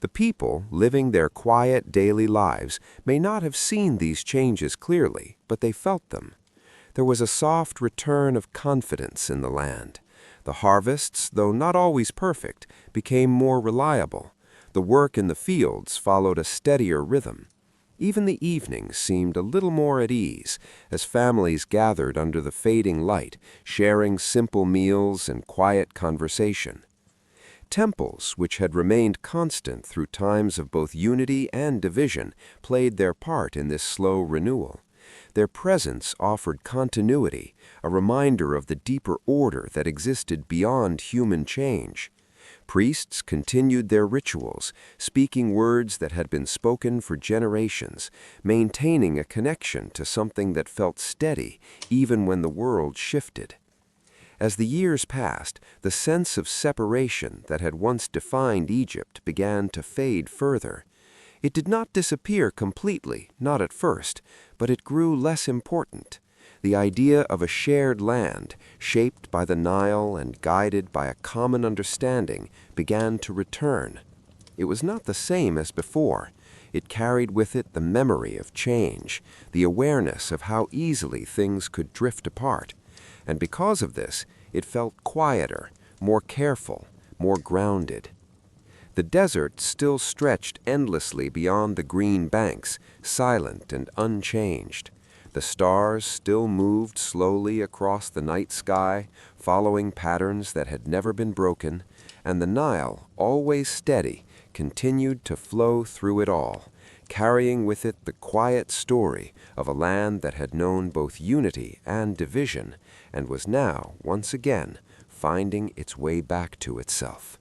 The people, living their quiet daily lives, may not have seen these changes clearly, but they felt them. There was a soft return of confidence in the land. The harvests, though not always perfect, became more reliable. The work in the fields followed a steadier rhythm. Even the evenings seemed a little more at ease, as families gathered under the fading light, sharing simple meals and quiet conversation. Temples, which had remained constant through times of both unity and division, played their part in this slow renewal. Their presence offered continuity, a reminder of the deeper order that existed beyond human change. Priests continued their rituals, speaking words that had been spoken for generations, maintaining a connection to something that felt steady even when the world shifted. As the years passed, the sense of separation that had once defined Egypt began to fade further. It did not disappear completely, not at first, but it grew less important. The idea of a shared land, shaped by the Nile and guided by a common understanding, began to return. It was not the same as before. It carried with it the memory of change, the awareness of how easily things could drift apart. And because of this, it felt quieter, more careful, more grounded. The desert still stretched endlessly beyond the green banks, silent and unchanged. The stars still moved slowly across the night sky, following patterns that had never been broken, and the Nile, always steady, continued to flow through it all, carrying with it the quiet story of a land that had known both unity and division, and was now, once again, finding its way back to itself.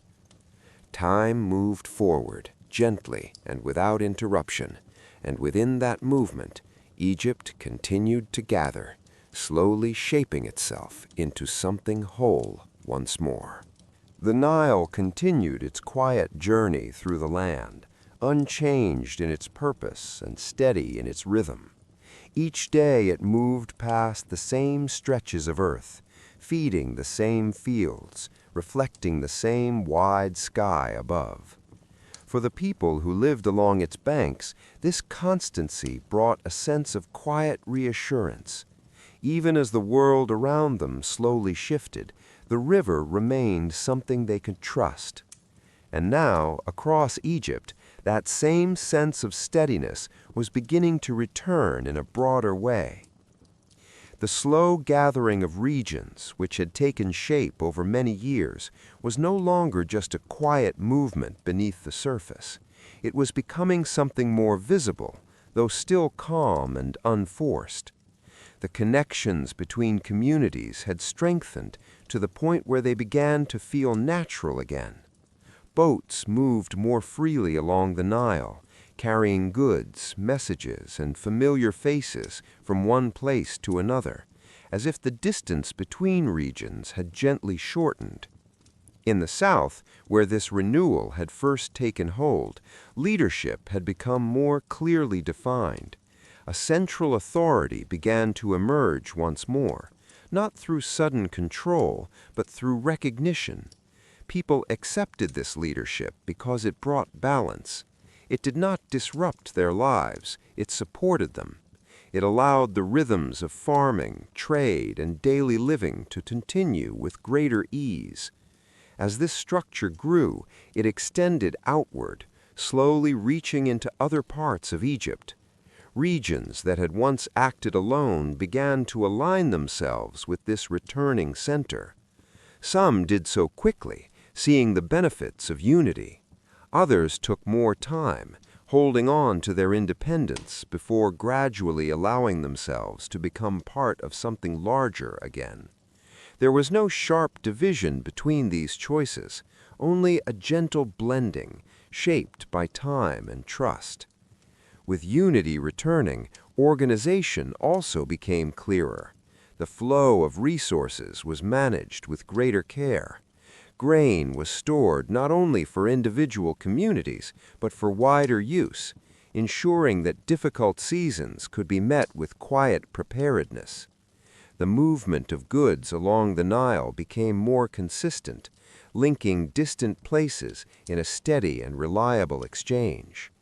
Time moved forward, gently and without interruption, and within that movement, Egypt continued to gather, slowly shaping itself into something whole once more. The Nile continued its quiet journey through the land, unchanged in its purpose and steady in its rhythm. Each day it moved past the same stretches of earth, feeding the same fields, reflecting the same wide sky above. For the people who lived along its banks, this constancy brought a sense of quiet reassurance. Even as the world around them slowly shifted, the river remained something they could trust. And now, across Egypt, that same sense of steadiness was beginning to return in a broader way. The slow gathering of regions, which had taken shape over many years, was no longer just a quiet movement beneath the surface. It was becoming something more visible, though still calm and unforced. The connections between communities had strengthened to the point where they began to feel natural again. Boats moved more freely along the Nile, carrying goods, messages, and familiar faces from one place to another, as if the distance between regions had gently shortened. In the south, where this renewal had first taken hold, leadership had become more clearly defined. A central authority began to emerge once more, not through sudden control, but through recognition. People accepted this leadership because it brought balance. It did not disrupt their lives, it supported them. It allowed the rhythms of farming, trade, and daily living to continue with greater ease. As this structure grew, it extended outward, slowly reaching into other parts of Egypt. Regions that had once acted alone began to align themselves with this returning center. Some did so quickly, seeing the benefits of unity. Others took more time, holding on to their independence before gradually allowing themselves to become part of something larger again. There was no sharp division between these choices, only a gentle blending, shaped by time and trust. With unity returning, Organization also became clearer. The flow of resources was managed with greater care. Grain was stored not only for individual communities, but for wider use, ensuring that difficult seasons could be met with quiet preparedness. The movement of goods along the Nile became more consistent, linking distant places in a steady and reliable exchange.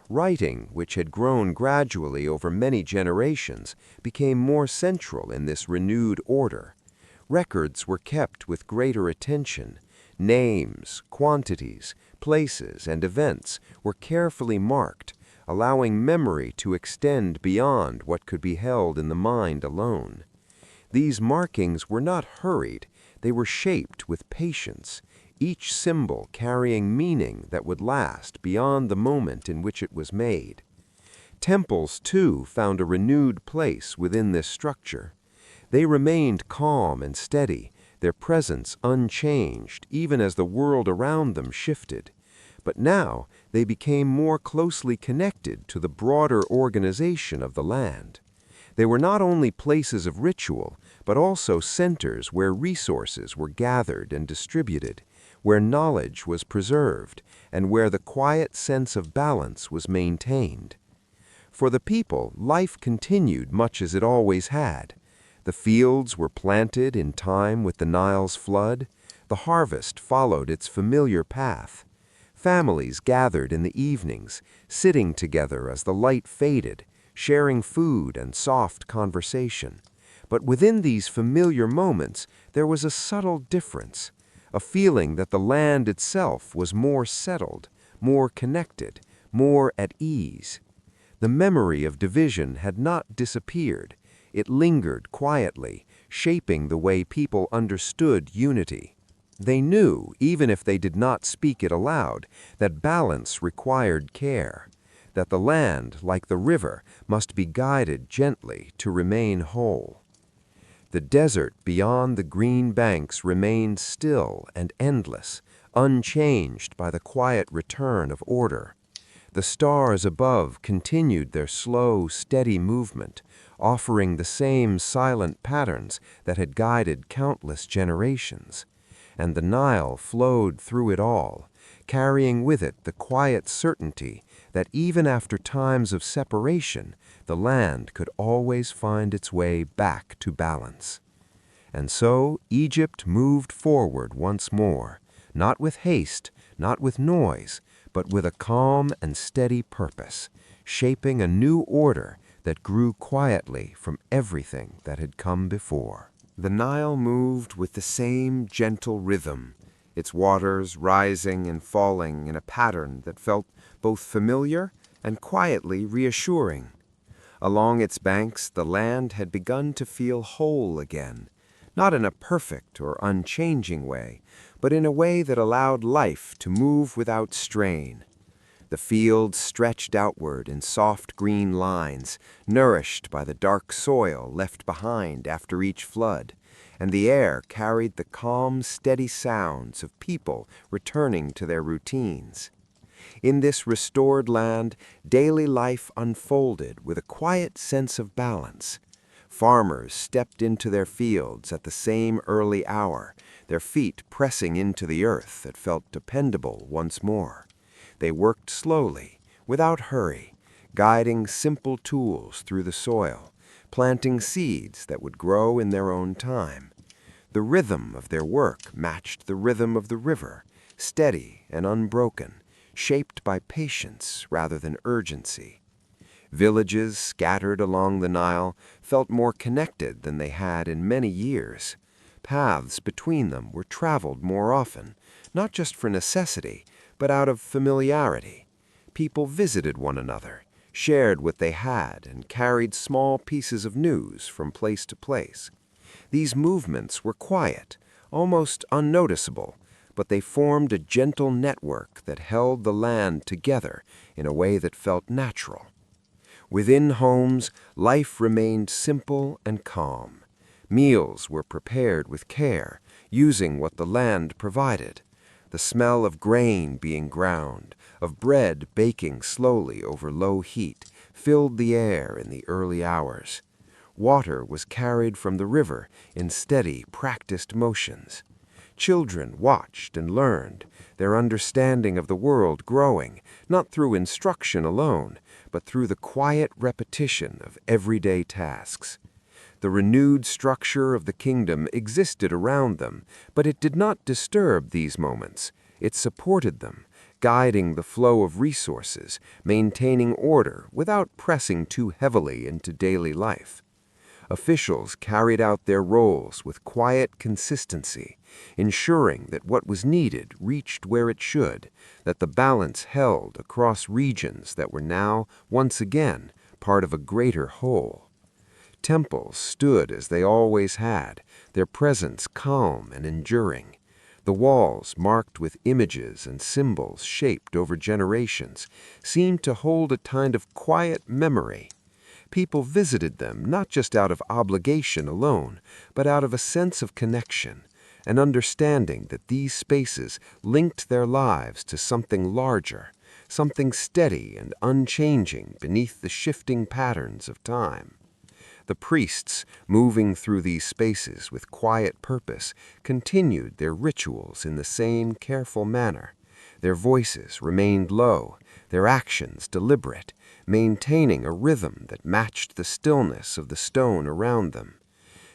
Writing, which had grown gradually over many generations, became more central in this renewed order. Records were kept with greater attention. Names, quantities, places, and events were carefully marked, allowing memory to extend beyond what could be held in the mind alone. These markings were not hurried, they were shaped with patience, each symbol carrying meaning that would last beyond the moment in which it was made. Temples, too, found a renewed place within this structure. They remained calm and steady, their presence unchanged even as the world around them shifted. But now they became more closely connected to the broader organization of the land. They were not only places of ritual, but also centers where resources were gathered and distributed, where knowledge was preserved, and where the quiet sense of balance was maintained. For the people, life continued much as it always had. The fields were planted in time with the Nile's flood. The harvest followed its familiar path. Families gathered in the evenings, sitting together as the light faded, sharing food and soft conversation. But within these familiar moments, there was a subtle difference, a feeling that the land itself was more settled, more connected, more at ease. The memory of division had not disappeared. It lingered quietly, shaping the way people understood unity. They knew, even if they did not speak it aloud, that balance required care, that the land, like the river, must be guided gently to remain whole. The desert beyond the green banks remained still and endless, unchanged by the quiet return of order. The stars above continued their slow, steady movement, offering the same silent patterns that had guided countless generations. And the Nile flowed through it all, carrying with it the quiet certainty that even after times of separation, the land could always find its way back to balance. And so Egypt moved forward once more, not with haste, not with noise, but with a calm and steady purpose, shaping a new order that grew quietly from everything that had come before. The Nile moved with the same gentle rhythm, its waters rising and falling in a pattern that felt both familiar and quietly reassuring. Along its banks, the land had begun to feel whole again, not in a perfect or unchanging way, but in a way that allowed life to move without strain. The fields stretched outward in soft green lines, nourished by the dark soil left behind after each flood, and the air carried the calm, steady sounds of people returning to their routines. In this restored land, daily life unfolded with a quiet sense of balance. Farmers stepped into their fields at the same early hour, their feet pressing into the earth that felt dependable once more. They worked slowly, without hurry, guiding simple tools through the soil, planting seeds that would grow in their own time. The rhythm of their work matched the rhythm of the river, steady and unbroken, shaped by patience rather than urgency. Villages scattered along the Nile felt more connected than they had in many years. Paths between them were traveled more often, not just for necessity, but out of familiarity. People visited one another, shared what they had, and carried small pieces of news from place to place. These movements were quiet, almost unnoticeable, but they formed a gentle network that held the land together in a way that felt natural. Within homes, life remained simple and calm. Meals were prepared with care, using what the land provided. The smell of grain being ground, of bread baking slowly over low heat, filled the air in the early hours. Water was carried from the river in steady, practiced motions. Children watched and learned, their understanding of the world growing, not through instruction alone, but through the quiet repetition of everyday tasks. The renewed structure of the kingdom existed around them, but it did not disturb these moments. It supported them, guiding the flow of resources, maintaining order without pressing too heavily into daily life. Officials carried out their roles with quiet consistency, ensuring that what was needed reached where it should, that the balance held across regions that were now, once again, part of a greater whole. Temples stood as they always had, their presence calm and enduring. The walls, marked with images and symbols shaped over generations, seemed to hold a kind of quiet memory. People visited them not just out of obligation alone, but out of a sense of connection, an understanding that these spaces linked their lives to something larger, something steady and unchanging beneath the shifting patterns of time. The priests, moving through these spaces with quiet purpose, continued their rituals in the same careful manner. Their voices remained low, their actions deliberate, maintaining a rhythm that matched the stillness of the stone around them.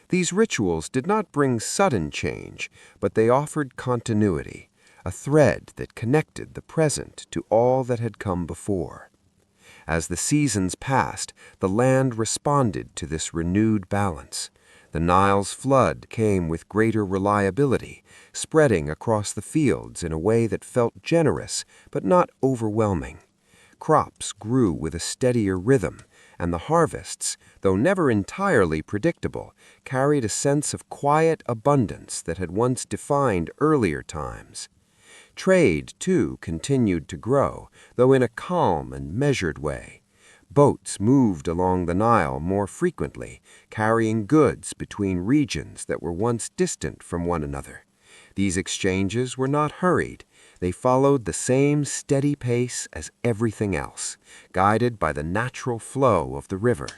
These rituals did not bring sudden change, but they offered continuity, a thread that connected the present to all that had come before. As the seasons passed, the land responded to this renewed balance. The Nile's flood came with greater reliability, spreading across the fields in a way that felt generous but not overwhelming. Crops grew with a steadier rhythm, and the harvests, though never entirely predictable, carried a sense of quiet abundance that had once defined earlier times. Trade, too, continued to grow, though in a calm and measured way. Boats moved along the Nile more frequently, carrying goods between regions that were once distant from one another. These exchanges were not hurried. They followed the same steady pace as everything else, guided by the natural flow of the river.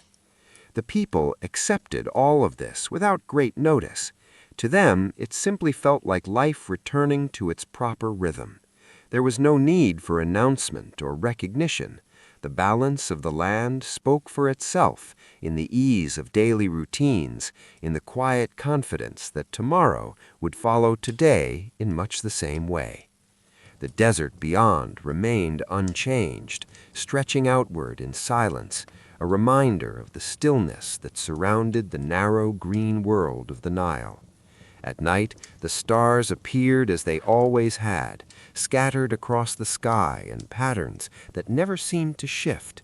The people accepted all of this without great notice. To them, it simply felt like life returning to its proper rhythm. There was no need for announcement or recognition. The balance of the land spoke for itself in the ease of daily routines, in the quiet confidence that tomorrow would follow today in much the same way. The desert beyond remained unchanged, stretching outward in silence, a reminder of the stillness that surrounded the narrow green world of the Nile. At night, the stars appeared as they always had, scattered across the sky in patterns that never seemed to shift.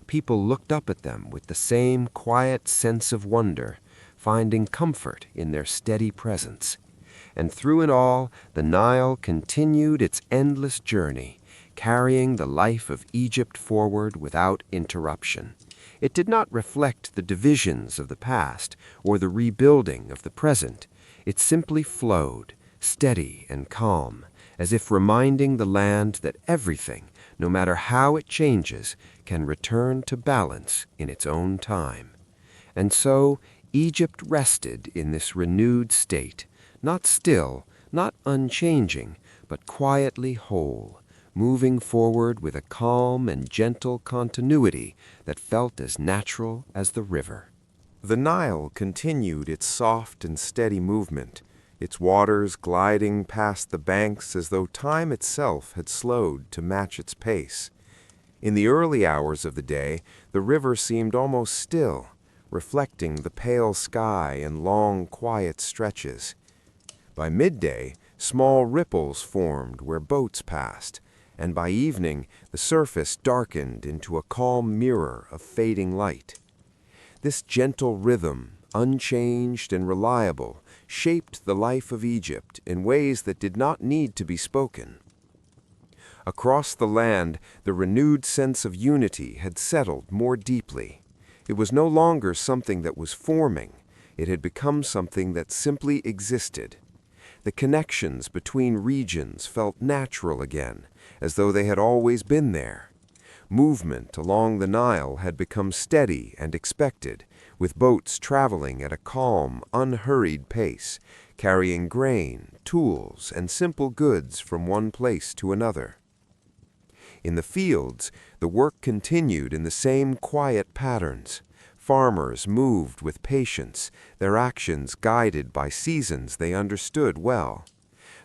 People looked up at them with the same quiet sense of wonder, finding comfort in their steady presence. And through it all, the Nile continued its endless journey, carrying the life of Egypt forward without interruption. It did not reflect the divisions of the past or the rebuilding of the present. It simply flowed, steady and calm, as if reminding the land that everything, no matter how it changes, can return to balance in its own time. And so, Egypt rested in this renewed state, not still, not unchanging, but quietly whole, moving forward with a calm and gentle continuity that felt as natural as the river. The Nile continued its soft and steady movement, its waters gliding past the banks as though time itself had slowed to match its pace. In the early hours of the day, the river seemed almost still, reflecting the pale sky in long, quiet stretches. By midday, small ripples formed where boats passed, and by evening, the surface darkened into a calm mirror of fading light. This gentle rhythm, unchanged and reliable, shaped the life of Egypt in ways that did not need to be spoken. Across the land, the renewed sense of unity had settled more deeply. It was no longer something that was forming. It had become something that simply existed. The connections between regions felt natural again, as though they had always been there. Movement along the Nile had become steady and expected, with boats traveling at a calm, unhurried pace, carrying grain, tools, and simple goods from one place to another. In the fields, the work continued in the same quiet patterns. Farmers moved with patience, their actions guided by seasons they understood well.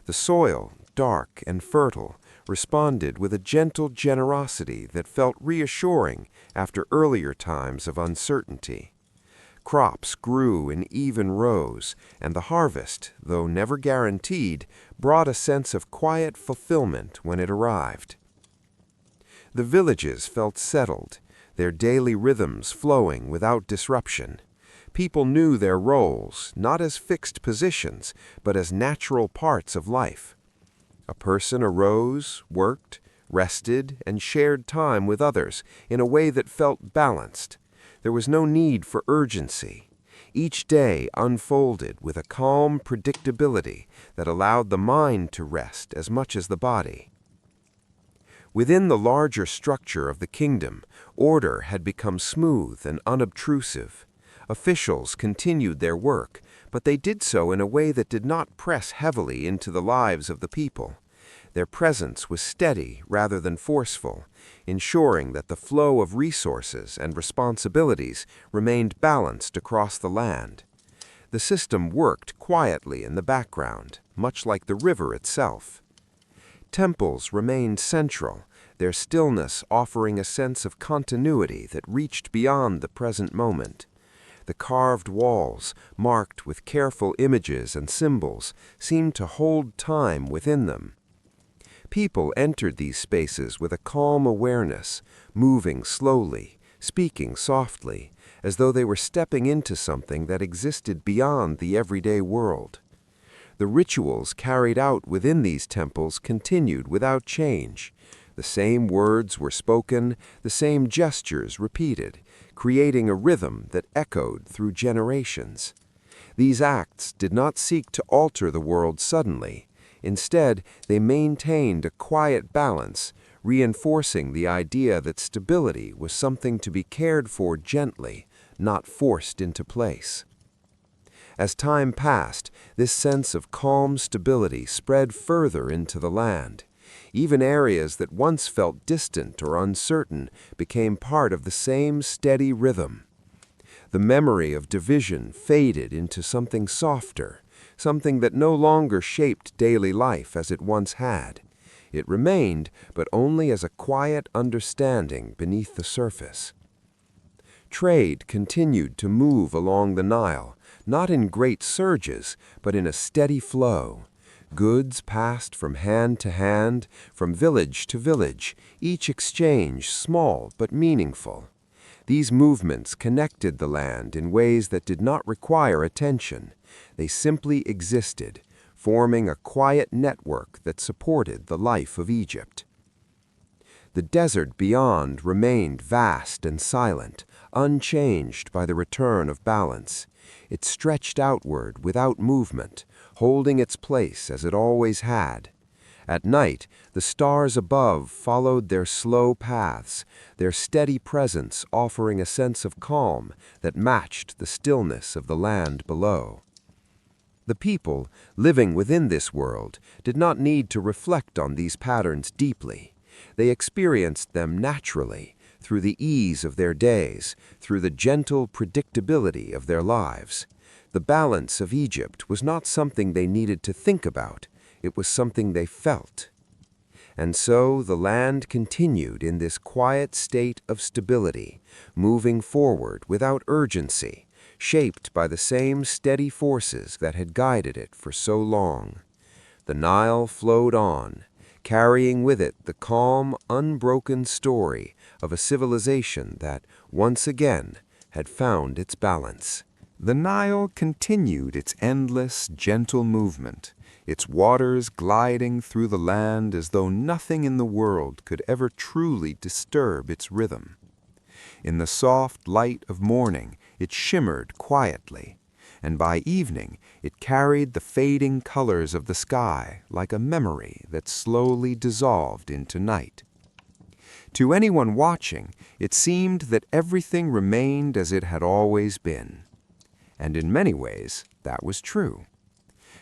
The soil, dark and fertile, responded with a gentle generosity that felt reassuring after earlier times of uncertainty. Crops grew in even rows, and the harvest, though never guaranteed, brought a sense of quiet fulfillment when it arrived. The villages felt settled, their daily rhythms flowing without disruption. People knew their roles, not as fixed positions, but as natural parts of life. A person arose, worked, rested, and shared time with others in a way that felt balanced. There was no need for urgency. Each day unfolded with a calm predictability that allowed the mind to rest as much as the body. Within the larger structure of the kingdom, order had become smooth and unobtrusive. Officials continued their work, but they did so in a way that did not press heavily into the lives of the people. Their presence was steady rather than forceful, ensuring that the flow of resources and responsibilities remained balanced across the land. The system worked quietly in the background, much like the river itself. Temples remained central, their stillness offering a sense of continuity that reached beyond the present moment. The carved walls, marked with careful images and symbols, seemed to hold time within them. People entered these spaces with a calm awareness, moving slowly, speaking softly, as though they were stepping into something that existed beyond the everyday world. The rituals carried out within these temples continued without change. The same words were spoken, the same gestures repeated, creating a rhythm that echoed through generations. These acts did not seek to alter the world suddenly. Instead, they maintained a quiet balance, reinforcing the idea that stability was something to be cared for gently, not forced into place. As time passed, this sense of calm stability spread further into the land. Even areas that once felt distant or uncertain became part of the same steady rhythm. The memory of division faded into something softer, something that no longer shaped daily life as it once had. It remained, but only as a quiet understanding beneath the surface. Trade continued to move along the Nile, not in great surges, but in a steady flow. Goods passed from hand to hand, from village to village, each exchange small but meaningful. These movements connected the land in ways that did not require attention. They simply existed, forming a quiet network that supported the life of Egypt. The desert beyond remained vast and silent, unchanged by the return of balance. It stretched outward without movement, holding its place as it always had. At night, the stars above followed their slow paths, their steady presence offering a sense of calm that matched the stillness of the land below. The people, living within this world, did not need to reflect on these patterns deeply. They experienced them naturally, through the ease of their days, through the gentle predictability of their lives. The balance of Egypt was not something they needed to think about, it was something they felt. And so the land continued in this quiet state of stability, moving forward without urgency, shaped by the same steady forces that had guided it for so long. The Nile flowed on, carrying with it the calm, unbroken story of a civilization that, once again, had found its balance. The Nile continued its endless, gentle movement, its waters gliding through the land as though nothing in the world could ever truly disturb its rhythm. In the soft light of morning, it shimmered quietly, and by evening it carried the fading colors of the sky like a memory that slowly dissolved into night. To anyone watching, it seemed that everything remained as it had always been. And in many ways, that was true.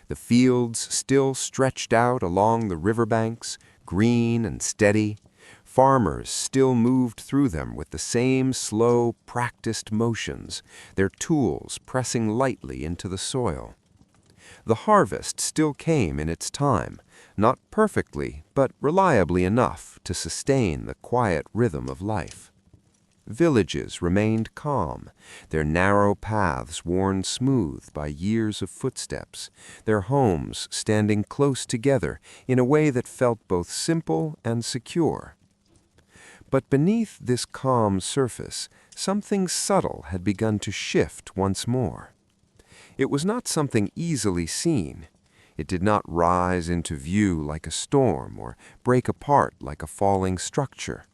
The fields still stretched out along the riverbanks, green and steady. Farmers still moved through them with the same slow, practiced motions, their tools pressing lightly into the soil. The harvest still came in its time, not perfectly, but reliably enough to sustain the quiet rhythm of life. Villages remained calm, their narrow paths worn smooth by years of footsteps, their homes standing close together in a way that felt both simple and secure. But beneath this calm surface, something subtle had begun to shift once more. It was not something easily seen. It did not rise into view like a storm or break apart like a falling structure.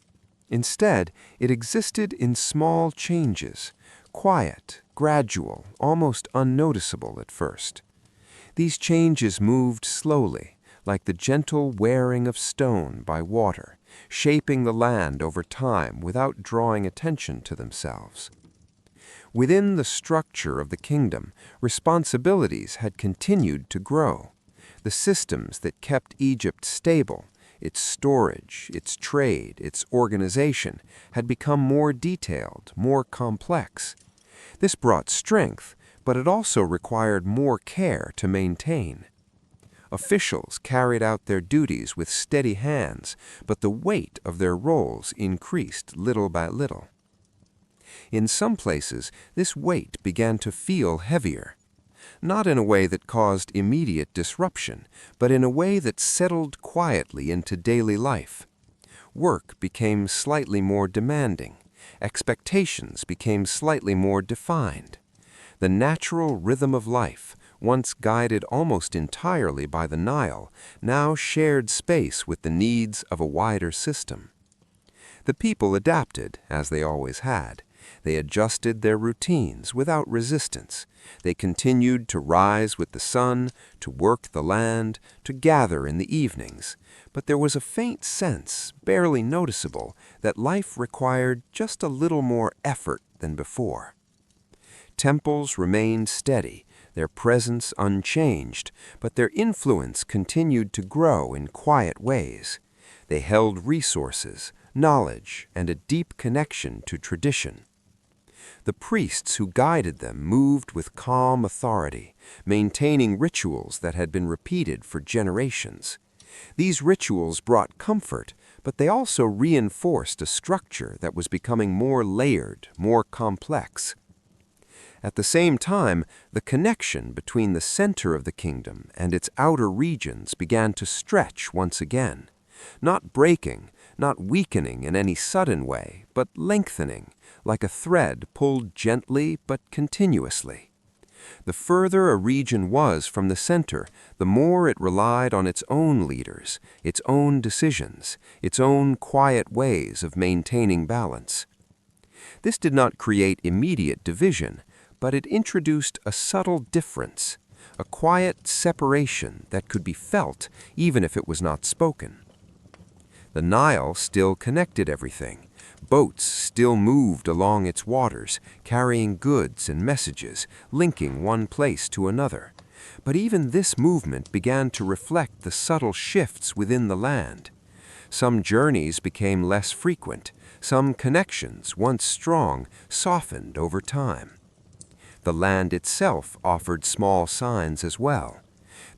Instead, it existed in small changes, quiet, gradual, almost unnoticeable at first. These changes moved slowly, like the gentle wearing of stone by water, shaping the land over time without drawing attention to themselves. Within the structure of the kingdom, responsibilities had continued to grow. The systems that kept Egypt stable, its storage, its trade, its organization, had become more detailed, more complex. This brought strength, but it also required more care to maintain. Officials carried out their duties with steady hands, but the weight of their roles increased little by little. In some places, this weight began to feel heavier, not in a way that caused immediate disruption, but in a way that settled quietly into daily life. Work became slightly more demanding. Expectations became slightly more defined. The natural rhythm of life, once guided almost entirely by the Nile, now shared space with the needs of a wider system. The people adapted, as they always had. They adjusted their routines without resistance. They continued to rise with the sun, to work the land, to gather in the evenings. But there was a faint sense, barely noticeable, that life required just a little more effort than before. Temples remained steady, their presence unchanged, but their influence continued to grow in quiet ways. They held resources, knowledge, and a deep connection to tradition. The priests who guided them moved with calm authority, maintaining rituals that had been repeated for generations. These rituals brought comfort, but they also reinforced a structure that was becoming more layered, more complex. At the same time, the connection between the center of the kingdom and its outer regions began to stretch once again, not breaking, not weakening in any sudden way, but lengthening, like a thread pulled gently but continuously. The further a region was from the center, the more it relied on its own leaders, its own decisions, its own quiet ways of maintaining balance. This did not create immediate division, but it introduced a subtle difference, a quiet separation that could be felt even if it was not spoken. The Nile still connected everything. Boats still moved along its waters, carrying goods and messages, linking one place to another. But even this movement began to reflect the subtle shifts within the land. Some journeys became less frequent. Some connections, once strong, softened over time. The land itself offered small signs as well.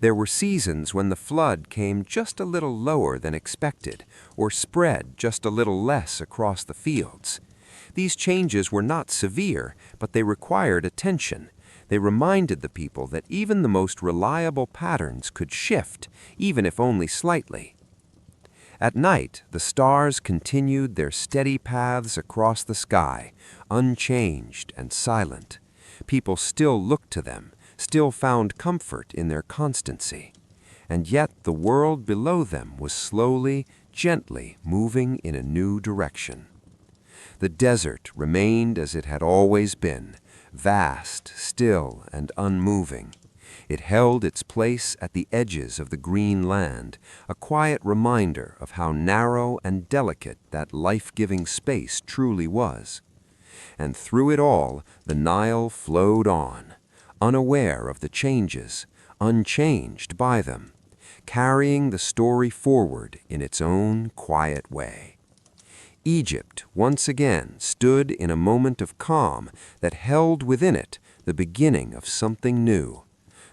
There were seasons when the flood came just a little lower than expected, or spread just a little less across the fields. These changes were not severe, but they required attention. They reminded the people that even the most reliable patterns could shift, even if only slightly. At night, the stars continued their steady paths across the sky, unchanged and silent. People still looked to them, still found comfort in their constancy. And yet the world below them was slowly, gently moving in a new direction. The desert remained as it had always been, vast, still, and unmoving. It held its place at the edges of the green land, a quiet reminder of how narrow and delicate that life-giving space truly was. And through it all, the Nile flowed on, unaware of the changes, unchanged by them, carrying the story forward in its own quiet way. Egypt once again stood in a moment of calm that held within it the beginning of something new.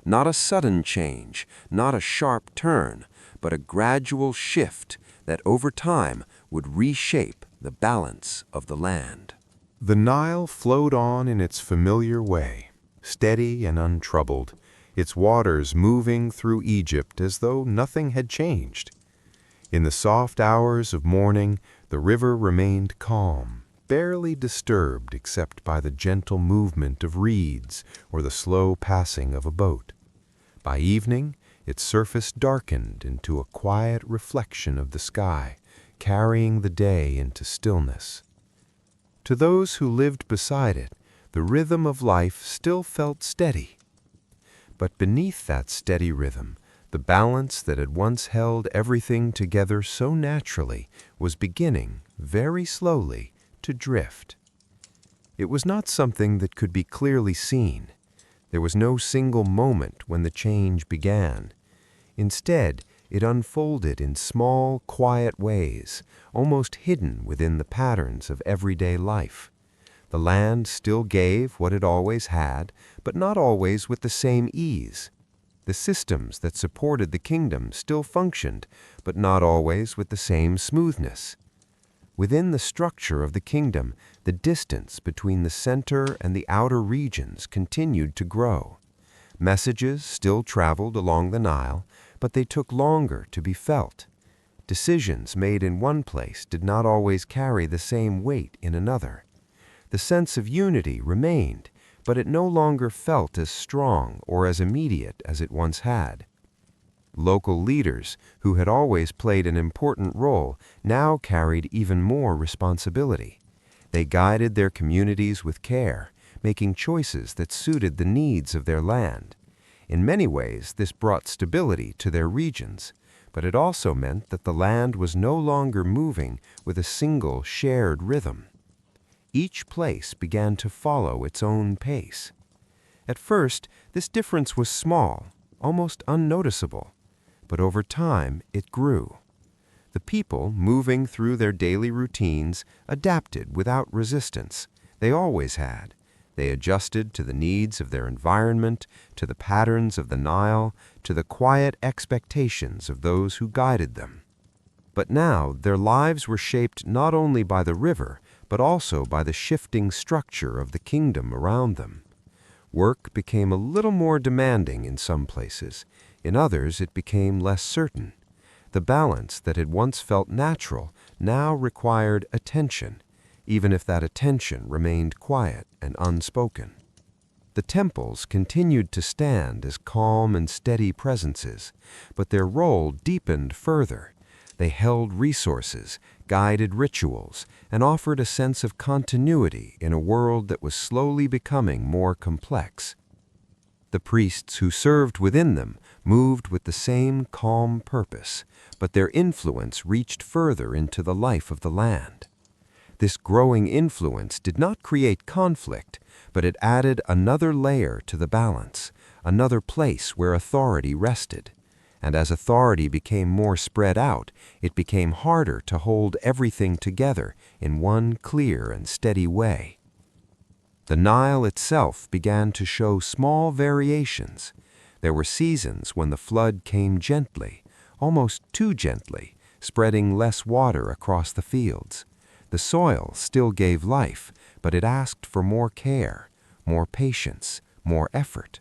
Not a sudden change, not a sharp turn, but a gradual shift that over time would reshape the balance of the land. The Nile flowed on in its familiar way, steady and untroubled, its waters moving through Egypt as though nothing had changed. In the soft hours of morning, the river remained calm, barely disturbed except by the gentle movement of reeds or the slow passing of a boat. By evening, its surface darkened into a quiet reflection of the sky, carrying the day into stillness. To those who lived beside it, the rhythm of life still felt steady. But beneath that steady rhythm, the balance that had once held everything together so naturally was beginning, very slowly, to drift. It was not something that could be clearly seen. There was no single moment when the change began. Instead, it unfolded in small, quiet ways, almost hidden within the patterns of everyday life. The land still gave what it always had, but not always with the same ease. The systems that supported the kingdom still functioned, but not always with the same smoothness. Within the structure of the kingdom, the distance between the center and the outer regions continued to grow. Messages still traveled along the Nile, but they took longer to be felt. Decisions made in one place did not always carry the same weight in another. The sense of unity remained, but it no longer felt as strong or as immediate as it once had. Local leaders, who had always played an important role, now carried even more responsibility. They guided their communities with care, making choices that suited the needs of their land. In many ways, this brought stability to their regions, but it also meant that the land was no longer moving with a single shared rhythm. Each place began to follow its own pace. At first, this difference was small, almost unnoticeable, but over time it grew. The people, moving through their daily routines, adapted without resistance. They always had. They adjusted to the needs of their environment, to the patterns of the Nile, to the quiet expectations of those who guided them. But now their lives were shaped not only by the river, but also by the shifting structure of the kingdom around them. Work became a little more demanding in some places. In others, it became less certain. The balance that had once felt natural now required attention, even if that attention remained quiet and unspoken. The temples continued to stand as calm and steady presences, but their role deepened further. They held resources, guided rituals, and offered a sense of continuity in a world that was slowly becoming more complex. The priests who served within them moved with the same calm purpose, but their influence reached further into the life of the land. This growing influence did not create conflict, but it added another layer to the balance, another place where authority rested. And as authority became more spread out, it became harder to hold everything together in one clear and steady way. The Nile itself began to show small variations. There were seasons when the flood came gently, almost too gently, spreading less water across the fields. The soil still gave life, but it asked for more care, more patience, more effort.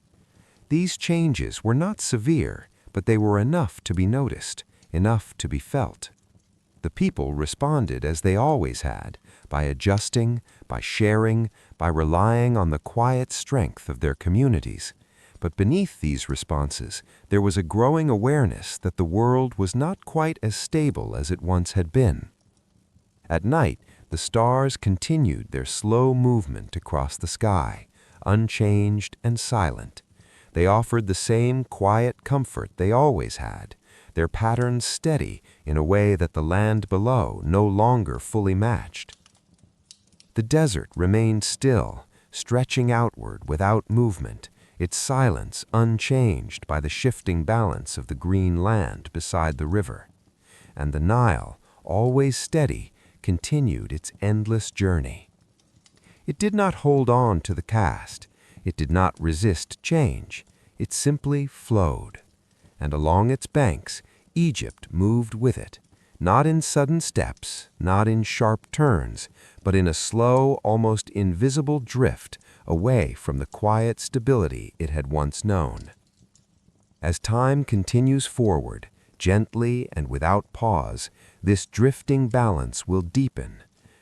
These changes were not severe, but they were enough to be noticed, enough to be felt. The people responded as they always had, by adjusting, by sharing, by relying on the quiet strength of their communities. But beneath these responses, there was a growing awareness that the world was not quite as stable as it once had been. At night, the stars continued their slow movement across the sky, unchanged and silent. They offered the same quiet comfort they always had, their patterns steady in a way that the land below no longer fully matched. The desert remained still, stretching outward without movement, its silence unchanged by the shifting balance of the green land beside the river. And the Nile, always steady, continued its endless journey. It did not hold on to the past. It did not resist change. It simply flowed. And along its banks, Egypt moved with it, not in sudden steps, not in sharp turns, but in a slow, almost invisible drift away from the quiet stability it had once known. As time continues forward, gently and without pause, this drifting balance will deepen.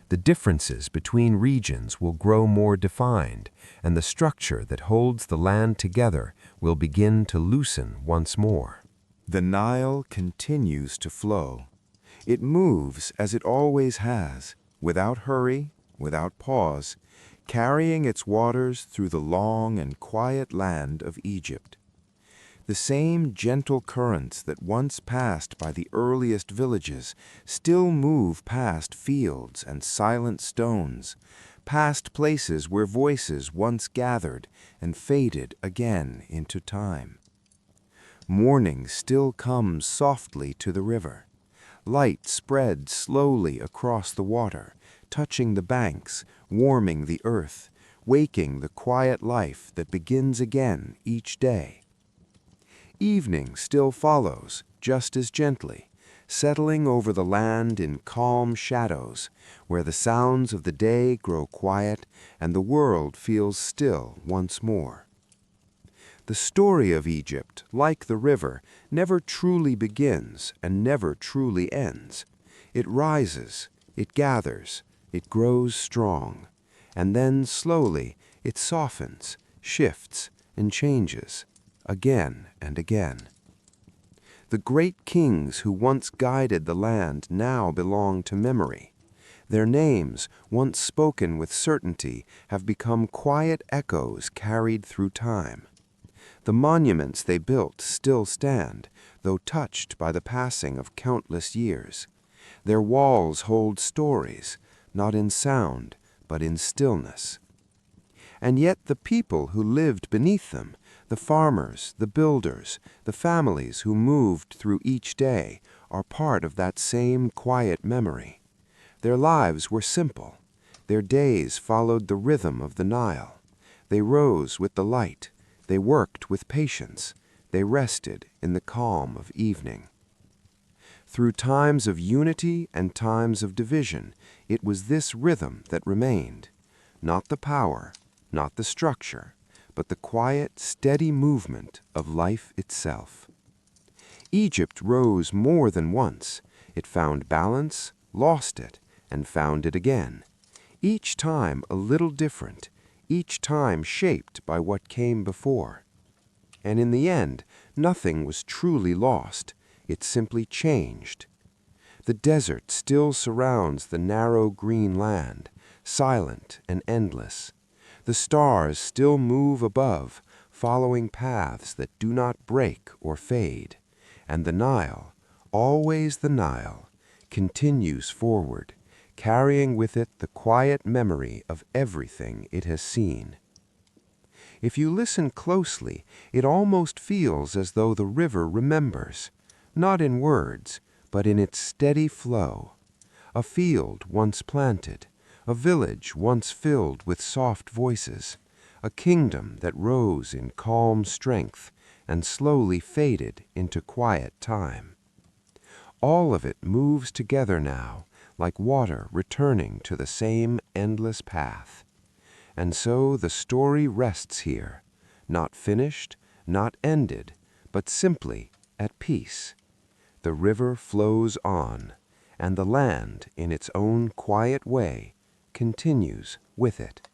The differences between regions will grow more defined, and the structure that holds the land together will begin to loosen once more. The Nile continues to flow. It moves as it always has, without hurry, without pause, carrying its waters through the long and quiet land of Egypt. The same gentle currents that once passed by the earliest villages still move past fields and silent stones, past places where voices once gathered and faded again into time. Morning still comes softly to the river. Light spreads slowly across the water, touching the banks, warming the earth, waking the quiet life that begins again each day. Evening still follows, just as gently, settling over the land in calm shadows, where the sounds of the day grow quiet and the world feels still once more. The story of Egypt, like the river, never truly begins and never truly ends. It rises, it gathers, it grows strong, and then slowly it softens, shifts, and changes, again and again. The great kings who once guided the land now belong to memory. Their names, once spoken with certainty, have become quiet echoes carried through time. The monuments they built still stand, though touched by the passing of countless years. Their walls hold stories, not in sound, but in stillness. And yet the people who lived beneath them, the farmers, the builders, the families who moved through each day, are part of that same quiet memory. Their lives were simple. Their days followed the rhythm of the Nile. They rose with the light. They worked with patience. They rested in the calm of evening. Through times of unity and times of division, it was this rhythm that remained. Not the power, not the structure, but the quiet, steady movement of life itself. Egypt rose more than once. It found balance, lost it, and found it again. Each time a little different, each time shaped by what came before. And in the end, nothing was truly lost. It simply changed. The desert still surrounds the narrow green land, silent and endless. The stars still move above, following paths that do not break or fade. And the Nile, always the Nile, continues forward, carrying with it the quiet memory of everything it has seen. If you listen closely, it almost feels as though the river remembers, not in words, but in its steady flow. A field once planted, a village once filled with soft voices, a kingdom that rose in calm strength and slowly faded into quiet time. All of it moves together now, like water returning to the same endless path. And so the story rests here, not finished, not ended, but simply at peace. The river flows on, and the land, in its own quiet way, continues with it.